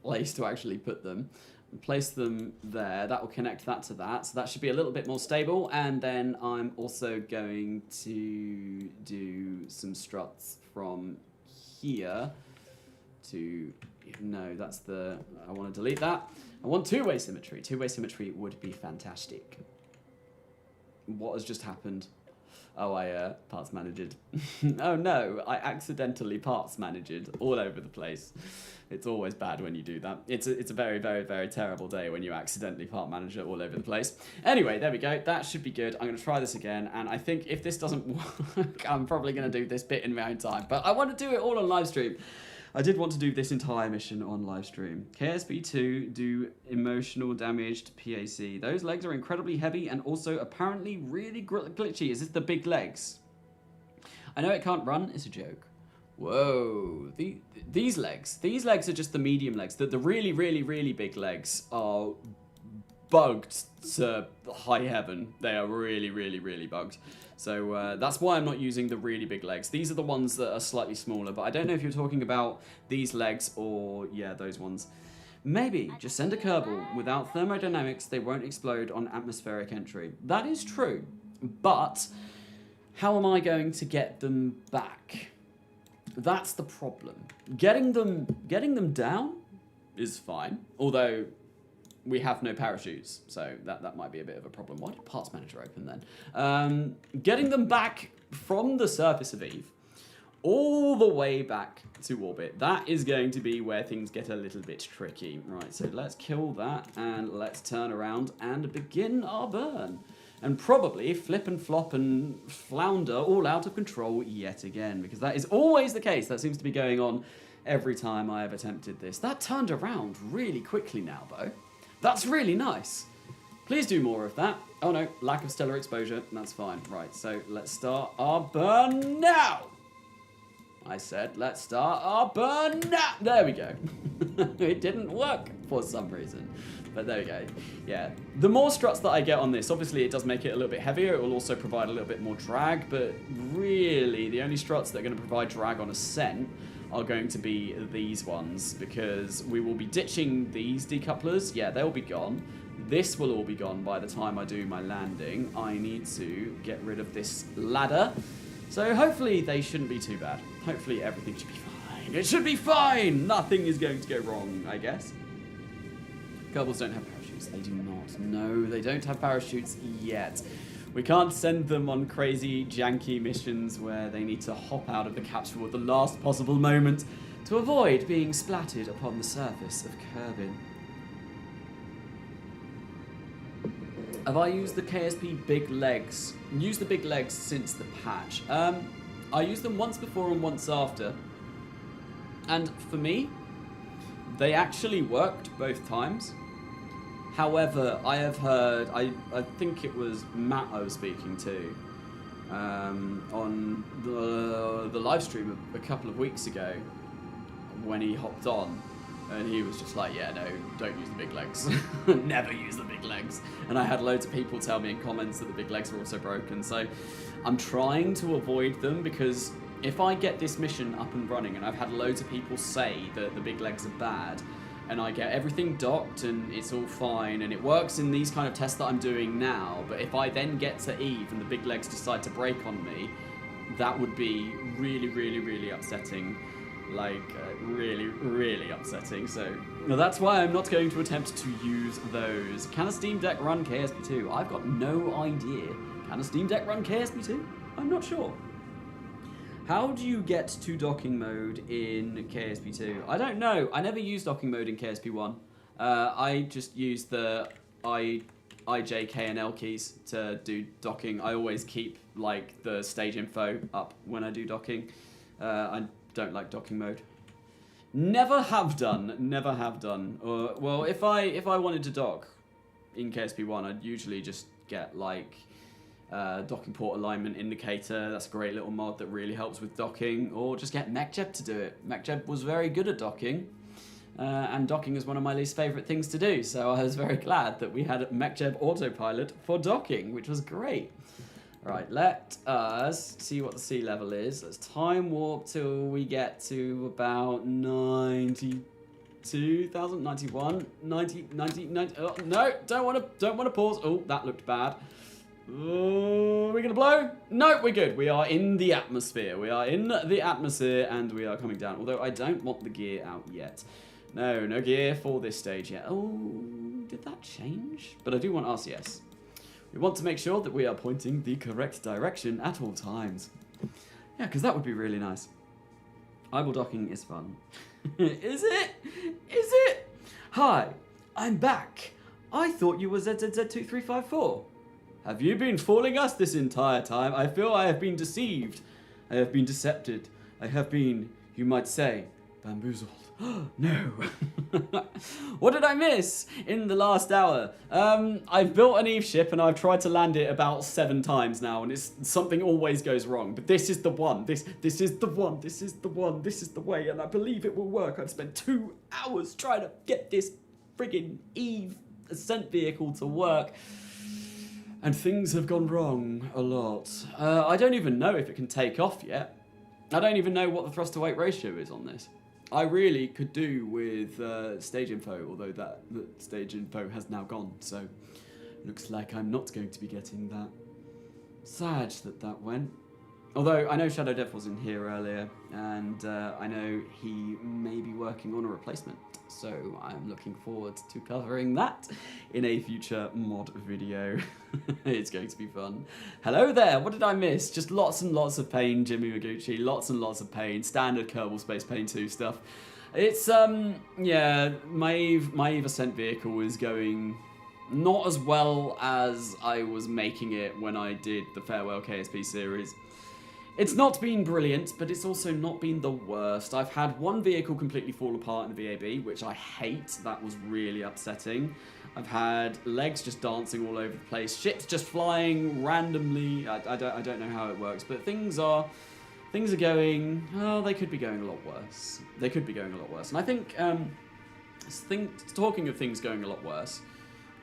A: place to actually put them, and place them there, that will connect that to that, so that should be a little bit more stable. And then I'm also going to do some struts from here to, no, that's the, I want to delete that. I want two-way symmetry. Two-way symmetry would be fantastic. What has just happened? Oh, I parts managed. Oh no, I accidentally parts managed all over the place. It's always bad when you do that. It's a very, very, very terrible day when you accidentally part manage it all over the place. Anyway, there we go. That should be good. I'm going to try this again, and I think if this doesn't work, I'm probably going to do this bit in my own time. But I want to do it all on live stream. I did want to do this entire mission on live stream. KSP2 do emotional damage to PAC. Those legs are incredibly heavy and also apparently really glitchy. Is this the big legs? I know it can't run. It's a joke. Whoa. These legs are just the medium legs. The really, really, really big legs are bugged to high heaven. They are really, really, really bugged. So that's why I'm not using the really big legs. These are the ones that are slightly smaller, but I don't know if you're talking about these legs or, yeah, those ones. Maybe just send a Kerbal. Without thermodynamics, they won't explode on atmospheric entry. That is true, but how am I going to get them back? That's the problem. Getting them down is fine, although we have no parachutes, so that might be a bit of a problem. Why did Parts Manager open then? Getting them back from the surface of Eve all the way back to orbit, that is going to be where things get a little bit tricky. Right, so let's kill that, and let's turn around and begin our burn. And probably flip and flop and flounder all out of control yet again, because that is always the case. That seems to be going on every time I have attempted this. That turned around really quickly now, though. That's really nice. Please do more of that. Oh no, lack of stellar exposure. That's fine. Right, so let's start our burn now. I said, let's start our burn now. There we go. It didn't work for some reason, but there we go. Yeah, the more struts that I get on this, obviously it does make it a little bit heavier. It will also provide a little bit more drag, but really the only struts that are going to provide drag on ascent are going to be these ones, because we will be ditching these decouplers. Yeah, they'll be gone. This will all be gone by the time I do my landing. I need to get rid of this ladder. So hopefully they shouldn't be too bad. Hopefully everything should be fine. It should be fine! Nothing is going to go wrong, I guess. Kerbals don't have parachutes. They do not. No, they don't have parachutes yet. We can't send them on crazy, janky missions where they need to hop out of the capsule at the last possible moment to avoid being splattered upon the surface of Kerbin. Have I used the KSP big legs? Used the big legs since the patch. I used them once before and once after. And for me, they actually worked both times. However, I have heard, I think it was Matt I was speaking to on the live stream a couple of weeks ago when he hopped on, and he was just like, yeah, no, don't use the big legs. Never use the big legs. And I had loads of people tell me in comments that the big legs were also broken. So I'm trying to avoid them, because if I get this mission up and running, and I've had loads of people say that the big legs are bad, and I get everything docked and it's all fine and it works in these kind of tests that I'm doing now, but if I then get to Eve and the big legs decide to break on me, that would be really, really, really upsetting. Like, really, really upsetting. So, no, that's why I'm not going to attempt to use those. Can a Steam Deck run KSP2? I've got no idea. Can a Steam Deck run KSP2? I'm not sure. How do you get to docking mode in KSP2? I don't know. I never used docking mode in KSP1. I just use the I, J, K, and L keys to do docking. I always keep like the stage info up when I do docking. I don't like docking mode. Never have done. Never have done. Well, if I wanted to dock in KSP1, I'd usually just get like docking port alignment indicator. That's a great little mod that really helps with docking. Or just get Macky Gee to do it. Macky Gee was very good at docking. And docking is one of my least favourite things to do. So I was very glad that we had Macky Gee autopilot for docking, which was great. Right, let us see what the sea level is. Let's time warp till we get to about 92,000, 91, 90, 90. Oh, no, don't want to pause. Oh, that looked bad. Oh, are we going to blow? No, we're good. We are in the atmosphere. We are in the atmosphere and we are coming down. Although I don't want the gear out yet. No, no gear for this stage yet. Oh, did that change? But I do want RCS. We want to make sure that we are pointing the correct direction at all times. Yeah, because that would be really nice. Eyeball docking is fun. Is it? Is it? Hi, I'm back. I thought you were ZZZ2354. Have you been fooling us this entire time? I feel I have been deceived. I have been decepted. I have been, you might say, bamboozled. No. What did I miss in the last hour? I've built an Eve ship and I've tried to land it about 7 times now, and something always goes wrong. But this is the one. This is the one. This is the one. This is the way, and I believe it will work. I've spent 2 hours trying to get this friggin' Eve ascent vehicle to work. And things have gone wrong a lot. I don't even know if it can take off yet. I don't even know what the thrust to weight ratio is on this. I really could do with stage info, although the stage info has now gone, so looks like I'm not going to be getting that. Sad that went. Although I know Shadow Dev was in here earlier, and I know he may be working on a replacement, so I'm looking forward to covering that in a future mod video. It's going to be fun. Hello there, what did I miss? Just lots and lots of pain, Jimmy Maguchi, lots and lots of pain, standard Kerbal Space Pain 2 stuff. It's, yeah, my Eve Ascent vehicle is going not as well as I was making it when I did the Farewell KSP series. It's not been brilliant, but it's also not been the worst. I've had one vehicle completely fall apart in the VAB, which I hate. That was really upsetting. I've had legs just dancing all over the place, ships just flying randomly. I don't know how it works, but things are going. Oh, they could be going a lot worse. They could be going a lot worse, and I think talking of things going a lot worse,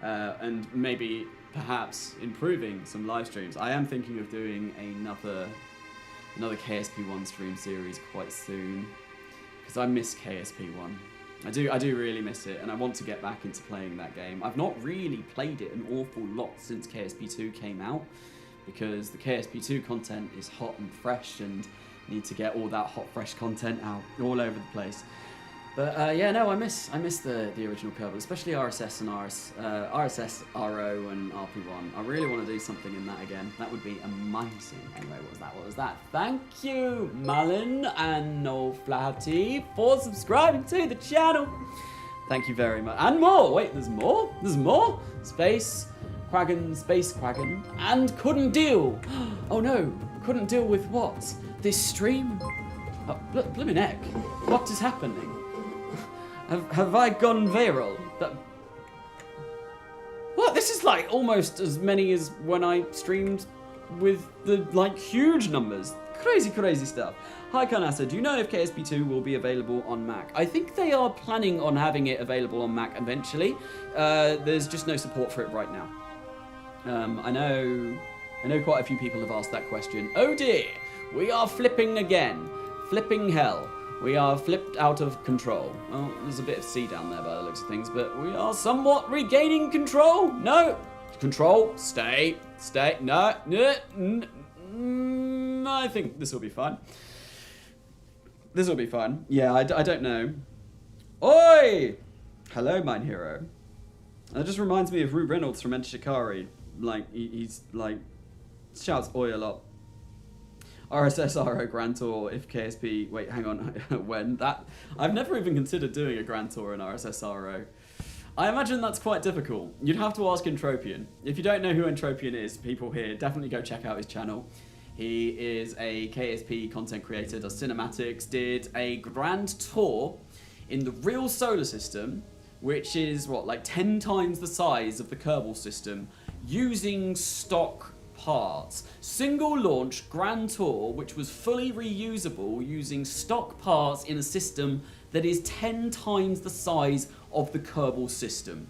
A: and maybe perhaps improving some live streams. I am thinking of doing another KSP1 stream series quite soon, because I miss KSP1. I do really miss it, and I want to get back into playing that game. I've not really played it an awful lot since KSP2 came out, because the KSP2 content is hot and fresh, and need to get all that hot, fresh content out all over the place. But yeah, no, I miss the original Kerbal, especially RSS and RSS, RO and RP1. I really want to do something in that again. That would be amazing. Anyway, what was that? Thank you, Mullen and No Flatty, for subscribing to the channel. Thank you very much. And more. Wait, there's more? There's more? Space Quaggan, and couldn't deal. Oh no, couldn't deal with what? This stream? Oh, blimmin' heck. What is happening? Have I gone viral? What? This is like almost as many as when I streamed with the like huge numbers. Crazy, crazy stuff. Hi Carnasa, do you know if KSP2 will be available on Mac? I think they are planning on having it available on Mac eventually. There's just no support for it right now. I know quite a few people have asked that question. Oh dear, we are flipping again. Flipping hell. We are flipped out of control. Oh, there's a bit of sea down there by the looks of things, but we are somewhat regaining control. No, control, stay, no, I think this will be fine. This will be fine. Yeah, I don't know. Oi! Hello, mine hero. That just reminds me of Rue Reynolds from Enter Shikari. Like, he's like, shouts oi a lot. RSSRO Grand Tour, if KSP... Wait, hang on. When? That... I've never even considered doing a Grand Tour in RSSRO. I imagine that's quite difficult. You'd have to ask Entropian. If you don't know who Entropian is, people here, definitely go check out his channel. He is a KSP content creator, does cinematics, did a Grand Tour in the real solar system, which is, what, like 10 times the size of the Kerbal system, using stock parts. Single launch Grand Tour, which was fully reusable using stock parts in a system that is 10 times the size of the Kerbal system.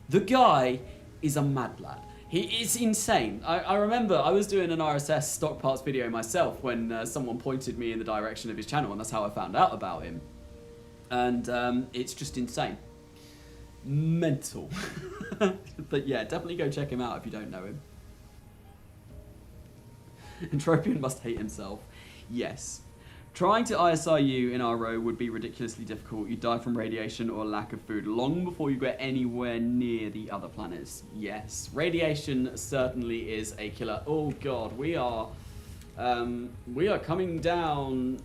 A: The guy is a mad lad. He is insane. I remember I was doing an RSS stock parts video myself when someone pointed me in the direction of his channel, and that's how I found out about him. And it's just insane. Mental. But yeah, definitely go check him out if you don't know him. Entropian must hate himself. Yes. Trying to ISIU in our row would be ridiculously difficult. You'd die from radiation or lack of food long before you get anywhere near the other planets. Yes. Radiation certainly is a killer. Oh god, we are coming down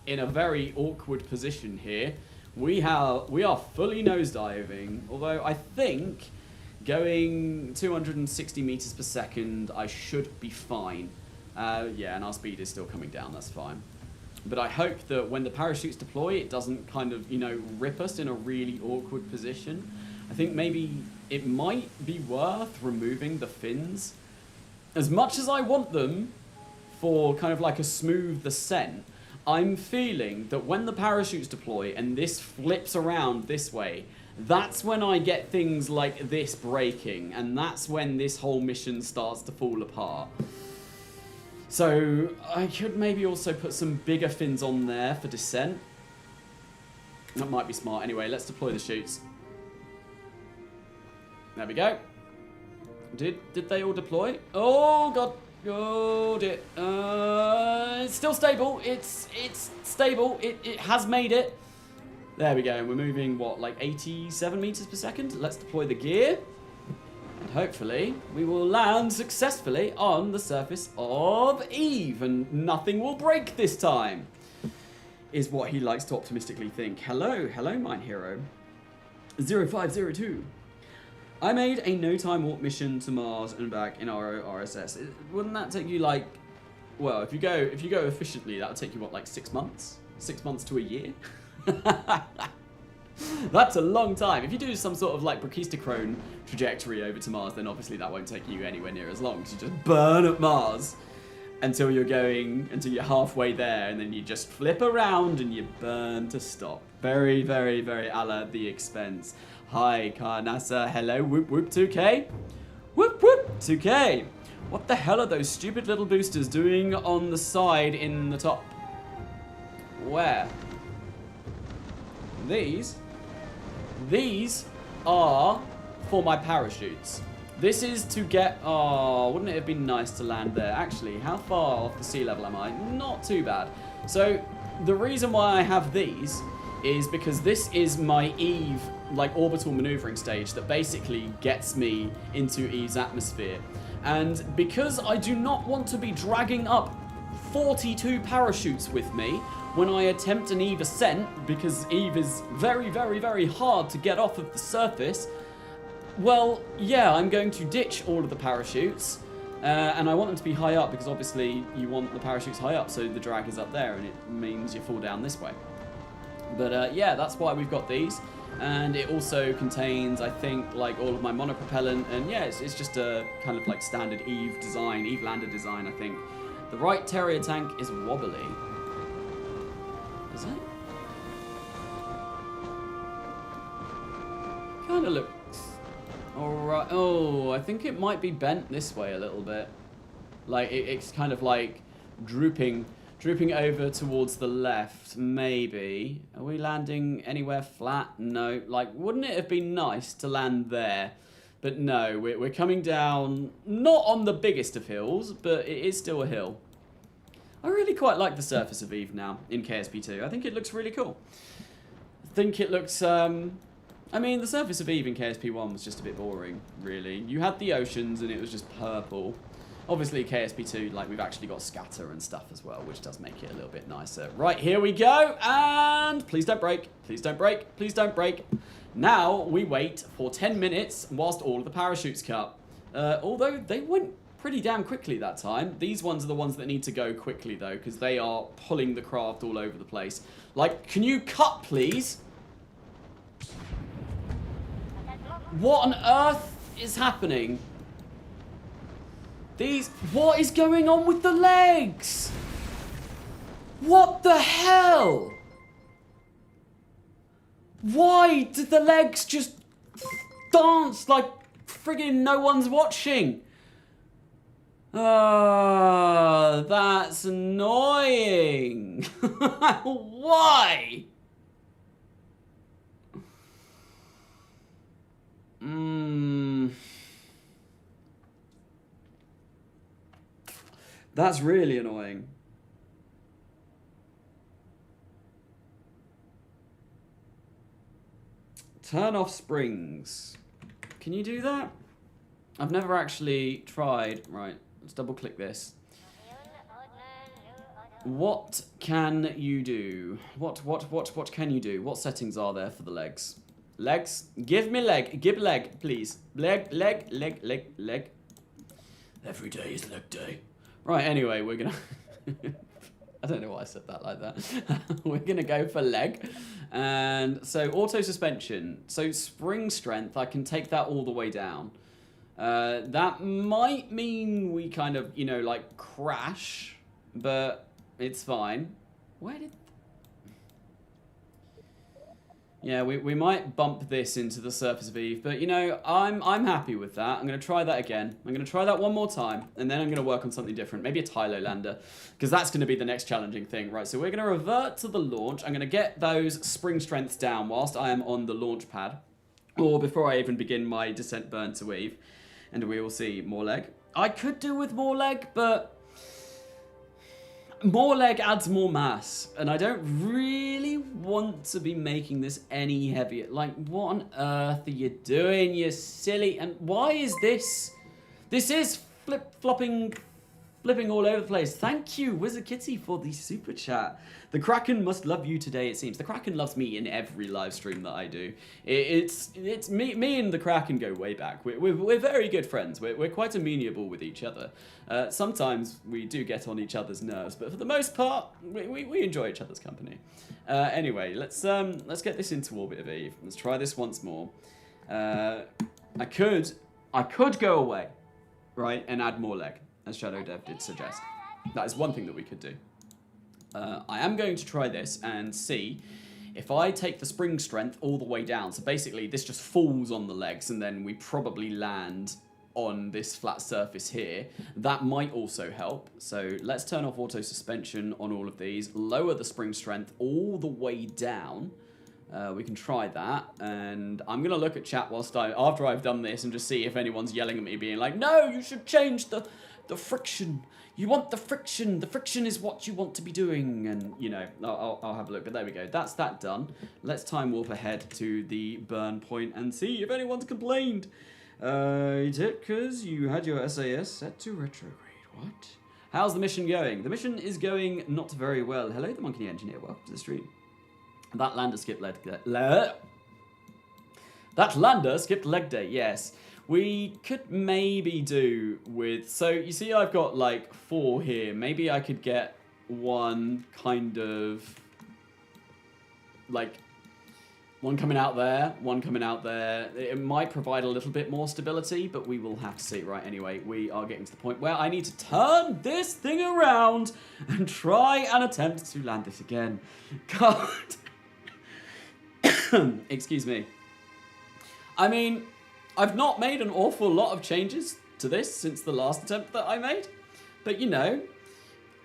A: in a very awkward position here. We are fully nosediving, although I think going 260 meters per second, I should be fine. Yeah, and our speed is still coming down, that's fine. But I hope that when the parachutes deploy, it doesn't kind of, rip us in a really awkward position. I think maybe it might be worth removing the fins. As much as I want them for kind of like a smooth ascent, I'm feeling that when the parachutes deploy and this flips around this way, that's when I get things like this breaking, and that's when this whole mission starts to fall apart. So I could maybe also put some bigger fins on there for descent. That might be smart. Anyway, let's deploy the chutes. There we go. Did they all deploy? Oh god. Oh dear. It's still stable. It's stable. It has made it. There we go. We're moving, what, like 87 meters per second? Let's deploy the gear. And hopefully we will land successfully on the surface of Eve, and nothing will break this time, is what he likes to optimistically think. Hello, mine hero. 0502. I made a no-time warp mission to Mars and back in RO RSS. Wouldn't that take you like, well, if you go efficiently, that would take you what, like 6 months? 6 months to a year? That's a long time. If you do some sort of like brachistochrone trajectory over to Mars, then obviously that won't take you anywhere near as long, because you just burn at Mars until you're halfway there, and then you just flip around and you burn to stop. Very, very, very a la The Expense. Hi, Carnasa. Hello, whoop whoop 2K. Whoop whoop 2K. What the hell are those stupid little boosters doing on the side in the top? Where? These are for my parachutes. This is to get, wouldn't it have been nice to land there? Actually, how far off the sea level am I? Not too bad. So the reason why I have these is because this is my Eve, like, orbital maneuvering stage that basically gets me into Eve's atmosphere. And because I do not want to be dragging up 42 parachutes with me when I attempt an Eve ascent, because Eve is very, very, very hard to get off of the surface, well, yeah, I'm going to ditch all of the parachutes, And I want them to be high up because obviously you want the parachutes high up, so the drag is up there, and it means you fall down this way. But yeah, that's why we've got these. And it also contains, I think, like all of my monopropellant, and yeah, it's just a kind of like standard Eve design, Eve lander design, I think. The right Terrier tank is wobbly. Is it? Kind of looks alright. Oh, I think it might be bent this way a little bit. Like it's kind of like drooping over towards the left, maybe. Are we landing anywhere flat? No. Like, wouldn't it have been nice to land there? But no, we're coming down, not on the biggest of hills, but it is still a hill. I really quite like the surface of Eve now in KSP2. I think it looks really cool. I think it looks, I mean, the surface of Eve in KSP1 was just a bit boring, really. You had the oceans and it was just purple. Obviously, KSP2, like, we've actually got scatter and stuff as well, which does make it a little bit nicer. Right, here we go, and please don't break, please don't break, please don't break. Now, we wait for 10 minutes whilst all of the parachutes cut. Although, they went pretty damn quickly that time. These ones are the ones that need to go quickly, though, because they are pulling the craft all over the place. Like, can you cut, please? What on earth is happening? What is going on with the legs? What the hell? Why did the legs just dance like friggin' no one's watching? That's annoying. Why? That's really annoying. Turn off springs. Can you do that? I've never actually tried. Right, let's double click this. What can you do? What can you do? What settings are there for the legs? Legs? Give me leg. Give leg, please. Leg. Every day is leg day. Right, anyway, we're gonna... I don't know why I said that like that. We're gonna go for leg. And so auto suspension. So spring strength, I can take that all the way down. That might mean we kind of, you know, like crash, but it's fine. Where did... Yeah, we might bump this into the surface of Eve, but you know, I'm happy with that. I'm going to try that again. I'm going to try that one more time, and then I'm going to work on something different. Maybe a Tylo lander, because that's going to be the next challenging thing. Right, so we're going to revert to the launch. I'm going to get those spring strengths down whilst I am on the launch pad, or before I even begin my descent burn to Eve, and we will see more leg. I could do with more leg, but... more leg adds more mass, and I don't really want to be making this any heavier. Like, what on earth are you doing, you silly... And why is this... This is flipping all over the place. Thank you, Wizard Kitty, for the super chat. The Kraken must love you today, it seems. The Kraken loves me in every live stream that I do. It's me and the Kraken go way back. We're very good friends. We're quite amenable with each other. Sometimes we do get on each other's nerves, but for the most part, we enjoy each other's company. Anyway, let's get this into orbit of Eve. Let's try this once more. I could go away, right, and add more leg, as Shadow Dev did suggest. That is one thing that we could do. I am going to try this and see if I take the spring strength all the way down. So basically, this just falls on the legs, and then we probably land on this flat surface here. That might also help. So let's turn off auto suspension on all of these. Lower the spring strength all the way down. We can try that, and I'm gonna look at chat after I've done this and just see if anyone's yelling at me, being like, "No, you should change the friction. You want the friction. The friction is what you want to be doing." And you know, I'll have a look. But there we go. That's that done. Let's time warp ahead to the burn point and see if anyone's complained. You did because you had your SAS set to retrograde. What? How's the mission going? The mission is going not very well. Hello, the Monkey Engineer. Welcome to the stream. That lander skip led. That lander skipped leg day, yes. We could maybe do with... So, you see I've got, like, 4 here. Maybe I could get one kind of... Like, one coming out there, one coming out there. It might provide a little bit more stability, but we will have to see. Right, anyway, we are getting to the point where I need to turn this thing around and try and attempt to land it again. God. Excuse me. I mean... I've not made an awful lot of changes to this since the last attempt that I made. But, you know,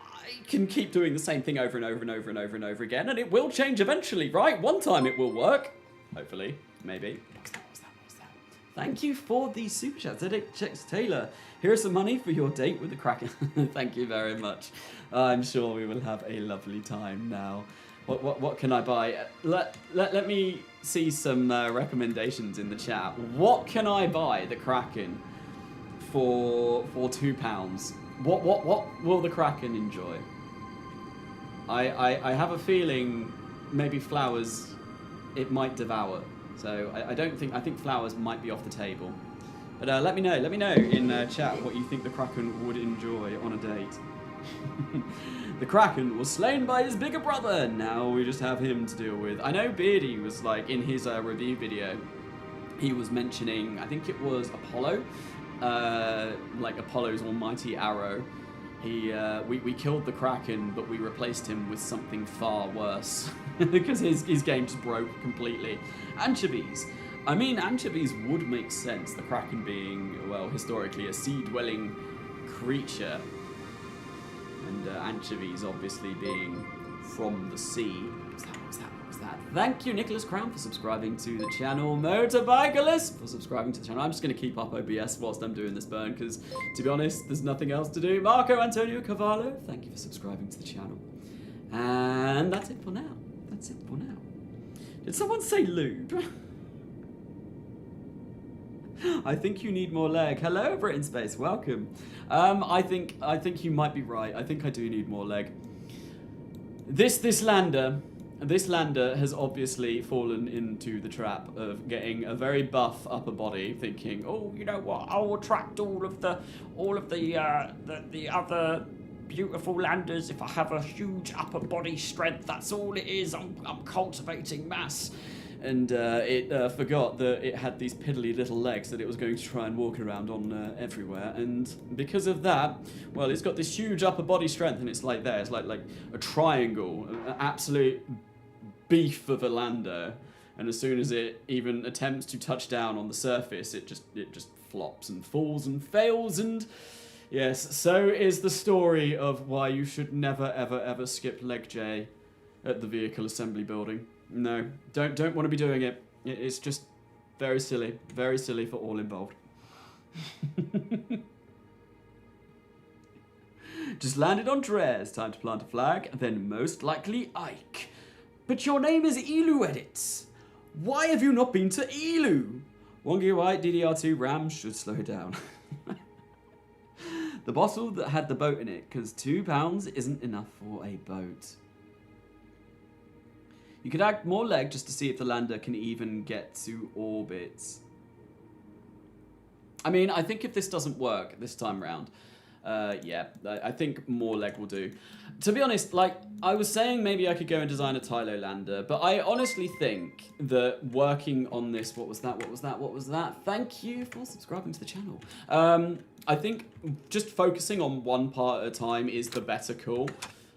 A: I can keep doing the same thing over and over and over and over and over again, and it will change eventually, right? One time it will work. Hopefully. Maybe. What's that? Thank you for the super chat. ZX Taylor. Here's some money for your date with the Kraken. Thank you very much. I'm sure we will have a lovely time now. What can I buy? Let me see some recommendations in the chat. What can I buy the Kraken for £2? What will the Kraken enjoy? I have a feeling maybe flowers it might devour. So I think flowers might be off the table. But let me know in chat what you think the Kraken would enjoy on a date. The Kraken was slain by his bigger brother. Now we just have him to deal with. I know Beardy was like in his review video. He was mentioning, I think it was Apollo, like Apollo's almighty arrow. We killed the Kraken, but we replaced him with something far worse because his game just broke completely. Anchovies. I mean, anchovies would make sense. The Kraken being, well, historically a sea-dwelling creature. And anchovies obviously being from the sea. What was that? Thank you, Nicholas Crown, for subscribing to the channel. Motorbikerless for subscribing to the channel. I'm just going to keep up OBS whilst I'm doing this burn, because, to be honest, there's nothing else to do. Marco Antonio Cavallo, thank you for subscribing to the channel. And that's it for now. Did someone say lube? I think you need more leg. Hello, Brit in Space. Welcome. I think you might be right. I think I do need more leg. This lander has obviously fallen into the trap of getting a very buff upper body, thinking, oh, you know what? I'll attract all of the other beautiful landers if I have a huge upper body strength. That's all it is. I'm cultivating mass. And it forgot that it had these piddly little legs that it was going to try and walk around on everywhere. And because of that, well, it's got this huge upper body strength, and it's like there. It's like a triangle, an absolute beef of a lander. And as soon as it even attempts to touch down on the surface, it just flops and falls and fails. And yes, so is the story of why you should never, ever, ever skip leg J at the vehicle assembly building. No, don't want to be doing it. It's just very silly for all involved. Just landed on Dres. Time to plant a flag, then most likely Ike. But your name is Elu Edits. Why have you not been to Elu? 1 GB DDR2 RAM should slow it down. The bottle that had the boat in it, because £2 isn't enough for a boat. You could add more leg just to see if the lander can even get to orbit. I mean, I think if this doesn't work this time round, yeah, I think more leg will do. To be honest, like, I was saying maybe I could go and design a Tylo lander, but I honestly think that working on this, what was that? Thank you for subscribing to the channel. I think just focusing on one part at a time is the better call.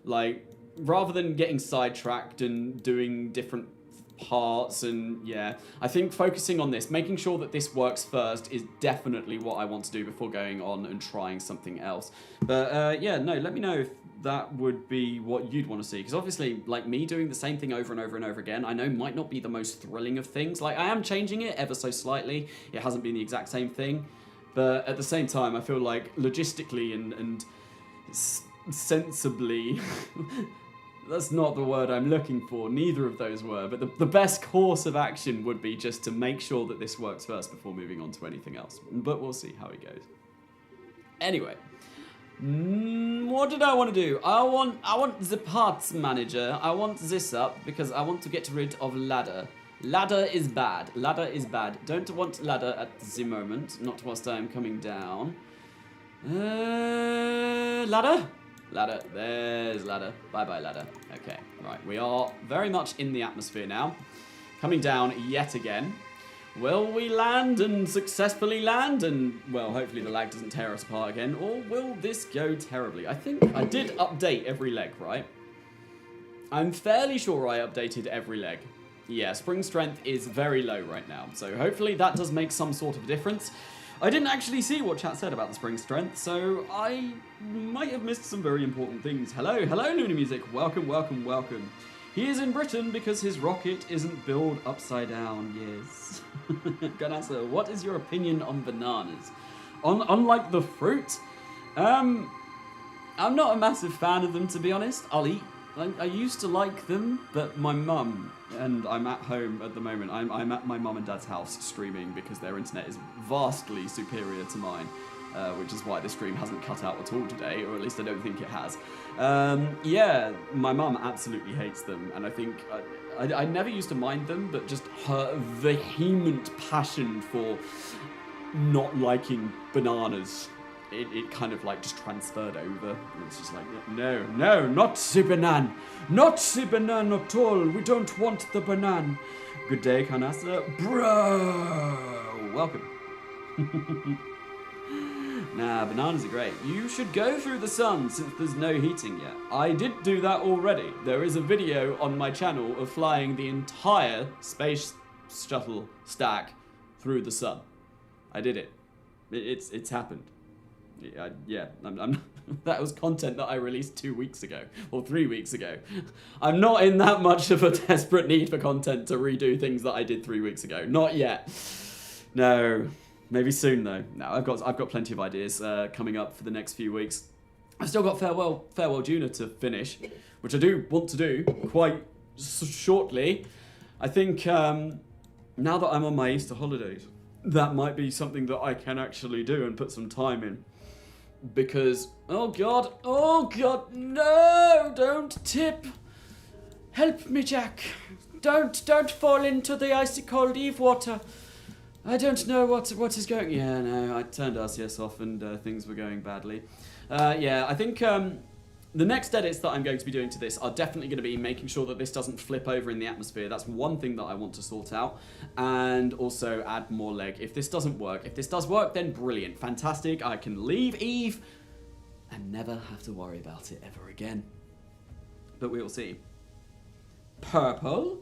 A: Like, rather than getting sidetracked and doing different parts, and yeah, I think focusing on this, making sure that this works first is definitely what I want to do before going on and trying something else. But yeah, no, let me know if that would be what you'd want to see, because obviously, like, me doing the same thing over and over and over again, I know might not be the most thrilling of things. Like, I am changing it ever so slightly. It hasn't been the exact same thing, but at the same time, I feel like logistically and sensibly that's not the word I'm looking for, neither of those were, but the best course of action would be just to make sure that this works first before moving on to anything else. But we'll see how it goes. Anyway, what did I want to do? I want the parts manager. I want this up because I want to get rid of ladder. Ladder is bad. Ladder is bad. Don't want ladder at the moment. Not whilst I am coming down. Ladder? Ladder. There's ladder. Bye-bye, ladder. Okay, right. We are very much in the atmosphere now. Coming down yet again. Will we land and successfully land and, well, hopefully the lag doesn't tear us apart again, or will this go terribly? I think I did update every leg, right? I'm fairly sure I updated every leg. Yeah, spring strength is very low right now, so hopefully that does make some sort of difference. I didn't actually see what chat said about the spring strength, so I might have missed some very important things. Hello, hello Luna Music, welcome, welcome, welcome. He is in Britain because his rocket isn't built upside down, yes. Carnasa, what is your opinion on bananas? Unlike the fruit, I'm not a massive fan of them, to be honest. I'll eat. I used to like them, but my mum, and I'm at home at the moment, I'm at my mum and dad's house streaming because their internet is vastly superior to mine, which is why the stream hasn't cut out at all today, or at least I don't think it has. Yeah, my mum absolutely hates them, and I think I never used to mind them, but just her vehement passion for not liking bananas, it kind of like just transferred over. And it's just like, no, not the banan. Not the banan at all. We don't want the banan. Good day, Carnasa. Bro! Welcome. Nah, bananas are great. You should go through the sun since there's no heating yet. I did do that already. There is a video on my channel of flying the entire space shuttle stack through the sun. I did it. It's happened. Yeah, that was content that I released 2 weeks ago, or 3 weeks ago. I'm not in that much of a desperate need for content to redo things that I did 3 weeks ago. Not yet. No. Maybe soon though. No, I've got plenty of ideas coming up for the next few weeks. I've still got Farewell Juna to finish, which I do want to do quite shortly. I think now that I'm on my Easter holidays, that might be something that I can actually do and put some time in. Because, oh god, no, don't tip. Help me, Jack. Don't fall into the icy cold Eve water. I don't know what is going. Yeah, no, I turned RCS off and things were going badly. Yeah, I think the next edits that I'm going to be doing to this are definitely going to be making sure that this doesn't flip over in the atmosphere. That's one thing that I want to sort out. And also add more leg. If this doesn't work, if this does work, then brilliant, fantastic. I can leave Eve and never have to worry about it ever again. But we will see. Purple?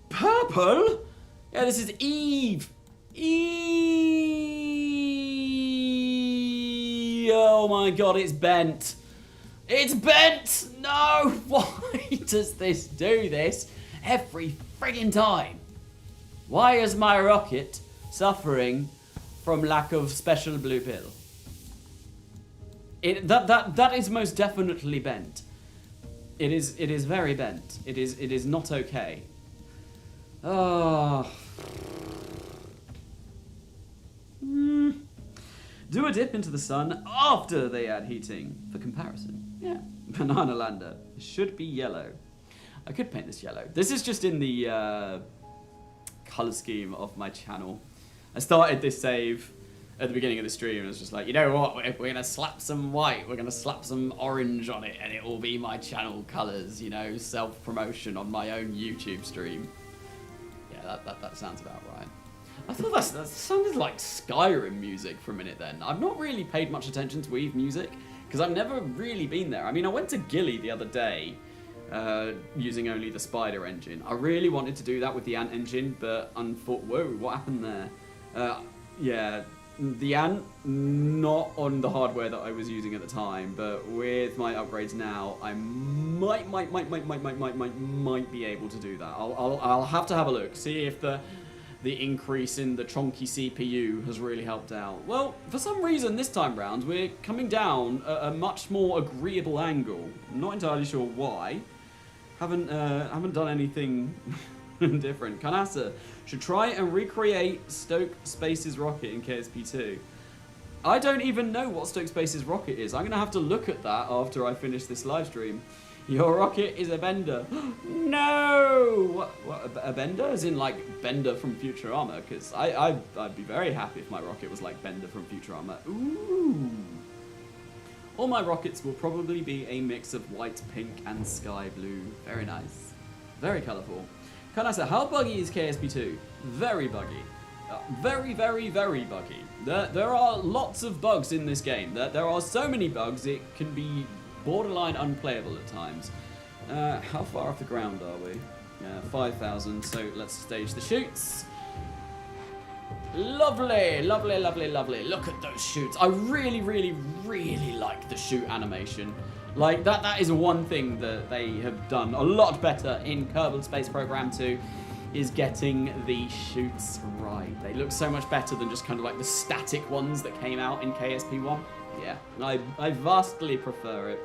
A: Purple? Yeah, this is Eve. Oh my god, it's bent. It's bent! No! Why does this do this every friggin' time? Why is my rocket suffering from lack of special blue pill? That is most definitely bent. It is very bent. It is not okay. Oh. Do a dip into the sun after they add heating for comparison. Yeah, Banana Lander should be yellow. I could paint this yellow. This is just in the color scheme of my channel. I started this save at the beginning of the stream and I was just like, you know what, we're gonna slap some white, we're gonna slap some orange on it and it will be my channel colors, you know, self-promotion on my own YouTube stream. Yeah, that sounds about right. I thought that sounded like Skyrim music for a minute then. I've not really paid much attention to Eve music, because I've never really been there. I mean, I went to Gilly the other day, using only the spider engine. I really wanted to do that with the ant engine, but whoa, what happened there? Yeah, the ant, not on the hardware that I was using at the time, but with my upgrades now, I might be able to do that. I'll have to have a look, see if the increase in the chonky CPU has really helped out. Well, for some reason this time round, we're coming down a much more agreeable angle. I'm not entirely sure why. Haven't done anything different. Carnasa should try and recreate Stoke Space's rocket in KSP2. I don't even know what Stoke Space's rocket is. I'm going to have to look at that after I finish this live stream. Your rocket is a bender. No! What, a bender? As in, like, Bender from Futurama? Because I'd be very happy if my rocket was like Bender from Futurama. Ooh! All my rockets will probably be a mix of white, pink, and sky blue. Very nice. Very colourful. Carnasa, how buggy is KSP2? Very buggy. Very, very, very buggy. There are lots of bugs in this game. There are so many bugs, it can be borderline unplayable at times. How far off the ground are we? 5,000, so let's stage the shoots. Lovely, lovely, lovely, lovely. Look at those shoots. I really, really, really like the shoot animation. Like, that is one thing that they have done a lot better in Kerbal Space Program 2, is getting the shoots right. They look so much better than just kind of like the static ones that came out in KSP1. Yeah, I vastly prefer it.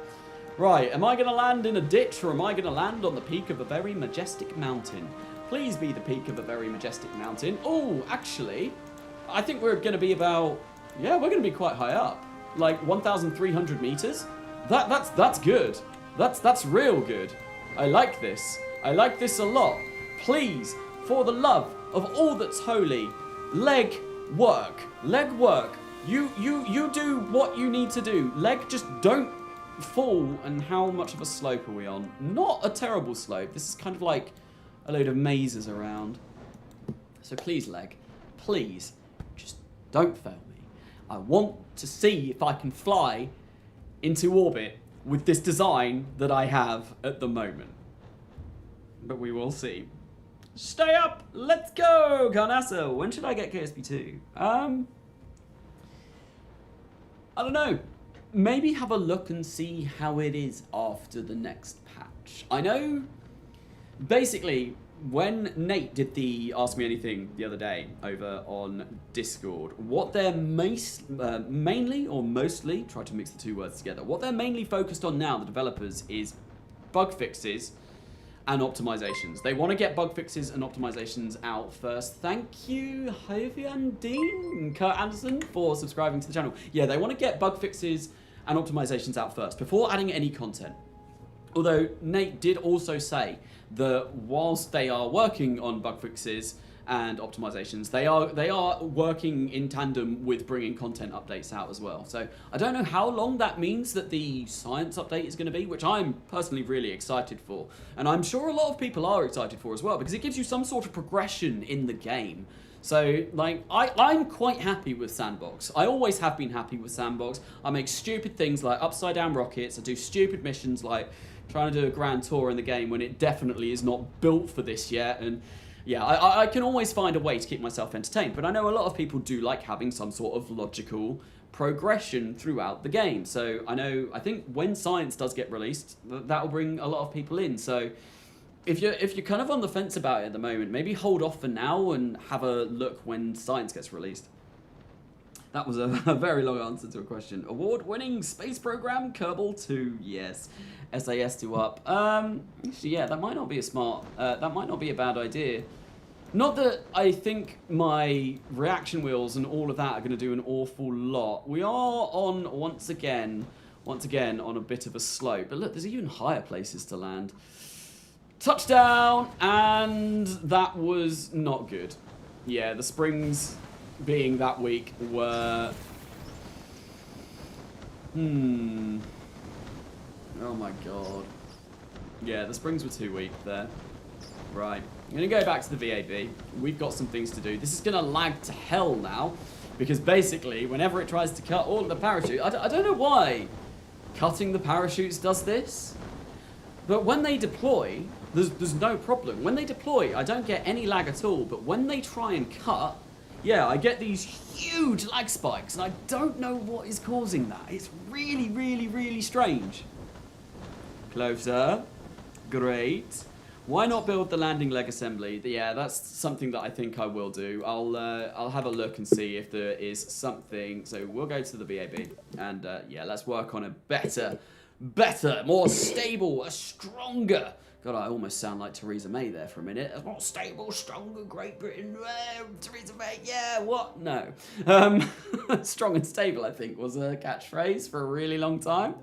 A: Right, am I going to land in a ditch, or am I going to land on the peak of a very majestic mountain? Please be the peak of a very majestic mountain. Oh, actually, I think we're going to be about... Yeah, we're going to be quite high up. Like 1,300 meters. That's good. That's real good. I like this. I like this a lot. Please, for the love of all that's holy, leg work. Leg work. You do what you need to do. Leg, just don't fall. And how much of a slope are we on? Not a terrible slope. This is kind of like a load of mazes around. So please, leg, please, just don't fail me. I want to see if I can fly into orbit with this design that I have at the moment. But we will see. Stay up! Let's go, Carnasa! When should I get KSP2? I don't know. Maybe have a look and see how it is after the next patch. I know, basically, when Nate did the Ask Me Anything the other day over on Discord, what they're mainly, or mostly, try to mix the two words together, what they're mainly focused on now, the developers, is bug fixes and optimizations. They want to get bug fixes and optimizations out first. Thank you, Hovian Dean, Kurt Anderson, for subscribing to the channel. Yeah, they want to get bug fixes and optimizations out first before adding any content. Although Nate did also say that whilst they are working on bug fixes and optimizations, they are working in tandem with bringing content updates out as well. So I don't know how long that means that the science update is going to be, which I'm personally really excited for. And I'm sure a lot of people are excited for as well, because it gives you some sort of progression in the game. So, like, I'm quite happy with Sandbox. I always have been happy with Sandbox. I make stupid things like upside down rockets. I do stupid missions like trying to do a grand tour in the game when it definitely is not built for this yet. And yeah, I can always find a way to keep myself entertained. But I know a lot of people do like having some sort of logical progression throughout the game. So I think when Science does get released, that will bring a lot of people in. So if you're kind of on the fence about it at the moment, maybe hold off for now and have a look when Science gets released. That was a very long answer to a question. Award-winning space program, Kerbal 2, yes. SAS2 up. Actually, yeah, that might not be that might not be a bad idea. Not that I think my reaction wheels and all of that are going to do an awful lot. We are on, once again, on a bit of a slope. But look, there's even higher places to land. Touchdown! And that was not good. Yeah, the springs being that weak were... Oh my god. Yeah, the springs were too weak there. Right. I'm going to go back to the VAB. We've got some things to do. This is going to lag to hell now, because basically, whenever it tries to cut all of the parachute... I don't know why cutting the parachutes does this, but when they deploy, there's no problem. When they deploy, I don't get any lag at all, but when they try and cut, yeah, I get these huge lag spikes, and I don't know what is causing that. It's really, really, really strange. Closer. Great. Why not build the landing leg assembly? Yeah, that's something that I think I will do. I'll have a look and see if there is something. So we'll go to the VAB, and yeah, let's work on a better, more stable, a stronger. God, I almost sound like Theresa May there for a minute. A more stable, stronger Great Britain. Theresa May, yeah, what? No. Strong and stable, I think, was a catchphrase for a really long time.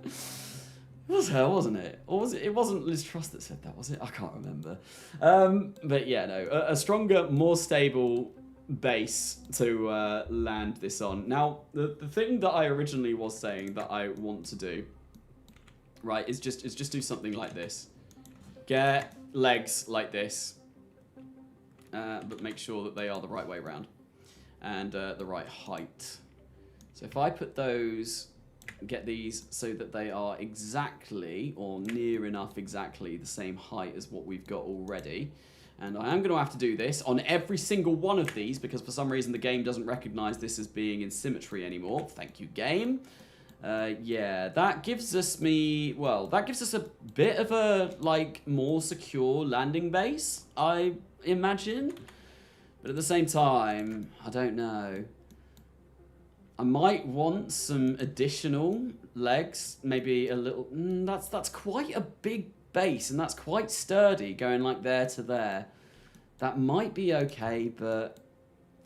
A: It was her, wasn't it? Or was it? It wasn't Liz Truss that said that, was it? I can't remember. But yeah, no, a stronger, more stable base to land this on. Now, the thing that I originally was saying that I want to do, right, is just do something like this. Get legs like this, but make sure that they are the right way around and the right height. So if I put those, get these so that they are exactly or near enough exactly the same height as what we've got already. And I am going to have to do this on every single one of these because for some reason the game doesn't recognize this as being in symmetry anymore. Thank you, game. Yeah, that gives us that gives us a bit of a, like, more secure landing base, I imagine. But at the same time, I don't know. I might want some additional legs, maybe a little, that's quite a big base, and that's quite sturdy, going like there to there. That might be okay, but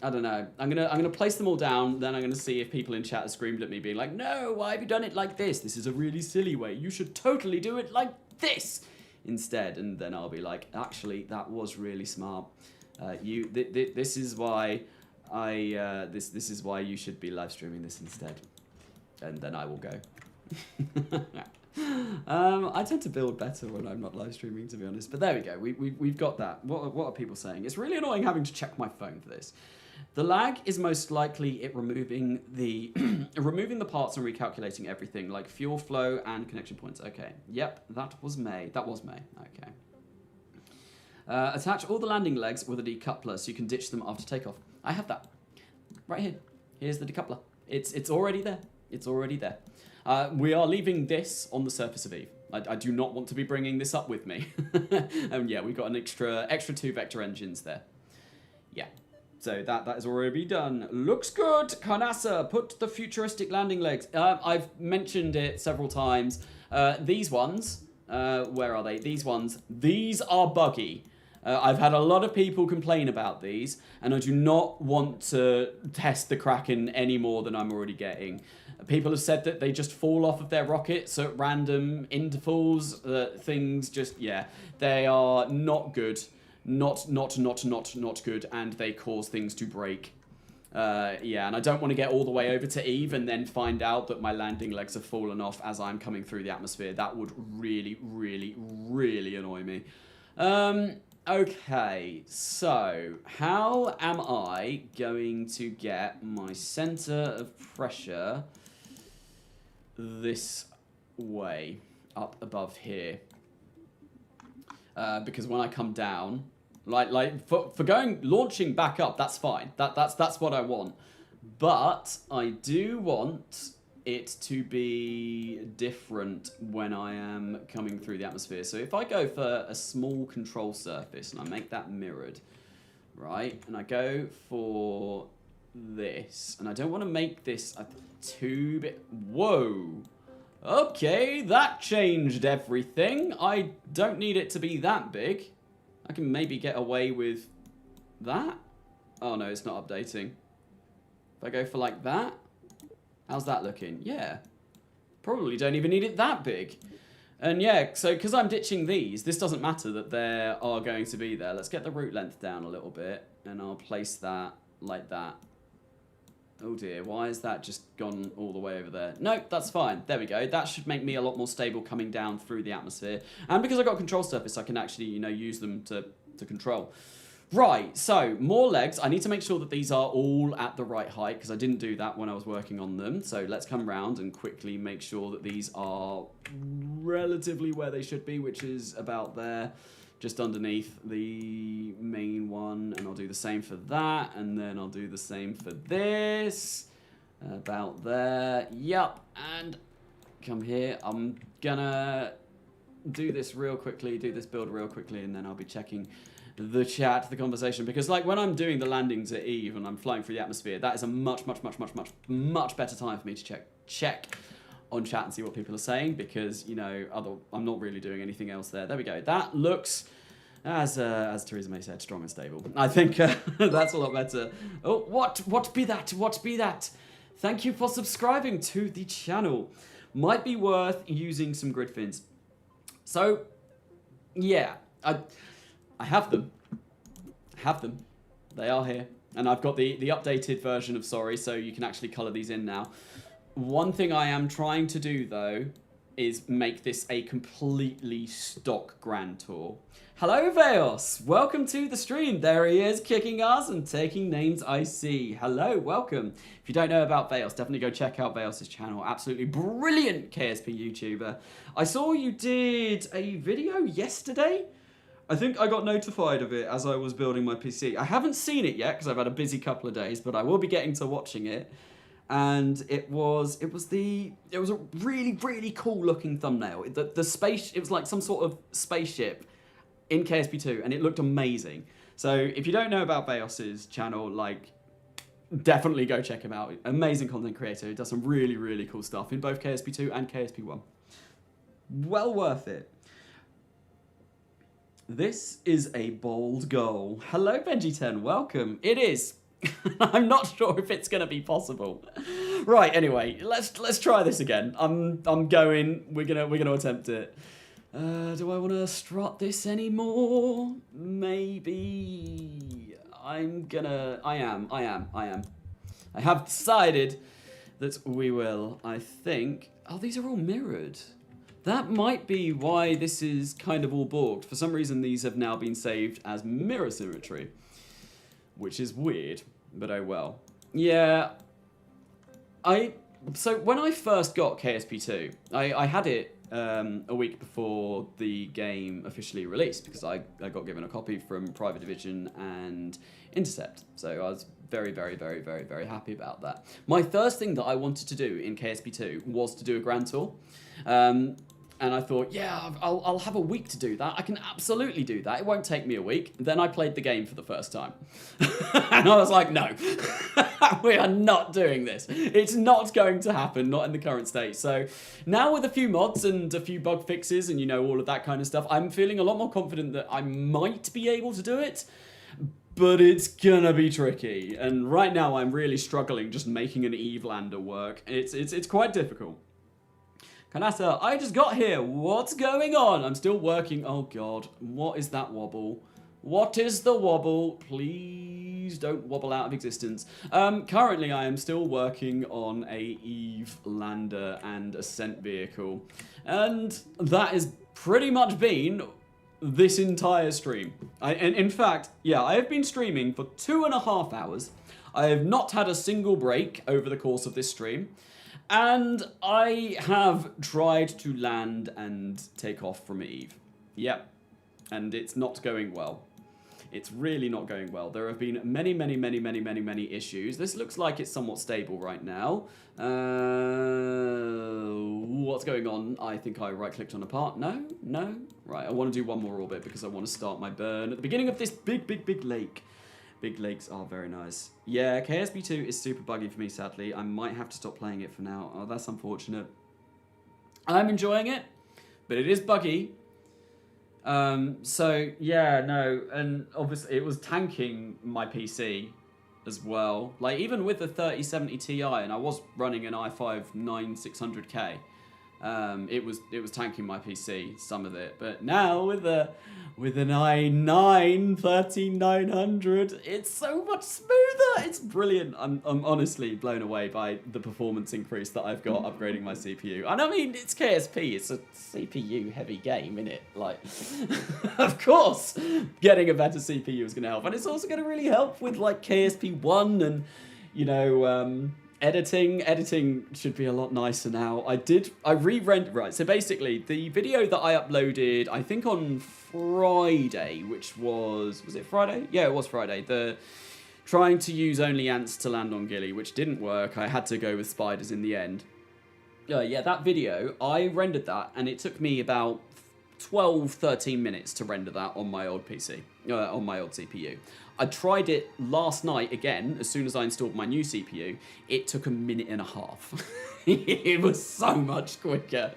A: I don't know. I'm gonna place them all down, then I'm gonna see if people in chat have screamed at me being like, no, why have you done it like this? This is a really silly way. You should totally do it like this instead. And then I'll be like, actually, that was really smart. This is why this is why you should be live streaming this instead. And then I will go. I tend to build better when I'm not live streaming, to be honest. But there we go. We've got that. What are people saying? It's really annoying having to check my phone for this. The lag is most likely it removing the removing the parts and recalculating everything, like fuel flow and connection points. Okay. Yep, that was May. Okay. Attach all the landing legs with a decoupler so you can ditch them after takeoff. I have that. Right here. Here's the decoupler. It's already there. It's already there. We are leaving this on the surface of Eve. I do not want to be bringing this up with me. Yeah, we've got an extra 2 vector engines there. Yeah. So that is already done. Looks good. Carnasa, put the futuristic landing legs. I've mentioned it several times. These ones, where are they? These are buggy. I've had a lot of people complain about these, and I do not want to test the Kraken any more than I'm already getting. People have said that they just fall off of their rockets at random intervals. Things just, yeah, they are not good. Not good, and they cause things to break. Yeah, and I don't want to get all the way over to Eve and then find out that my landing legs have fallen off as I'm coming through the atmosphere. That would really, really, really annoy me. Okay, so how am I going to get my center of pressure this way, up above here? Because when I come down, for launching back up, that's fine. That's what I want. But I do want it to be different when I am coming through the atmosphere. So if I go for a small control surface and I make that mirrored, right? And I go for this, and I don't want to make this too big. Whoa. Okay, that changed everything. I don't need it to be that big. I can maybe get away with that. Oh no, it's not updating. If I go for like that, how's that looking? Yeah. Probably don't even need it that big. And yeah, so because I'm ditching these, this doesn't matter that they are going to be there. Let's get the root length down a little bit, and I'll place that like that. Oh dear, why is that just gone all the way over there? No, that's fine. There we go. That should make me a lot more stable coming down through the atmosphere. And because I've got a control surface, I can actually, use them to control. Right, so more legs. I need to make sure that these are all at the right height because I didn't do that when I was working on them. So let's come round and quickly make sure that these are relatively where they should be, which is about there. Just underneath the main one, and I'll do the same for that, and then I'll do the same for this, about there, yup, and come here. I'm gonna do this real quickly, do this build real quickly, and then I'll be checking the chat, the conversation, because like when I'm doing the landings at Eve and I'm flying through the atmosphere, that is a much better time for me to check on chat and see what people are saying, because I'm not really doing anything else there. There we go. That looks, as Theresa May said, strong and stable. I think that's a lot better. Oh, what be that? Thank you for subscribing to the channel. might be worth using some grid fins. So, yeah, I have them. They are here. And I've got the updated version of Sorry, so you can actually colour these in now. One thing I am trying to do, though, is make this a completely stock Grand Tour. Hello, Veos! Welcome to the stream. There he is, kicking ass and taking names I see. Hello, welcome. If you don't know about Veos, definitely go check out Veos' channel. Absolutely brilliant KSP YouTuber. I saw you did a video yesterday. I think I got notified of it as I was building my PC. I haven't seen it yet because I've had a busy couple of days, but I will be getting to watching it. And it was a really cool looking thumbnail. The space, it was like some sort of spaceship in KSP2, and it looked amazing. So if you don't know about Veos' channel, like, definitely go check him out. Amazing content creator. He does some really cool stuff in both KSP2 and KSP1. Well worth it. This is a bold goal. Hello, Benji10. Welcome. It is. I'm not sure if it's going to be possible. Right. Anyway, let's try this again. I'm going. We're gonna attempt it. Do I want to strut this anymore? Maybe. I am. I have decided that we will. I think. Oh, these are all mirrored. That might be why this is kind of all borked. For some reason, these have now been saved as mirror symmetry, which is weird, but oh well. Yeah, so when I first got KSP2, I had it a week before the game officially released because I got given a copy from Private Division and Intercept. So I was very happy about that. My first thing that I wanted to do in KSP2 was to do a Grand Tour. And I thought, yeah, I'll have a week to do that. I can absolutely do that. It won't take me a week. Then I played the game for the first time. And I was like, no, we are not doing this. It's not going to happen, not in the current state. So now with a few mods and a few bug fixes and, you know, all of that kind of stuff, I'm feeling a lot more confident that I might be able to do it. But it's gonna be tricky. And right now I'm really struggling just making an Eve lander work. It's quite difficult. Carnasa, I just got here. What's going on? I'm still working. Oh, God. What is that wobble? What is the wobble? Please don't wobble out of existence. Currently, I am still working on a Eve lander and ascent vehicle. And that has pretty much been this entire stream. And in fact, yeah, I have been streaming for 2.5 hours. I have not had a single break over the course of this stream. And I have tried to land and take off from Eve. Yep. And it's not going well. It's really not going well. There have been many issues. This looks like it's somewhat stable right now. What's going on? I think I right-clicked on a part. No? Right, I want to do one more orbit because I want to start my burn at the beginning of this big lake. Big lakes are very nice. Yeah, KSP2 is super buggy for me, sadly. I might have to stop playing it for now. Oh, that's unfortunate. I'm enjoying it, but it is buggy. So, yeah, no. And obviously, it was tanking my PC as well. Like, even with the 3070 Ti, and I was running an i5-9600K, it was tanking my PC, some of it. But now with an i9-13900, it's so much smoother. It's brilliant. I'm honestly blown away by the performance increase that I've got upgrading my CPU. And I mean, it's KSP. It's a CPU heavy game, innit? Like, of course, getting a better CPU is going to help. And it's also going to really help with like KSP1 and, you know, Editing should be a lot nicer now. I re-rendered, right, so basically the video that I uploaded, I think on Friday, which was it Friday? Yeah, it was Friday. The trying to use only ants to land on Gilly, which didn't work. I had to go with spiders in the end. Yeah, that video, I rendered that and it took me about 12-13 minutes to render that on my old PC, on my old CPU. I tried it last night again, as soon as I installed my new CPU. It took a minute and a half. It was so much quicker.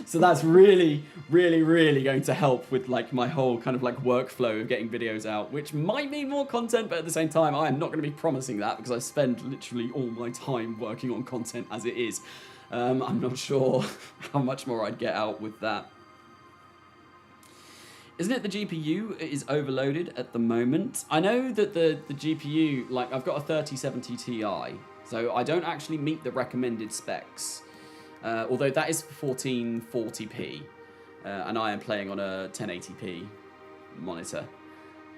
A: So that's really, really, really going to help with like my whole kind of like workflow of getting videos out, which might mean more content, but at the same time, I am not going to be promising that because I spend literally all my time working on content as it is. I'm not sure how much more I'd get out with that. Isn't it the GPU is overloaded at the moment? I know that the GPU, like I've got a 3070 Ti, so I don't actually meet the recommended specs. Although that is 1440p, and I am playing on a 1080p monitor.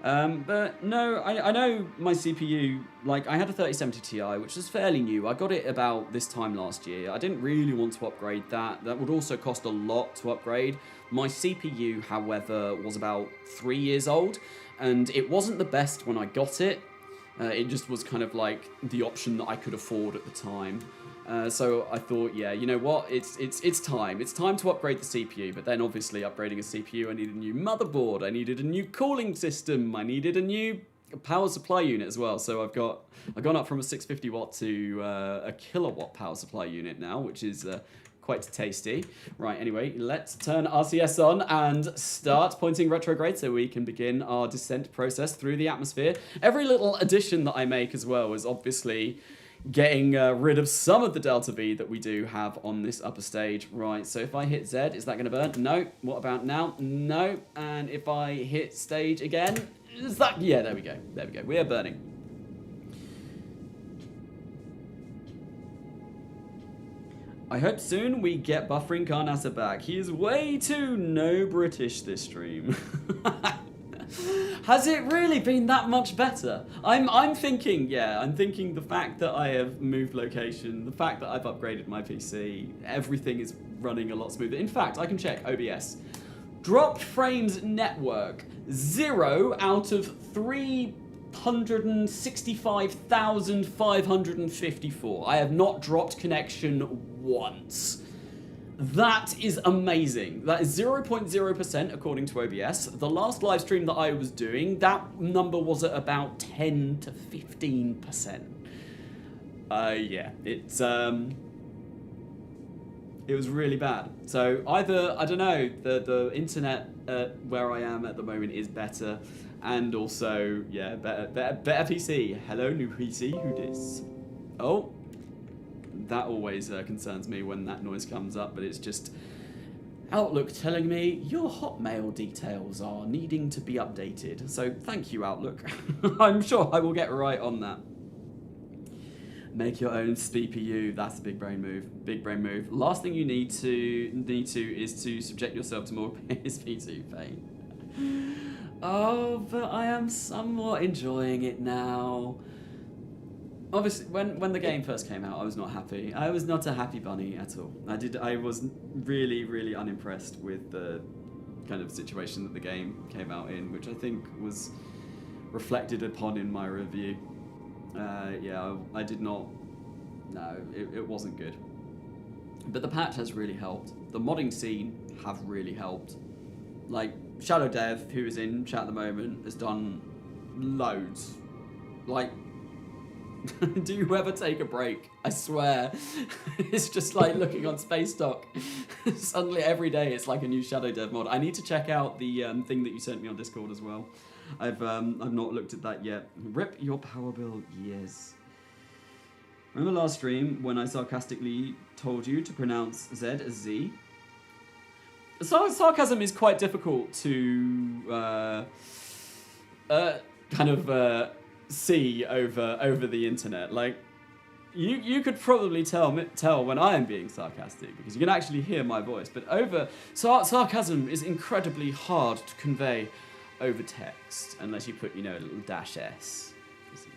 A: But no, I know my CPU, like I had a 3070 Ti, which is fairly new. I got it about this time last year. I didn't really want to upgrade that. That would also cost a lot to upgrade. My CPU, however, was about 3 years old, and it wasn't the best when I got it. It just was kind of like the option that I could afford at the time. So I thought, yeah, you know what, it's time. It's time to upgrade the CPU, but then obviously upgrading a CPU, I needed a new motherboard, I needed a new cooling system, I needed a new power supply unit as well. So I've gone up from a 650 watt to a kilowatt power supply unit now, which is quite tasty. Right, anyway, let's turn RCS on and start pointing retrograde so we can begin our descent process through the atmosphere. Every little addition that I make as well is obviously getting rid of some of the delta V that we do have on this upper stage. Right, so if I hit Z, is that going to burn? No. What about now? No. And if I hit stage again, is that... Yeah, there we go. There we go. We are burning. I hope soon we get buffering Carnasa back. He is way too no British this stream. Has it really been that much better? I'm thinking, yeah, I'm thinking the fact that I have moved location, the fact that I've upgraded my PC, everything is running a lot smoother. In fact, I can check OBS. Dropped frames network, 0 out of 365,554. I have not dropped connection once. That is amazing. That is 0.0% according to OBS. The last live stream that I was doing, that number was at about 10 to 15%. Yeah, it was really bad. So either, I don't know, the internet where I am at the moment is better, and also, yeah, better PC. Hello, new PC, who dis? Oh. That always concerns me when that noise comes up, but it's just Outlook telling me your Hotmail details are needing to be updated. So thank you, Outlook. I'm sure I will get right on that. Make your own CPU. That's a big brain move. Big brain move. Last thing you need to is to subject yourself to more KSP2 pain. Oh, but I am somewhat enjoying it now. Obviously, when the game first came out, I was not happy. I was not a happy bunny at all. I was really, really unimpressed with the kind of situation that the game came out in, which I think was reflected upon in my review. Yeah, I did not... No, it wasn't good. But the patch has really helped. The modding scene have really helped. Like, Shadow Dev, who is in chat at the moment, has done loads. Like... Do you ever take a break? I swear. It's just like looking on Space Dock. Suddenly every day it's like a new Shadow Dev mod. I need to check out the thing that you sent me on Discord as well. I've not looked at that yet. Rip your power bill, yes. Remember last stream when I sarcastically told you to pronounce Z as Z? Sarcasm is quite difficult to kind of see over the internet. Like, you could probably tell when I am being sarcastic because you can actually hear my voice. But sarcasm is incredibly hard to convey over text unless you put, you know, a little dash s.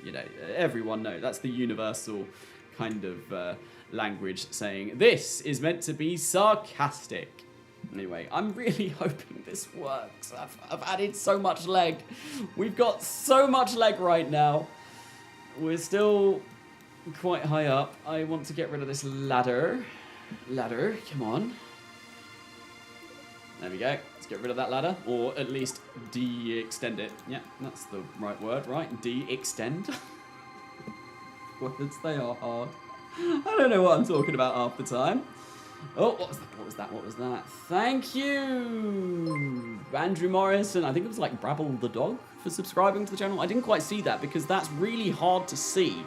A: You know, everyone knows that's the universal kind of language saying this is meant to be sarcastic. Anyway, I'm really hoping this works. I've added so much leg. We've got so much leg right now. We're still quite high up. I want to get rid of this ladder. Ladder, come on. There we go. Let's get rid of that ladder, or at least de-extend it. Yeah, that's the right word, right? De-extend. Words, they are hard. I don't know what I'm talking about half the time. Oh, what was that? What was that? What was that? Thank you, Andrew Morrison. I think it was like Brabble the dog for subscribing to the channel. I didn't quite see that because that's really hard to see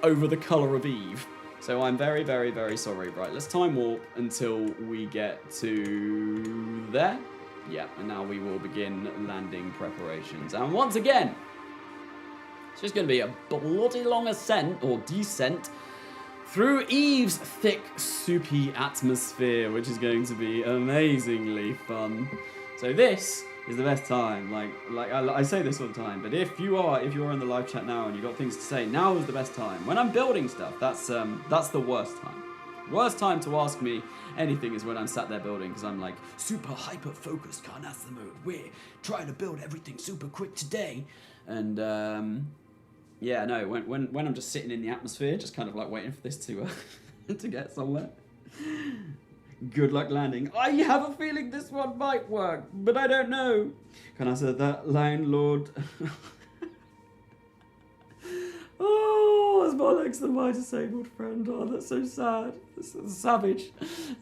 A: over the colour of Eve. So I'm very, very, very sorry. Right, let's time warp until we get to there. Yeah, and now we will begin landing preparations. And once again, it's just going to be a bloody long ascent, or descent, through Eve's thick, soupy atmosphere, which is going to be amazingly fun. So this is the best time. Like I say this all the time, but if you're in the live chat now and you've got things to say, now is the best time. When I'm building stuff, that's the worst time. Worst time to ask me anything is when I'm sat there building, because I'm like super hyper focused Carnasa mode. We're trying to build everything super quick today, and yeah, no. When I'm just sitting in the atmosphere, just kind of like waiting for this to to get somewhere. Good luck landing. I have a feeling this one might work, but I don't know. Carnasa, that landlord. Oh, has more legs than my disabled friend. Oh, that's so sad. This is savage.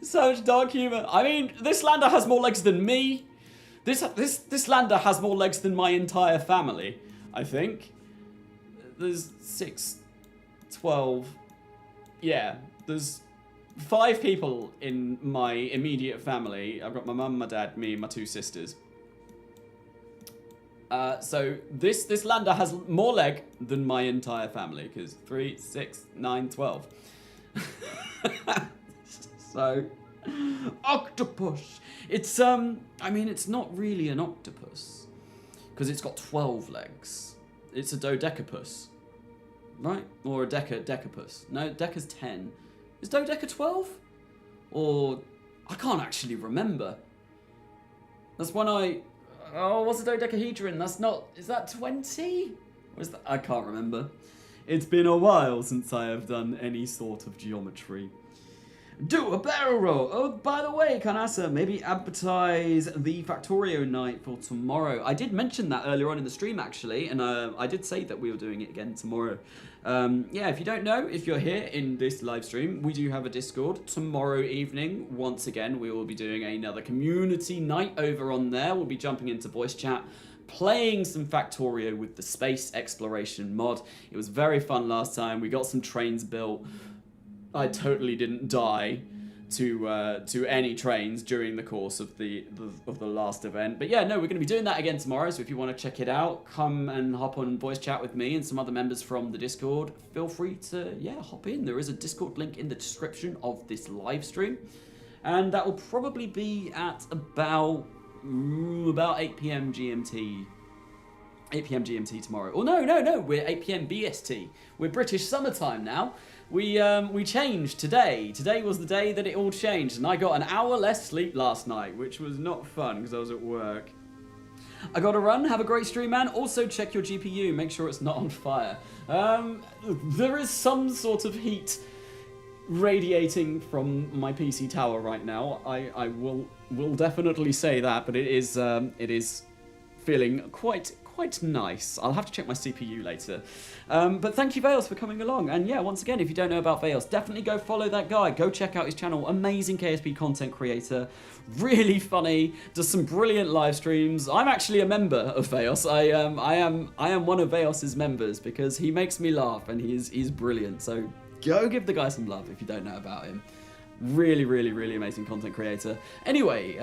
A: Savage dark humor. I mean, this lander has more legs than me. This lander has more legs than my entire family, I think. There's 6, 12. Yeah, there's 5 people in my immediate family. I've got my mum, my dad, me, and my 2 sisters. So this lander has more leg than my entire family, because 3, 6, 9, 12. So, octopus. It's I mean, it's not really an octopus, because it's got 12 legs. It's a dodecapus, right? Or a decapus. No, deca's 10. Is dodeca 12? Or I can't actually remember. That's when oh, what's a dodecahedron? That's not... Is that 20? Or is that... I can't remember. It's been a while since I have done any sort of geometry. Do a barrel roll! Oh, by the way, Carnasa, maybe advertise the Factorio night for tomorrow. I did mention that earlier on in the stream, actually, and I did say that we were doing it again tomorrow. Yeah, if you don't know, if you're here in this live stream, we do have a Discord tomorrow evening. Once again, we will be doing another community night over on there. We'll be jumping into voice chat, playing some Factorio with the space exploration mod. It was very fun last time. We got some trains built. I totally didn't die to any trains during the course of the last event. But yeah, no, we're going to be doing that again tomorrow. So if you want to check it out, come and hop on voice chat with me and some other members from the Discord. Feel free to, yeah, hop in. There is a Discord link in the description of this live stream. And that will probably be at about 8 p.m. GMT. 8 p.m. GMT tomorrow. Oh, no, we're 8 p.m. BST. We're British summertime now. We changed today. Today was the day that it all changed, and I got an hour less sleep last night, which was not fun because I was at work. I gotta run. Have a great stream, man. Also, check your GPU. Make sure it's not on fire. There is some sort of heat radiating from my PC tower right now. I will definitely say that, but it is feeling quite nice. I'll have to check my CPU later. But thank you, Veils, for coming along. And yeah, once again, if you don't know about Veils, definitely go follow that guy. Go check out his channel. Amazing KSP content creator. Really funny. Does some brilliant live streams. I'm actually a member of Veils. I am one of Veils' members because he makes me laugh and he's brilliant. So go give the guy some love if you don't know about him. Really amazing content creator. Anyway,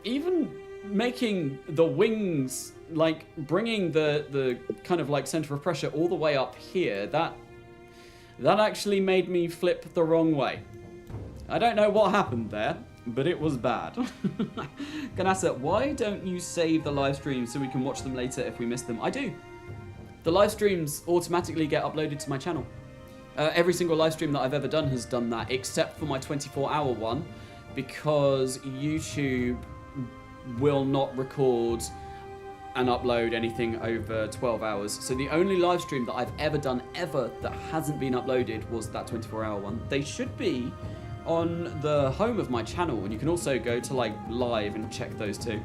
A: even making the wings, like bringing the kind of like center of pressure all the way up here, that actually made me flip the wrong way. I don't know what happened there, but it was bad. Carnasa, why don't you save the live streams so we can watch them later if we miss them? I do. The live streams automatically get uploaded to my channel. Every single live stream that I've ever done has done that, except for my 24-hour one, because YouTube will not record and upload anything over 12 hours. So the only live stream that I've ever done that hasn't been uploaded was that 24-hour one. They should be on the home of my channel, and you can also go to like live and check those too.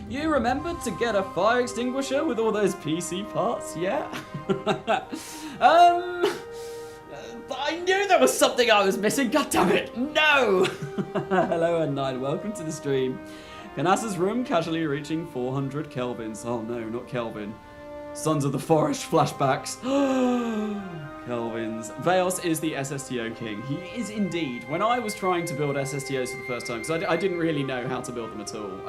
A: You remembered to get a fire extinguisher with all those PC parts, yeah? I knew there was something I was missing, god damn it, no! Hello and welcome to the stream. Carnasa's room casually reaching 400 kelvins. Oh no, not Kelvin. Sons of the Forest flashbacks. Kelvins. Veos is the SSTO king. He is indeed. When I was trying to build SSTOs for the first time, because I didn't really know how to build them at all,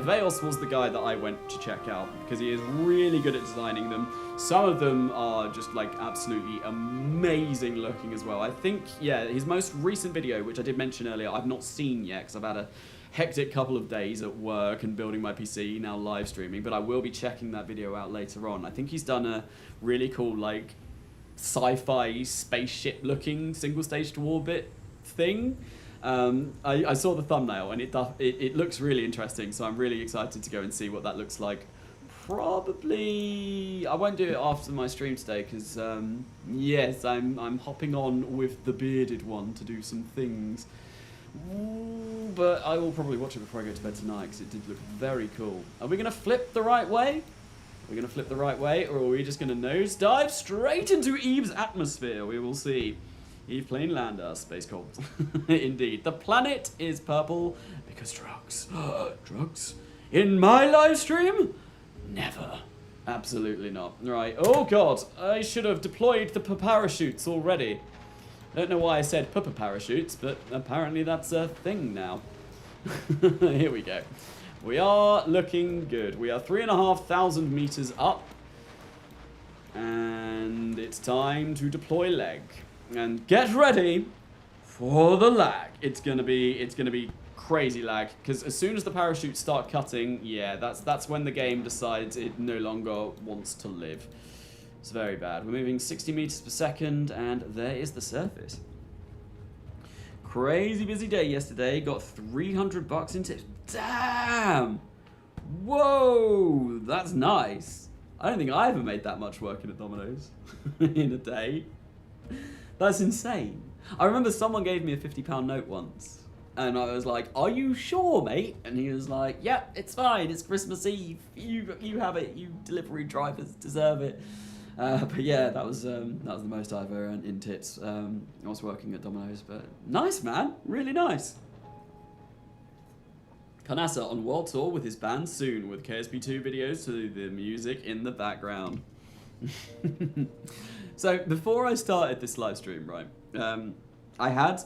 A: Veos was the guy that I went to check out because he is really good at designing them. Some of them are just like absolutely amazing looking as well. I think, yeah, his most recent video, which I did mention earlier, I've not seen yet because I've had a hectic couple of days at work and building my PC, now live streaming, but I will be checking that video out later on. I think he's done a really cool like sci-fi spaceship looking single stage to orbit thing. I saw the thumbnail and it looks really interesting, so I'm really excited to go and see what that looks like. Probably I won't do it after my stream today because yes, I'm hopping on with the bearded one to do some things. But I will probably watch it before I go to bed tonight because it did look very cool. Are we going to flip the right way? Are we going to flip the right way, or are we just going to nosedive straight into Eve's atmosphere? We will see. Eve plane lander, space cold. Indeed. The planet is purple because drugs. Drugs? In my live stream? Never. Absolutely not. Right. Oh god, I should have deployed the parachutes already. I don't know why I said pupper parachutes, but apparently that's a thing now. Here we go. We are looking good. We are 3,500 meters up. And it's time to deploy leg. And get ready for the lag. It's gonna be crazy lag. Because as soon as the parachutes start cutting, yeah, that's when the game decides it no longer wants to live. It's very bad. We're moving 60 meters per second, and there is the surface. Crazy busy day yesterday. Got 300 bucks in tips. Damn! Whoa! That's nice. I don't think I ever made that much working at Domino's in a day. That's insane. I remember someone gave me a £50 note once. And I was like, are you sure, mate? And he was like, yeah, it's fine. It's Christmas Eve. You have it. You delivery drivers deserve it. But yeah, that was the most I've ever earned in tips. I was working at Domino's, but nice, man. Really nice. Carnasa on world tour with his band soon, with KSP2 videos to the music in the background. So before I started this live stream, right, I had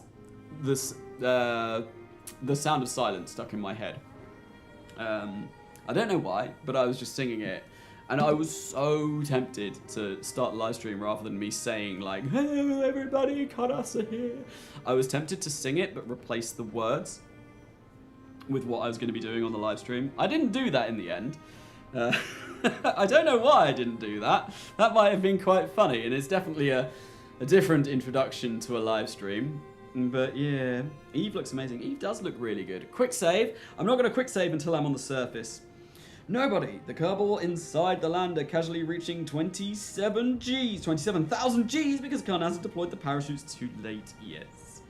A: this the sound of silence stuck in my head. I don't know why, but I was just singing it. And I was so tempted to start the live stream rather than me saying like, hey everybody, Carnasa here. I was tempted to sing it but replace the words with what I was going to be doing on the live stream. I didn't do that in the end. I don't know why I didn't do that. That might have been quite funny, and it's definitely a different introduction to a live stream. But yeah, Eve looks amazing. Eve does look really good. Quick save. I'm not going to quick save until I'm on the surface. Nobody. The Kerbal inside the lander casually reaching 27 Gs. 27,000 Gs because Carnasa deployed the parachutes too late. Yes.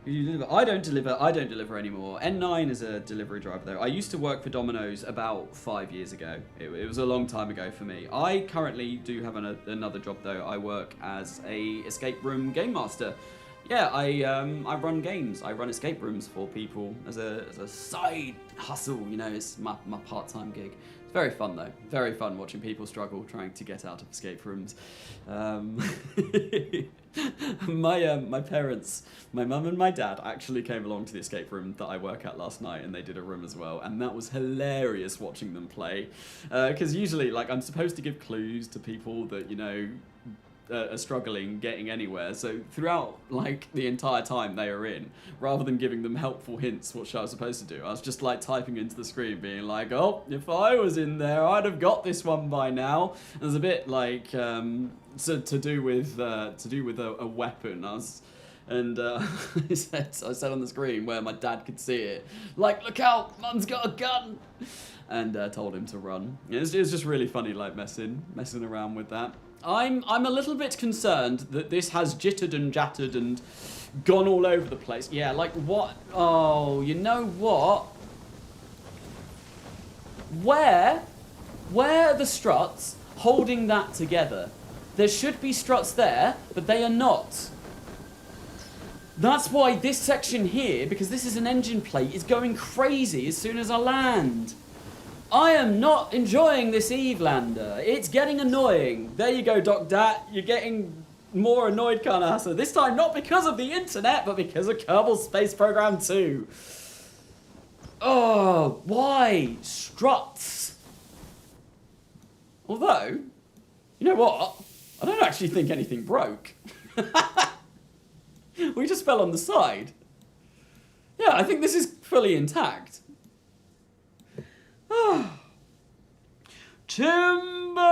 A: I don't deliver anymore. N9 is a delivery driver though. I used to work for Domino's about 5 years ago. It was a long time ago for me. I currently do have another job though. I work as a escape room game master. Yeah, I run games. I run escape rooms for people as a side hustle. You know, it's my part-time gig. It's very fun though. Very fun watching people struggle trying to get out of escape rooms. My parents, my mum and my dad actually came along to the escape room that I work at last night, and they did a room as well, and that was hilarious watching them play. Because usually, like, I'm supposed to give clues to people that, you know, are struggling getting anywhere, so throughout like the entire time they were in, rather than giving them helpful hints what I was supposed to do, I was just like typing into the screen being like, oh, if I was in there I'd have got this one by now. And there's a bit like to do with a weapon. I said on the screen where my dad could see it, like, look out, Mum's got a gun, and told him to run. It was just really funny, like messing around with that. I'm a little bit concerned that this has jittered and jattered and gone all over the place. Yeah, like what? Oh, you know what? Where are the struts holding that together? There should be struts there, but they are not. That's why this section here, because this is an engine plate, is going crazy as soon as I land. I am not enjoying this Eve lander. It's getting annoying. There you go, Doc Dat. You're getting more annoyed, Carnasa. This time not because of the internet, but because of Kerbal Space Program 2. Oh, why? Struts. Although, you know what? I don't actually think anything broke. We just fell on the side. Yeah, I think this is fully intact. Timber!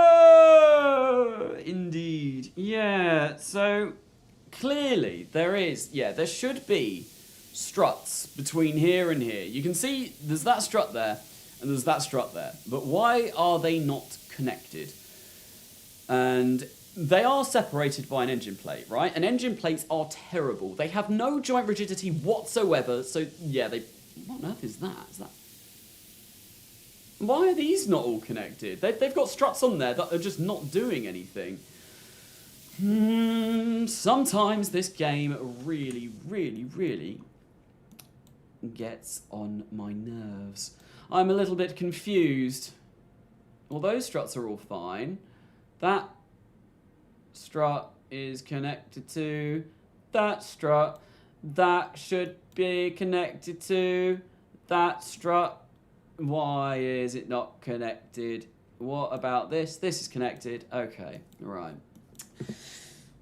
A: Indeed. Yeah, so clearly there should be struts between here and here. You can see there's that strut there and there's that strut there. But why are they not connected? And they are separated by an engine plate, right? And engine plates are terrible. They have no joint rigidity whatsoever. So, yeah, what on earth is that? Why are these not all connected? They've got struts on there that are just not doing anything. Sometimes this game really, really, really gets on my nerves. I'm a little bit confused. Well, those struts are all fine. That strut is connected to that strut. That should be connected to that strut. Why is it not connected? What about this? This is connected. Okay, right.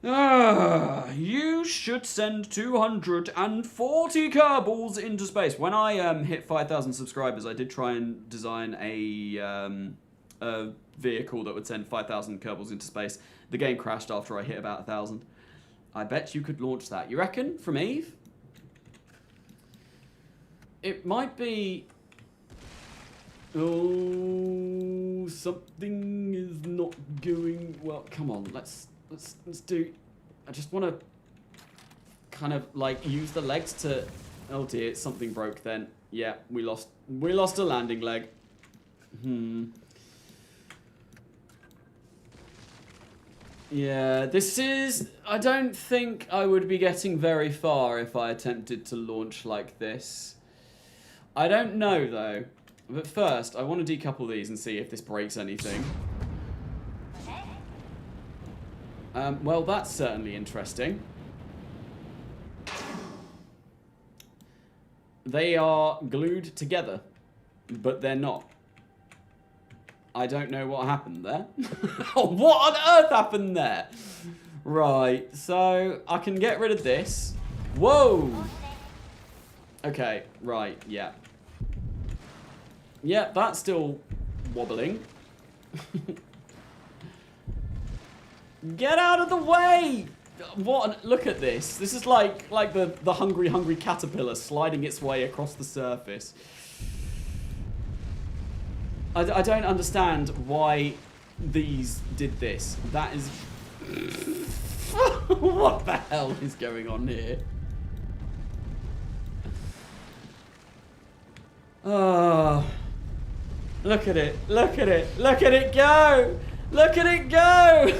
A: You should send 240 Kerbols into space. When I hit 5,000 subscribers, I did try and design a vehicle that would send 5,000 Kerbols into space. The game crashed after I hit about 1,000. I bet you could launch that. You reckon? From Eve? It might be... Oh, something is not going well. Come on, let's do. I just want to kind of like use the legs to. Oh dear, something broke. Then yeah, we lost a landing leg. Yeah, this is. I don't think I would be getting very far if I attempted to launch like this. I don't know though. But first, I want to decouple these and see if this breaks anything. Well, that's certainly interesting. They are glued together, but they're not. I don't know what happened there. What on earth happened there? Right, so I can get rid of this. Whoa! Okay, right, yeah. Yeah, that's still wobbling. Get out of the way! What? Look at this. This is like the hungry caterpillar sliding its way across the surface. I don't understand why these did this. That is... What the hell is going on here? Oh... Look at it, look at it, look at it go! Look at it go!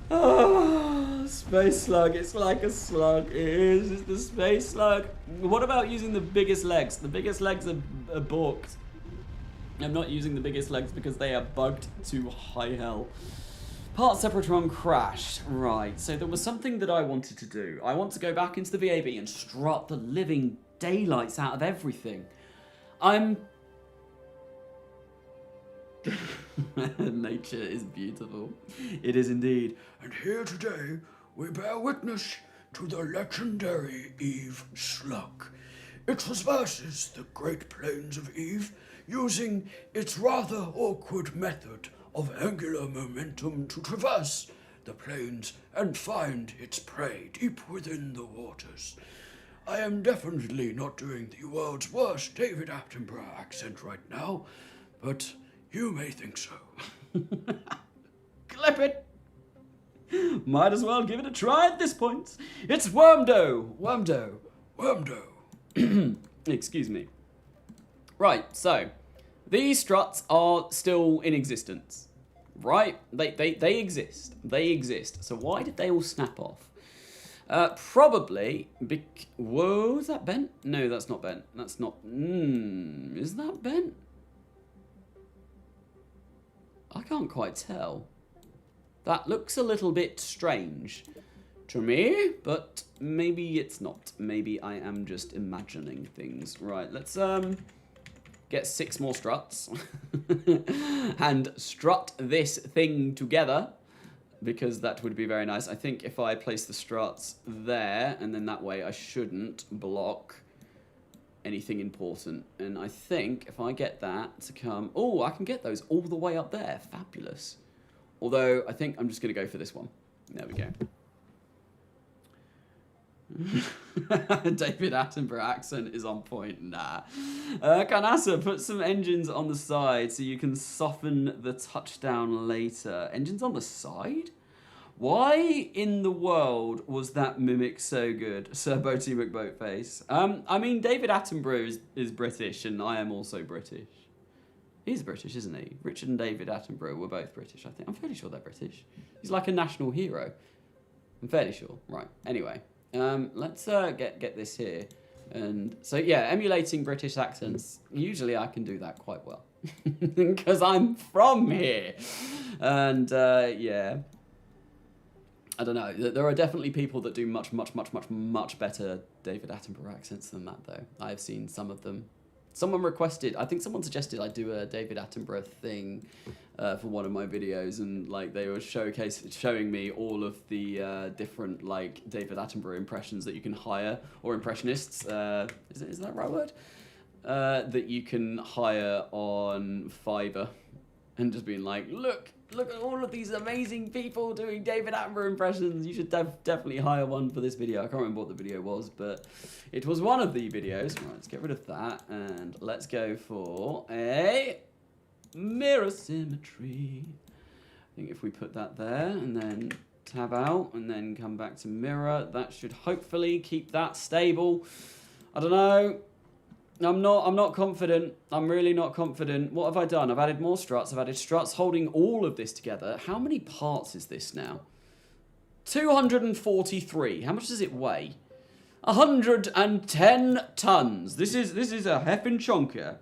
A: Oh, space slug, it's like a slug. It is, it's the space slug. What about using the biggest legs? The biggest legs are balked. I'm not using the biggest legs because they are bugged to high hell. Part Separatron crashed. Right, so there was something that I wanted to do. I want to go back into the VAB and strut the living daylights out of everything. Nature is beautiful. It is indeed.
C: And here today, we bear witness to the legendary Eve slug. It traverses the Great Plains of Eve using its rather awkward method of angular momentum to traverse the plains and find its prey deep within the waters. I am definitely not doing the world's worst David Attenborough accent right now, but you may think so.
A: Clip it! Might as well give it a try at this point. It's Wormdo! Wormdo.
C: Wormdo.
A: Excuse me. Right, so these struts are still in existence. Right? They exist. They exist. So why did they all snap off? Probably whoa, is that bent? No, that's not bent. That's not... is that bent? I can't quite tell. That looks a little bit strange to me, but maybe it's not. Maybe I am just imagining things. Right, let's get 6 more struts and strut this thing together, because that would be very nice. I think if I place the struts there, and then that way I shouldn't block anything important. And I think if I get that to come... Oh, I can get those all the way up there. Fabulous. Although, I think I'm just going to go for this one. There we go. David Attenborough accent is on point. Nah. Carnasa, put some engines on the side so you can soften the touchdown later. Engines on the side? Why in the world was that mimic so good? Sir Boaty McBoatface. I mean, David Attenborough is British, and I am also British. He's British, isn't he? Richard and David Attenborough were both British, I think. I'm fairly sure they're British. He's like a national hero. I'm fairly sure. Right. Anyway, let's get this here. And so, yeah, emulating British accents. Usually I can do that quite well. Because I'm from here. And, yeah. I don't know. There are definitely people that do much better David Attenborough accents than that, though. I've seen some of them. Someone requested, I think someone suggested I do a David Attenborough thing for one of my videos, and like they were showing me all of the different like David Attenborough impressions that you can hire, or impressionists. Is that the right word? That you can hire on Fiverr, and just being like, look at all of these amazing people doing David Attenborough impressions. You should definitely hire one for this video. I can't remember what the video was, but it was one of the videos. Right, let's get rid of that, and let's go for a mirror symmetry. I think if we put that there, and then tab out, and then come back to mirror, that should hopefully keep that stable. I don't know. I'm not confident. I'm really not confident. What have I done? I've added more struts. I've added struts holding all of this together. How many parts is this now? 243. How much does it weigh? 110 tons. This is a heffin' chonker.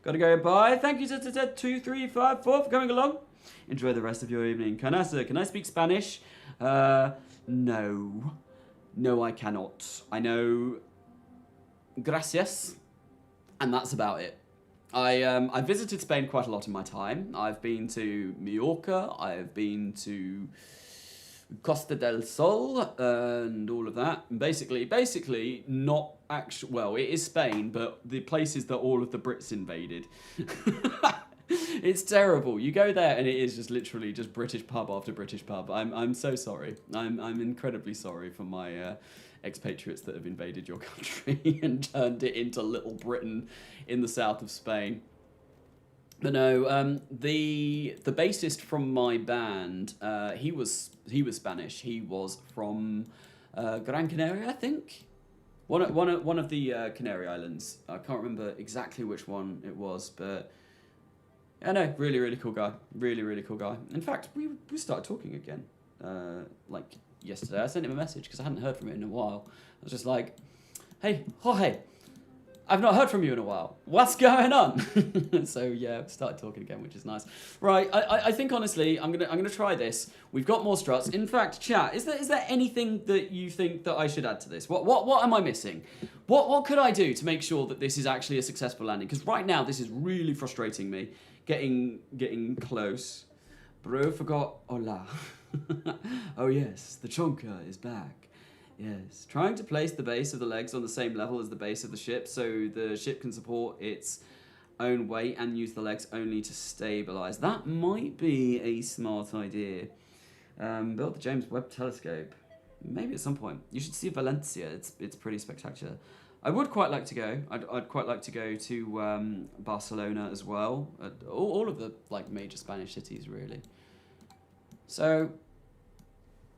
A: Gotta go bye. Thank you, Z2354 for coming along. Enjoy the rest of your evening. Carnasa, can I speak Spanish? No. No, I cannot. I know gracias. And that's about it. I visited Spain quite a lot in my time. I've been to Mallorca, I've been to Costa del Sol, and all of that. And basically not actually, well, it is Spain, but the places that all of the Brits invaded. It's terrible. You go there and it is just literally just British pub after British pub. I'm so sorry. I'm incredibly sorry for my expatriates that have invaded your country and turned it into Little Britain in the south of Spain. But no, the bassist from my band, he was Spanish. He was from Gran Canaria, I think. One of the Canary Islands. I can't remember exactly which one it was, but yeah, no, really cool guy. Really cool guy. In fact, we started talking again, like yesterday. I sent him a message because I hadn't heard from him in a while. I was just like, hey, Jorge, I've not heard from you in a while. What's going on? So yeah, started talking again, which is nice. Right, I think honestly, I'm gonna try this. We've got more struts. In fact, chat, is there anything that you think that I should add to this? What am I missing? What could I do to make sure that this is actually a successful landing? Because right now this is really frustrating me. Getting close. Bro forgot hola. Oh yes, the chonker is back. Yes, trying to place the base of the legs on the same level as the base of the ship so the ship can support its own weight and use the legs only to stabilize. That might be a smart idea. Build the James Webb Telescope. Maybe at some point. You should see Valencia. It's pretty spectacular. I would quite like to go. I'd quite like to go to Barcelona as well. All of the like major Spanish cities, really. So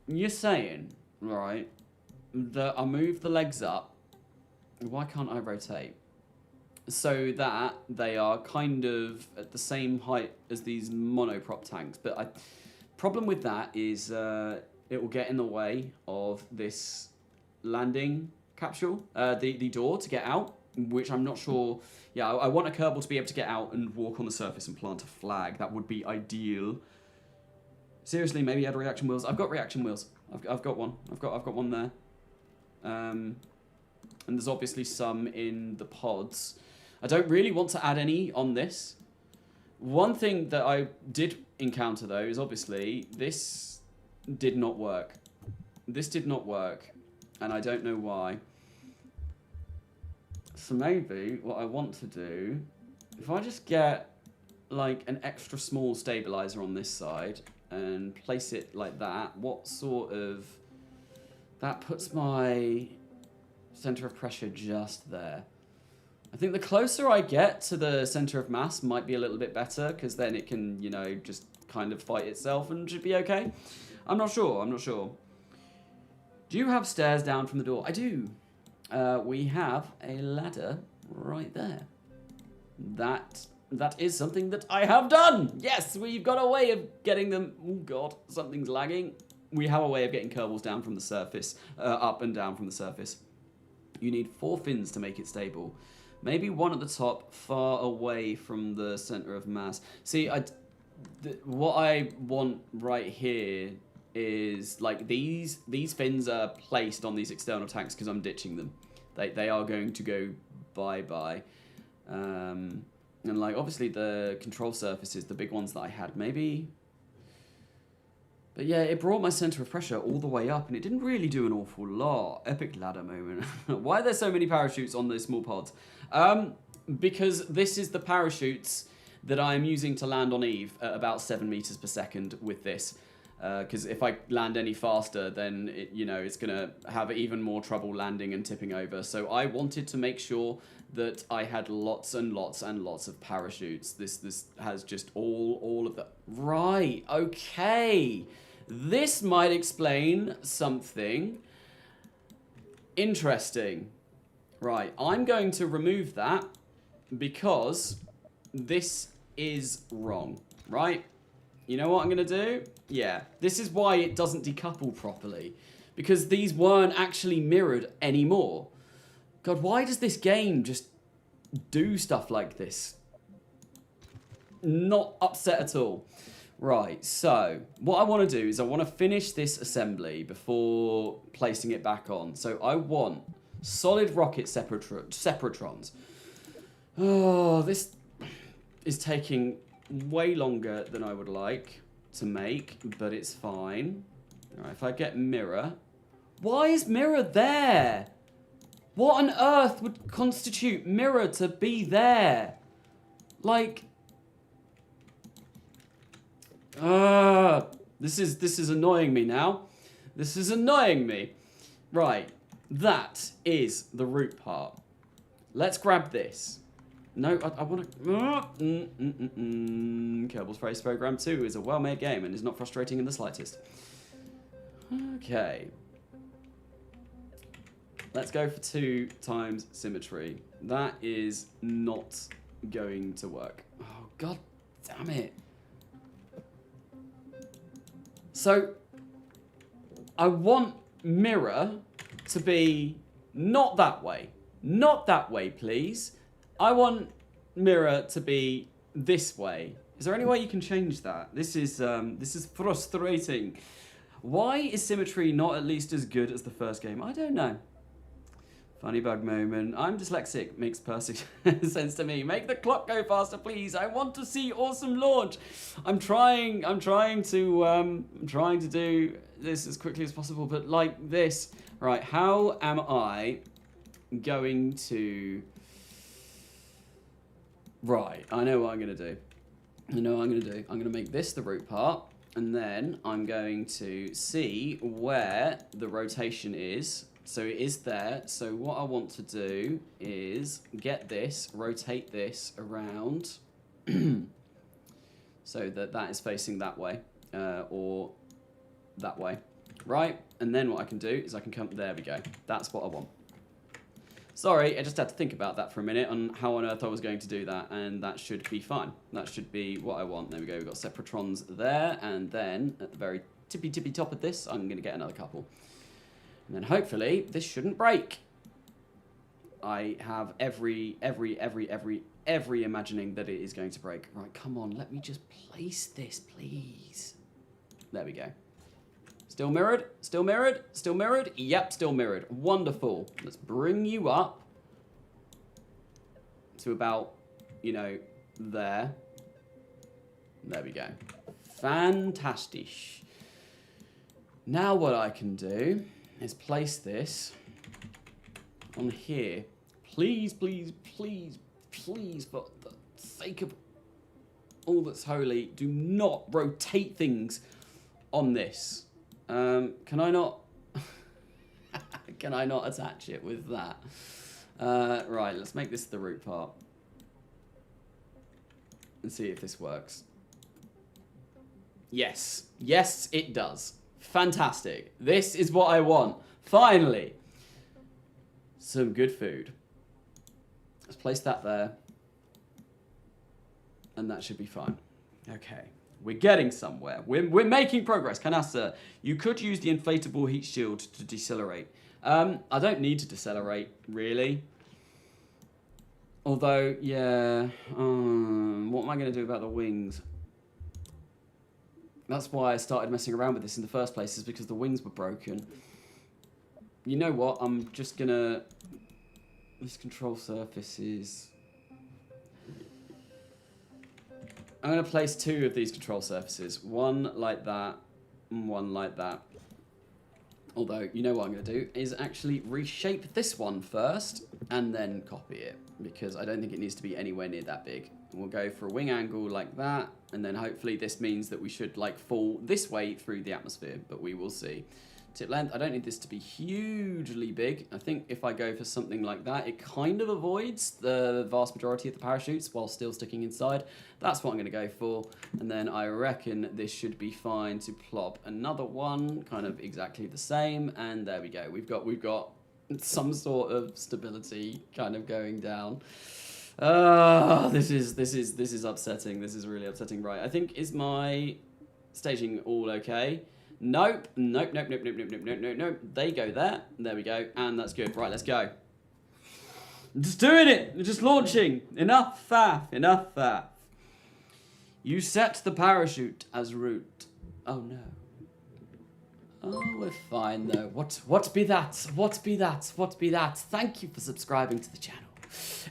A: you're saying, right, that I move the legs up. Why can't I rotate? So that they are kind of at the same height as these monoprop tanks. But problem with that is it will get in the way of this landing capsule, the door to get out, which I'm not sure. Yeah, I want a Kerbal to be able to get out and walk on the surface and plant a flag. That would be ideal. Seriously, maybe add reaction wheels. I've got reaction wheels. I've got one. I've got one there. And there's obviously some in the pods. I don't really want to add any on this. One thing that I did encounter though is obviously this did not work. This did not work, and I don't know why. So maybe what I want to do, if I just get like an extra small stabilizer on this side and place it like that, what sort of... That puts my center of pressure just there. I think the closer I get to the center of mass might be a little bit better, because then it can, you know, just kind of fight itself and should be okay. I'm not sure. Do you have stairs down from the door? I do. We have a ladder right there. That is something that I have done. Yes, we've got a way of getting them. Oh God, something's lagging. We have a way of getting Kerbals down from the surface, up and down from the surface. You need 4 fins to make it stable. Maybe one at the top, far away from the center of mass. See, what I want right here is like these fins are placed on these external tanks because I'm ditching them. They are going to go bye-bye. And like obviously the control surfaces, the big ones that I had, maybe... But yeah, it brought my center of pressure all the way up and it didn't really do an awful lot. Epic ladder moment. Why are there so many parachutes on those small pods? Because this is the parachutes that I am using to land on Eve at about 7 meters per second with this. Because if I land any faster, then it's going to have even more trouble landing and tipping over. So I wanted to make sure that I had lots and lots and lots of parachutes. This has just all of the... Right, okay. This might explain something interesting. Right, I'm going to remove that because this is wrong, right? You know what I'm going to do? Yeah, this is why it doesn't decouple properly. Because these weren't actually mirrored anymore. God, why does this game just do stuff like this? Not upset at all. Right, so what I want to do is I want to finish this assembly before placing it back on. So I want solid rocket separatrons. Oh, this is taking way longer than I would like to make, but it's fine. All right, if I get mirror. Why is mirror there? What on earth would constitute mirror to be there? Like, this is annoying me now. This is annoying me. Right, that is the root part. Let's grab this. No, I want to... Kerbal Space Program 2 is a well-made game and is not frustrating in the slightest. Okay. Let's go for 2 times symmetry. That is not going to work. Oh, God damn it. So, I want mirror to be not that way. Not that way, please. I want mirror to be this way. Is there any way you can change that? This is frustrating. Why is symmetry not at least as good as the first game? I don't know. Funny bug moment. I'm dyslexic. Makes perfect sense to me. Make the clock go faster, please. I want to see awesome launch. I'm trying to do this as quickly as possible, but like this. Right, how am I going to... Right, I know what I'm going to do. I'm going to make this the root part. And then I'm going to see where the rotation is. So it is there. So what I want to do is get this, rotate this around so that that is facing that way or that way. Right? And then what I can do is I can come, there we go. That's what I want. Sorry, I just had to think about that for a minute on how on earth I was going to do that, and that should be fine. That should be what I want. There we go, we've got separatrons there, and then at the very tippy top of this, I'm going to get another couple. And then hopefully, this shouldn't break. I have every imagining that it is going to break. Right, come on, let me just place this, please. There we go. Still mirrored, still mirrored, still mirrored. Yep, still mirrored. Wonderful. Let's bring you up to about, you know, there. There we go. Fantastic. Now what I can do is place this on here. Please, please, please, please, for the sake of all that's holy, do not rotate things on this. Can I not? Can I not attach it with that? Right, let's make this the root part. And see if this works. Yes. Yes, it does. Fantastic. This is what I want. Finally. Some good food. Let's place that there. And that should be fine. Okay. We're getting somewhere. We're making progress. Carnasa, you could use the inflatable heat shield to decelerate. I don't need to decelerate, really. Although, yeah. What am I going to do about the wings? That's why I started messing around with this in the first place, is because the wings were broken. You know what? I'm just going to... This control surface is... I'm going to place two of these control surfaces. One like that, and one like that. Although, you know what I'm going to do is actually reshape this one first, and then copy it. Because I don't think it needs to be anywhere near that big. And we'll go for a wing angle like that, and then hopefully this means that we should like fall this way through the atmosphere, but we will see. Tip length, I don't need this to be hugely big. I think if I go for something like that, it kind of avoids the vast majority of the parachutes while still sticking inside. That's what I'm going to go for. And then I reckon this should be fine to plop another one, kind of exactly the same. And there we go. We've got some sort of stability kind of going down. This is upsetting. This is really upsetting. Right, I think, is my staging all okay? Nope, nope, nope, nope, nope, nope, nope, nope, nope, nope. They go there. There we go. And that's good. Right, let's go. I'm just doing it. We're just launching. Enough faff. Enough faff. You set the parachute as root. Oh, no. Oh, we're fine, though. What be that? What be that? What be that? Thank you for subscribing to the channel.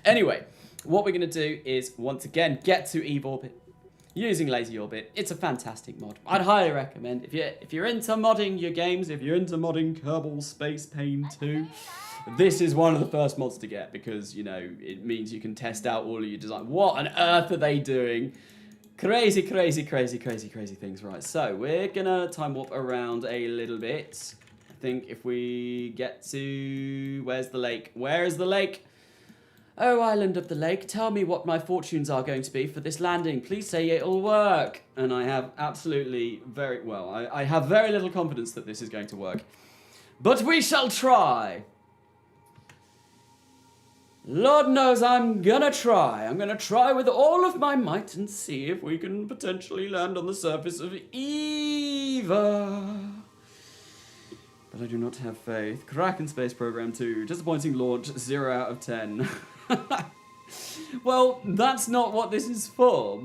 A: Anyway, what we're going to do is, once again, get to Eve Orbit. Using Lazy Orbit. It's a fantastic mod. I'd highly recommend, if you're into modding your games, if you're into modding Kerbal Space Program 2, this is one of the first mods to get, because, you know, it means you can test out all of your design. What on earth are they doing? Crazy, crazy, crazy, crazy, crazy things. Right, so we're gonna time warp around a little bit. I think if we get to... Where's the lake? Where is the lake? Oh, island of the lake, tell me what my fortunes are going to be for this landing. Please say it'll work. And I have absolutely I have very little confidence that this is going to work. But we shall try. Lord knows I'm gonna try. I'm gonna try with all of my might and see if we can potentially land on the surface of Eva. But I do not have faith. Kraken Space Program 2. Disappointing launch, 0 out of 10. Well, that's not what this is for.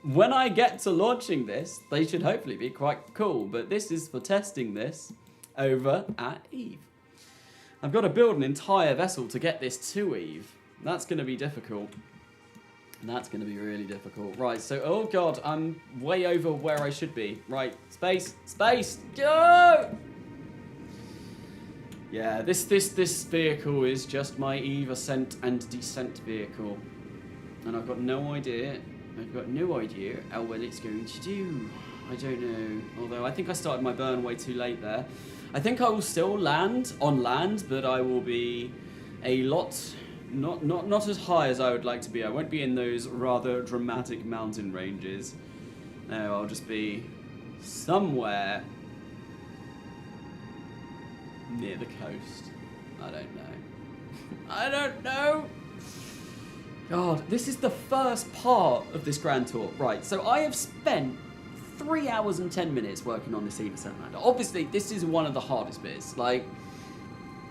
A: When I get to launching this, they should hopefully be quite cool. But this is for testing this over at Eve. I've got to build an entire vessel to get this to Eve. That's going to be difficult. That's going to be really difficult. Right, so, oh god, I'm way over where I should be. Right, space, go! Yeah, this vehicle is just my Eve ascent and descent vehicle. And I've got no idea how well it's going to do. I don't know. Although I think I started my burn way too late there. I think I will still land on land, but I will be a lot not as high as I would like to be. I won't be in those rather dramatic mountain ranges. No, I'll just be somewhere near the coast. I don't know. I don't know. God, this is the first part of this Grand Tour. Right, so I have spent 3 hours and 10 minutes working on this Eve Ascent lander. Obviously, this is one of the hardest bits. Like,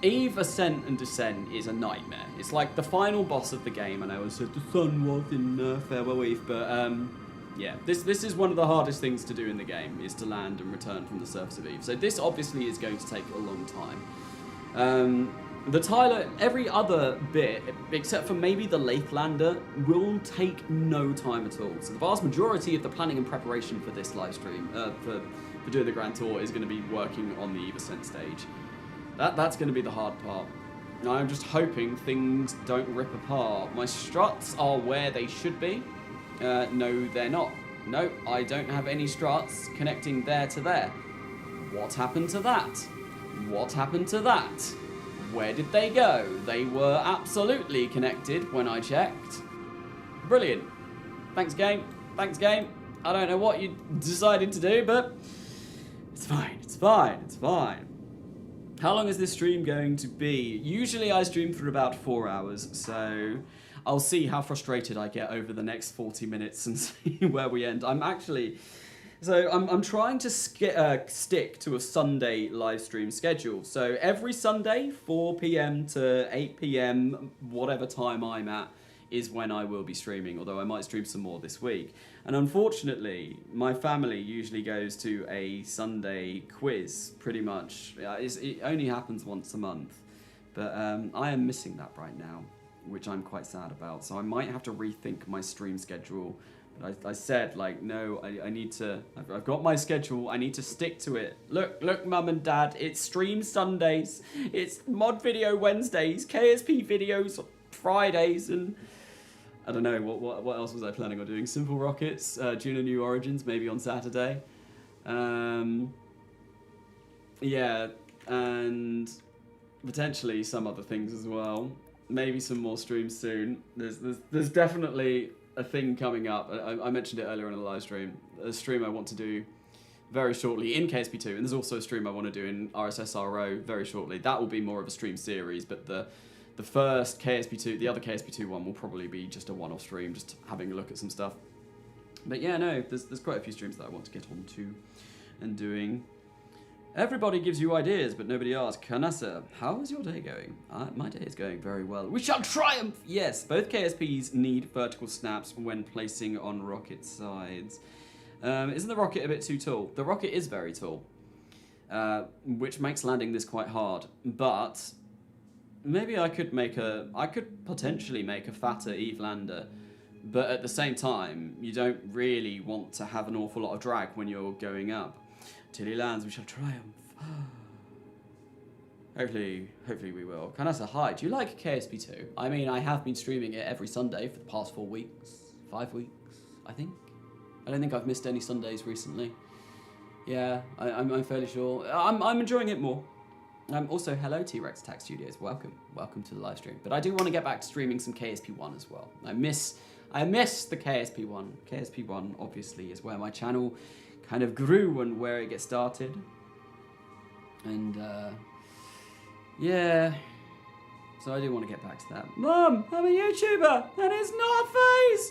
A: Eve Ascent and Descent is a nightmare. It's like the final boss of the game. I know I said the sun was in Farewell Eve, but yeah, this is one of the hardest things to do in the game, is to land and return from the surface of Eve. So this obviously is going to take a long time. The Tyler, every other bit, except for maybe the Lathe lander, will take no time at all. So the vast majority of the planning and preparation for this live stream, for doing the Grand Tour, is going to be working on the Eve Ascent stage. That's going to be the hard part. Now, I'm just hoping things don't rip apart. My struts are where they should be. No, they're not. No, I don't have any struts connecting there to there. What happened to that? What happened to that? Where did they go? They were absolutely connected when I checked. Brilliant. Thanks, game. Thanks, game. I don't know what you decided to do, but it's fine. It's fine. It's fine. How long is this stream going to be? Usually I stream for about 4 hours, so I'll see how frustrated I get over the next 40 minutes and see where we end. I'm trying to stick to a Sunday live stream schedule. So every Sunday, 4 p.m. to 8 p.m., whatever time I'm at, is when I will be streaming, although I might stream some more this week. And unfortunately, my family usually goes to a Sunday quiz, pretty much. It only happens once a month. But I am missing that right now, which I'm quite sad about. So I might have to rethink my stream schedule. I said, like, no, I need to, I've got my schedule, I need to stick to it. Look, Mum and Dad, it's Stream Sundays, it's Mod Video Wednesdays, KSP videos Fridays, and I don't know, what else was I planning on doing? Simple Rockets, Juno New Origins, maybe on Saturday. Yeah, and potentially some other things as well. Maybe some more streams soon. There's definitely a thing coming up. I mentioned it earlier in the live stream. A stream I want to do very shortly in KSP2, and there's also a stream I want to do in RSSRO very shortly. That will be more of a stream series, but the first KSP2, the other KSP2 one will probably be just a one-off stream, just having a look at some stuff. But yeah, no, there's quite a few streams that I want to get onto and doing. Everybody gives you ideas, but nobody asks. Carnasa, how is your day going? My day is going very well. We shall triumph! Yes, both KSPs need vertical snaps when placing on rocket sides. Isn't the rocket a bit too tall? The rocket is very tall, which makes landing this quite hard. But maybe I could potentially make a fatter Eve lander. But at the same time, you don't really want to have an awful lot of drag when you're going up. Till he lands, we shall triumph. Hopefully we will. Carnasa, hi. Do you like KSP2? I mean, I have been streaming it every Sunday for the past 4 weeks, 5 weeks, I think. I don't think I've missed any Sundays recently. Yeah, I'm fairly sure. I'm enjoying it more. Also, hello T-Rex Attack Studios. Welcome to the live stream. But I do want to get back to streaming some KSP1 as well. I miss the KSP1. KSP1 obviously is where my channel kind of grew and where it gets started. And yeah, so I do want to get back to that. Mum, I'm a YouTuber and it's not a phase.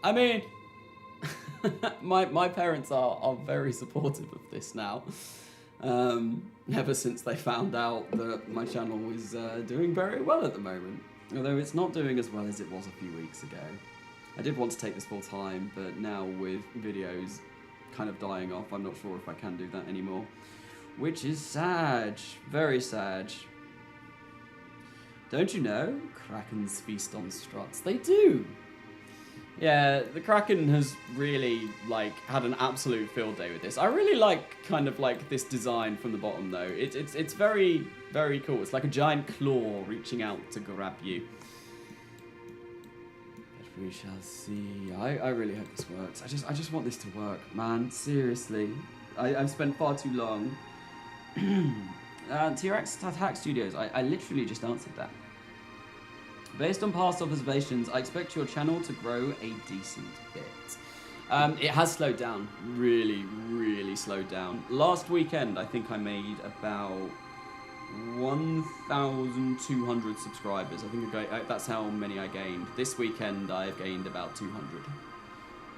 A: I mean, my parents are very supportive of this now. Ever since they found out that my channel is doing very well at the moment. Although it's not doing as well as it was a few weeks ago. I did want to take this full time, but now with videos kind of dying off, I'm not sure if I can do that anymore. Which is sad. Very sad. Don't you know? Krakens feast on struts. They do! Yeah, the Kraken has really, like, had an absolute field day with this. I really like, kind of, like, this design from the bottom, though. It's very, very cool. It's like a giant claw reaching out to grab you. We shall see. I really hope this works. I just want this to work, man. Seriously. I've spent far too long. T-Rex Attack Studios. I literally just answered that. Based on past observations, I expect your channel to grow a decent bit. It has slowed down. Really, really slowed down. Last weekend, I think I made about 1,200 subscribers. I think that's how many I gained. This weekend, I've gained about 200.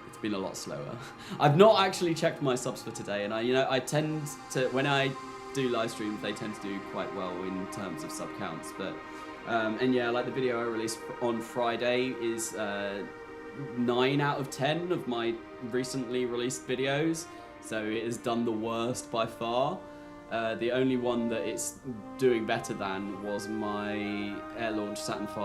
A: It's been a lot slower. I've not actually checked my subs for today, and I tend to, when I do live streams, they tend to do quite well in terms of sub counts. But and yeah, like the video I released on Friday is 9 out of 10 of my recently released videos, so it has done the worst by far. The only one that it's doing better than was my air launch Saturn V.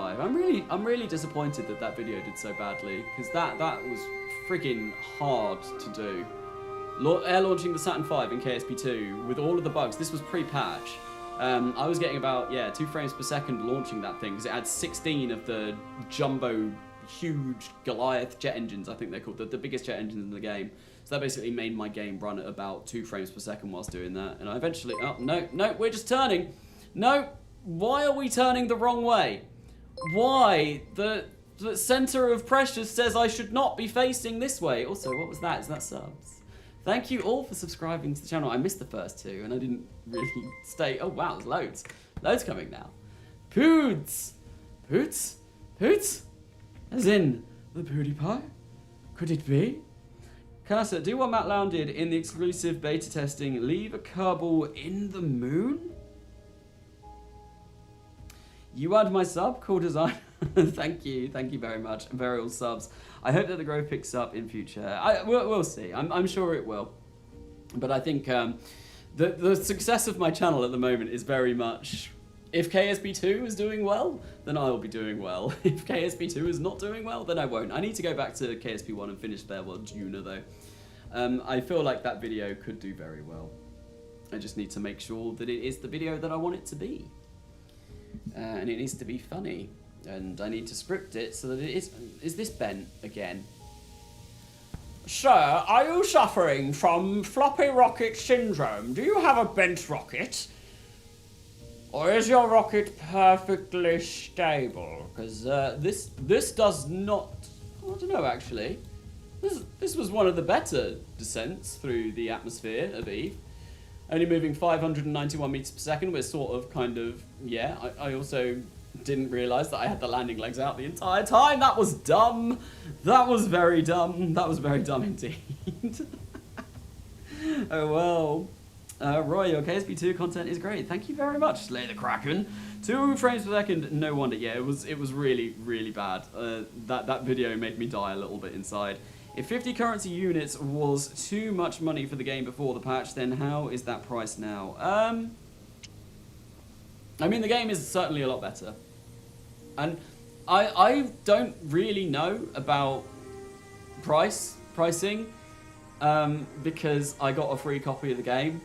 A: I'm really disappointed that video did so badly, because that was friggin' hard to do. Air launching the Saturn V in KSP2 with all of the bugs. This was pre-patch. I was getting about 2 frames per second launching that thing, because it had 16 of the jumbo huge Goliath jet engines, I think they're called, the biggest jet engines in the game. So that basically made my game run at about 2 frames per second whilst doing that. And I eventually, oh, no, we're just turning. No, why are we turning the wrong way? Why? The center of pressure says I should not be facing this way. Also, what was that? Is that subs? Thank you all for subscribing to the channel. I missed the first 2 and I didn't really stay. Oh wow, there's loads. Loads coming now. Poods. Poods? Poods? As in, the PewDiePie? Could it be? Carnasa, do what Matt Lown did in the exclusive beta testing. Leave a Kerbal in the moon? You add my sub, cool design. Thank you very much. Varial subs. I hope that the growth picks up in future. We'll see. I'm sure it will. But I think the success of my channel at the moment is very much, if KSP2 is doing well, then I'll be doing well. If KSP2 is not doing well, then I won't. I need to go back to KSP1 and finish their World Juna though. I feel like that video could do very well. I just need to make sure that it is the video that I want it to be. And it needs to be funny. And I need to script it so that it is... Is this bent again? Sir, are you suffering from floppy rocket syndrome? Do you have a bent rocket? Or is your rocket perfectly stable? Because this does not... I don't know, actually. This was one of the better descents through the atmosphere of Eve. Only moving 591 meters per second. We're sort of kind of... Yeah, I also didn't realise that I had the landing legs out the entire time. That was dumb. That was very dumb. That was very dumb indeed. Oh well. Roy, your KSP2 content is great. Thank you very much, Slay the Kraken. 2 frames per second, no wonder. Yeah, it was really, really bad. That video made me die a little bit inside. If 50 currency units was too much money for the game before the patch, then how is that price now? I mean, the game is certainly a lot better. And I don't really know about pricing. Because I got a free copy of the game.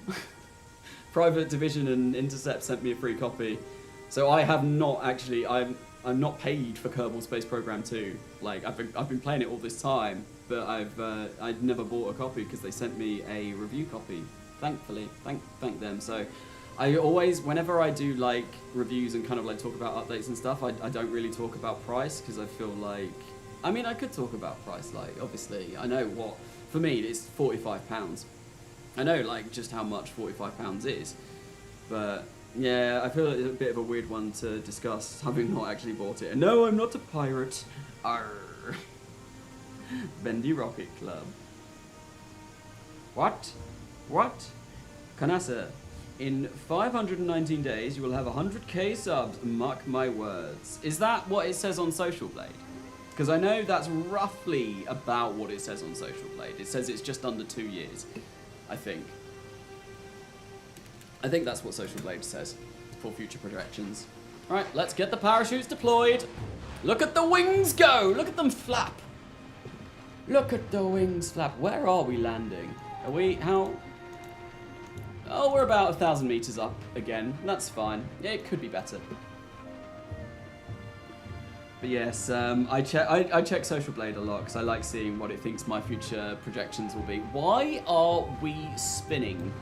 A: Private Division and Intercept sent me a free copy. So I have not actually, I'm not paid for Kerbal Space Program 2. Like, I've been playing it all this time, but I'd never bought a copy because they sent me a review copy. Thankfully, thank them. So I always, whenever I do like reviews and kind of like talk about updates and stuff, I don't really talk about price because I feel like, I mean, I could talk about price, like, obviously, I know what, for me, it's £45. I know, like, just how much £45 is, but, yeah, I feel like it's a bit of a weird one to discuss, having not actually bought it. And no, I'm not a pirate. Arr. Bendy Rocket Club. What? What? Carnasa, in 519 days, you will have 100k subs, mark my words. Is that what it says on Social Blade? Because I know that's roughly about what it says on Social Blade. It says it's just under 2 years, I think. I think that's what Social Blade says for future projections. Alright, let's get the parachutes deployed. Look at the wings go! Look at them flap! Look at the wings flap. Where are we landing? Are we, how? Oh, we're about 1,000 meters up again. That's fine. Yeah, it could be better. But yes, I check Social Blade a lot because I like seeing what it thinks my future projections will be. Why are we spinning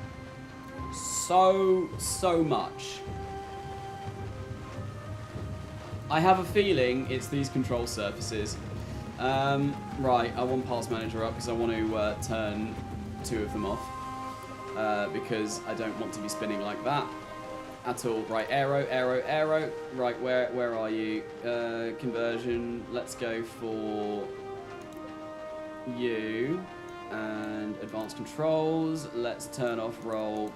A: so much? I have a feeling it's these control surfaces. Right, I want Pass Manager up because I want to turn 2 of them off. Because I don't want to be spinning like that at all. Right, arrow, arrow, arrow. Right, where are you? Conversion. Let's go for you. And advanced controls. Let's turn off roll.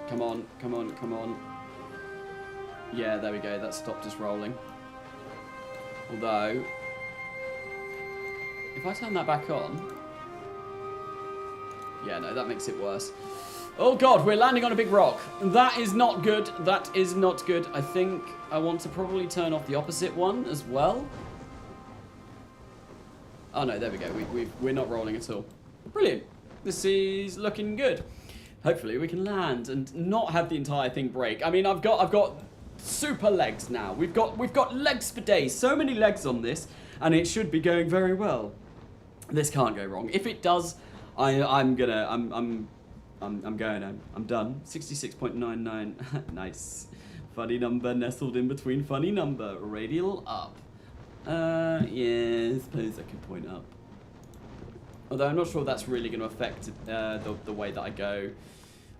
A: Come on, come on, come on. Yeah, there we go. That stopped us rolling. Although, if I turn that back on... Yeah, no, that makes it worse. Oh god, we're landing on a big rock. That is not good. That is not good. I think I want to probably turn off the opposite one as well. Oh no, there we go. We're not rolling at all. Brilliant. This is looking good. Hopefully we can land and not have the entire thing break. I mean, I've got super legs now. We've got legs for days. So many legs on this, and it should be going very well. This can't go wrong. If it does, I'm going. I'm done. 66.99. Nice. Funny number nestled in between funny number. Radial up. Yeah, I suppose I could point up. Although I'm not sure that's really going to affect the way that I go.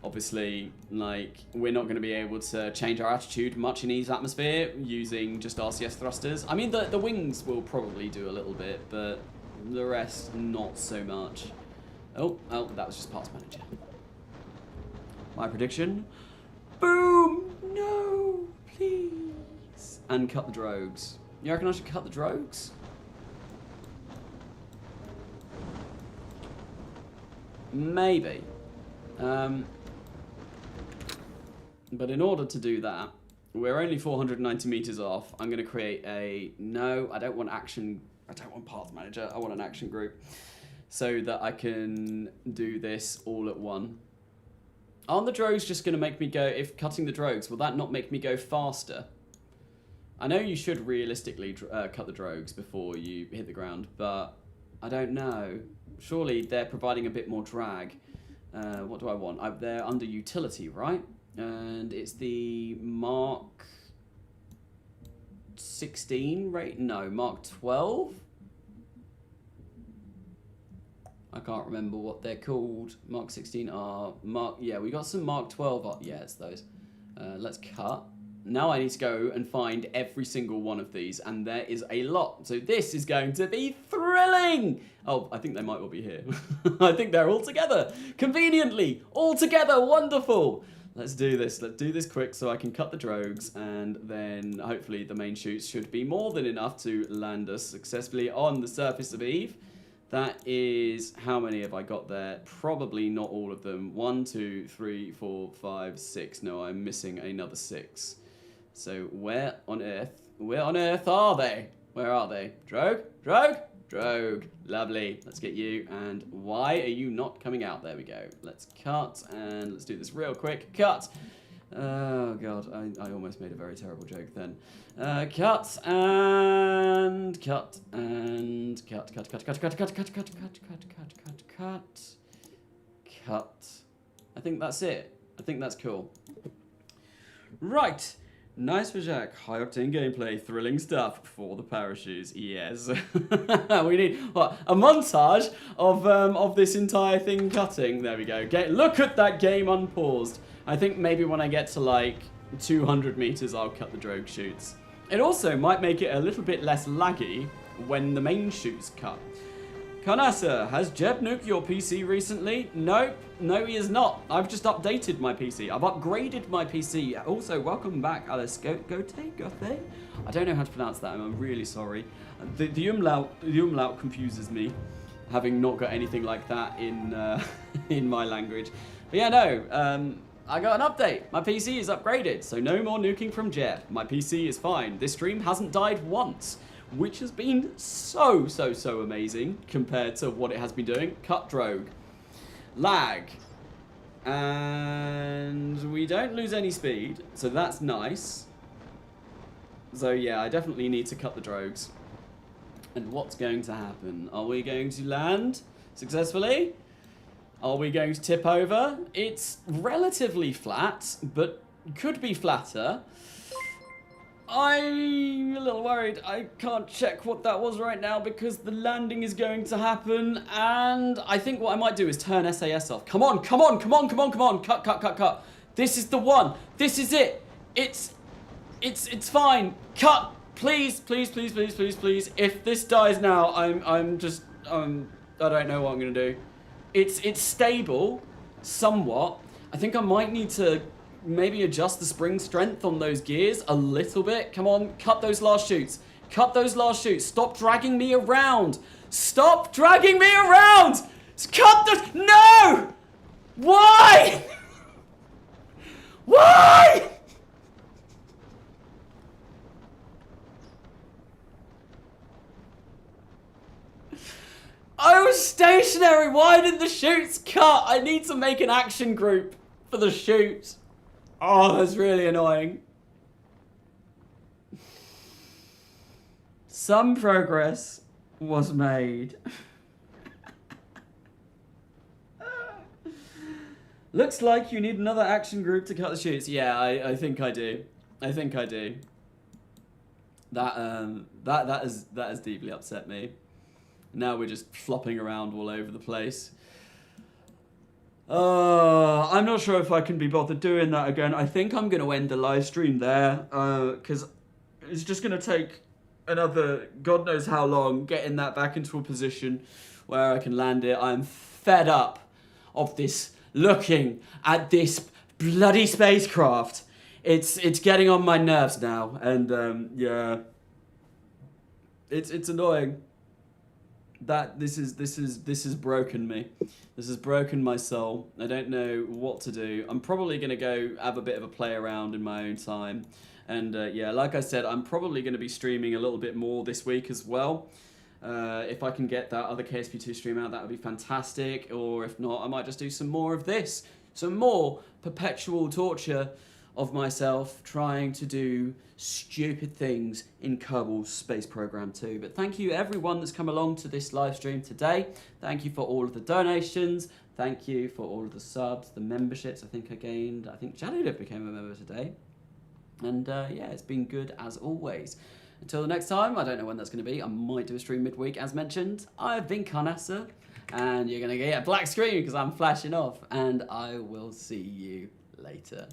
A: Obviously, like, we're not going to be able to change our attitude much in Eve's atmosphere using just RCS thrusters. I mean, the wings will probably do a little bit, but the rest, not so much. Oh, that was just Pass Manager. My prediction. Boom! No, please. And cut the drogues. You reckon I should cut the drogues? Maybe. But in order to do that, we're only 490 meters off. I'm going to create a... No, I don't want action... I don't want Path Manager. I want an action group. So that I can do this all at one. Aren't the drogues just going to make me go... If cutting the drogues, will that not make me go faster? I know you should realistically cut the drogues before you hit the ground, but I don't know. Surely they're providing a bit more drag. What do I want? They're under utility, right? And it's the Mark 16 rate? No, Mark 12? I can't remember what they're called. Mark 16 are... Yeah, we got some Mark 12. Yeah, it's those. Let's cut. Now I need to go and find every single one of these, and there is a lot. So this is going to be thrilling! Oh, I think they might all be here. I think they're all together. Conveniently. All together. Wonderful. Let's do this. Let's do this quick so I can cut the drogues, and then hopefully the main chutes should be more than enough to land us successfully on the surface of Eve. That is, how many have I got there? Probably not all of them. 1, 2, 3, 4, 5, 6. No, I'm missing another 6. So where on earth are they? Where are they? Drogue? Drogue? Drogue. Lovely. Let's get you. And why are you not coming out? There we go. Let's cut, and let's do this real quick. Cut. Oh, God. I almost made a very terrible joke then. Cut, and cut, and cut, cut, cut, cut, cut, cut, cut, cut, cut, cut, cut, cut, cut, cut. I think that's it. I think that's cool. Right. Nice for Jack. High octane gameplay, thrilling stuff for the parachutes. Yes. We need what? A montage of this entire thing cutting. There we go. Look at that game unpaused. I think maybe when I get to like 200 meters, I'll cut the drogue shoots. It also might make it a little bit less laggy when the main shoots cut. Carnasa, has Jeb nuked your PC recently? Nope. No, he is not. I've just updated my PC. I've upgraded my PC. Also, welcome back, Alice. Gote? I don't know how to pronounce that. I'm really sorry. The umlaut confuses me, having not got anything like that in my language. But yeah, no. I got an update. My PC is upgraded, so no more nuking from Jeb. My PC is fine. This stream hasn't died once, which has been so amazing compared to what it has been doing. Cut drogue. Lag. And we don't lose any speed, so that's nice. So yeah, I definitely need to cut the drogues. And what's going to happen? Are we going to land successfully? Are we going to tip over? It's relatively flat, but could be flatter. I'm a little worried. I can't check what that was right now because the landing is going to happen. And I think what I might do is turn SAS off. Come on, come on, come on, come on, come on. Cut, cut, cut, cut. This is the one. This is it. It's fine. Cut. Please, please, please, please, please, please. If this dies now, I don't know what I'm gonna do. It's stable, somewhat. I think I might need to maybe adjust the spring strength on those gears a little bit. Come on, cut those last chutes. Cut those last chutes. Stop dragging me around. Stop dragging me around. Cut the, no! Why? Why? I was stationary. Why did the chutes cut? I need to make an action group for the chutes. Oh, that's really annoying. Some progress was made. Looks like you need another action group to cut the chutes. Yeah, I think I do. I think I do. That has deeply upset me. Now we're just flopping around all over the place. I'm not sure if I can be bothered doing that again. I think I'm going to end the live stream there, because it's just going to take another God knows how long getting that back into a position where I can land it. I'm fed up of this, looking at this bloody spacecraft. It's getting on my nerves now, and yeah, it's annoying. That this has broken me. This has broken my soul. I don't know what to do. I'm probably gonna go have a bit of a play around in my own time, and yeah, like I said, I'm probably gonna be streaming a little bit more this week as well. If I can get that other KSP2 stream out, that would be fantastic. Or if not, I might just do some more of this, some more perpetual torture of myself trying to do stupid things in Kerbal Space Program 2. But thank you everyone that's come along to this live stream today. Thank you for all of the donations. Thank you for all of the subs, the memberships. I think Jaludov became a member today. And yeah, it's been good as always. Until the next time, I don't know when that's going to be. I might do a stream midweek as mentioned. I've been Carnasa, and you're going to get a black screen because I'm flashing off. And I will see you later.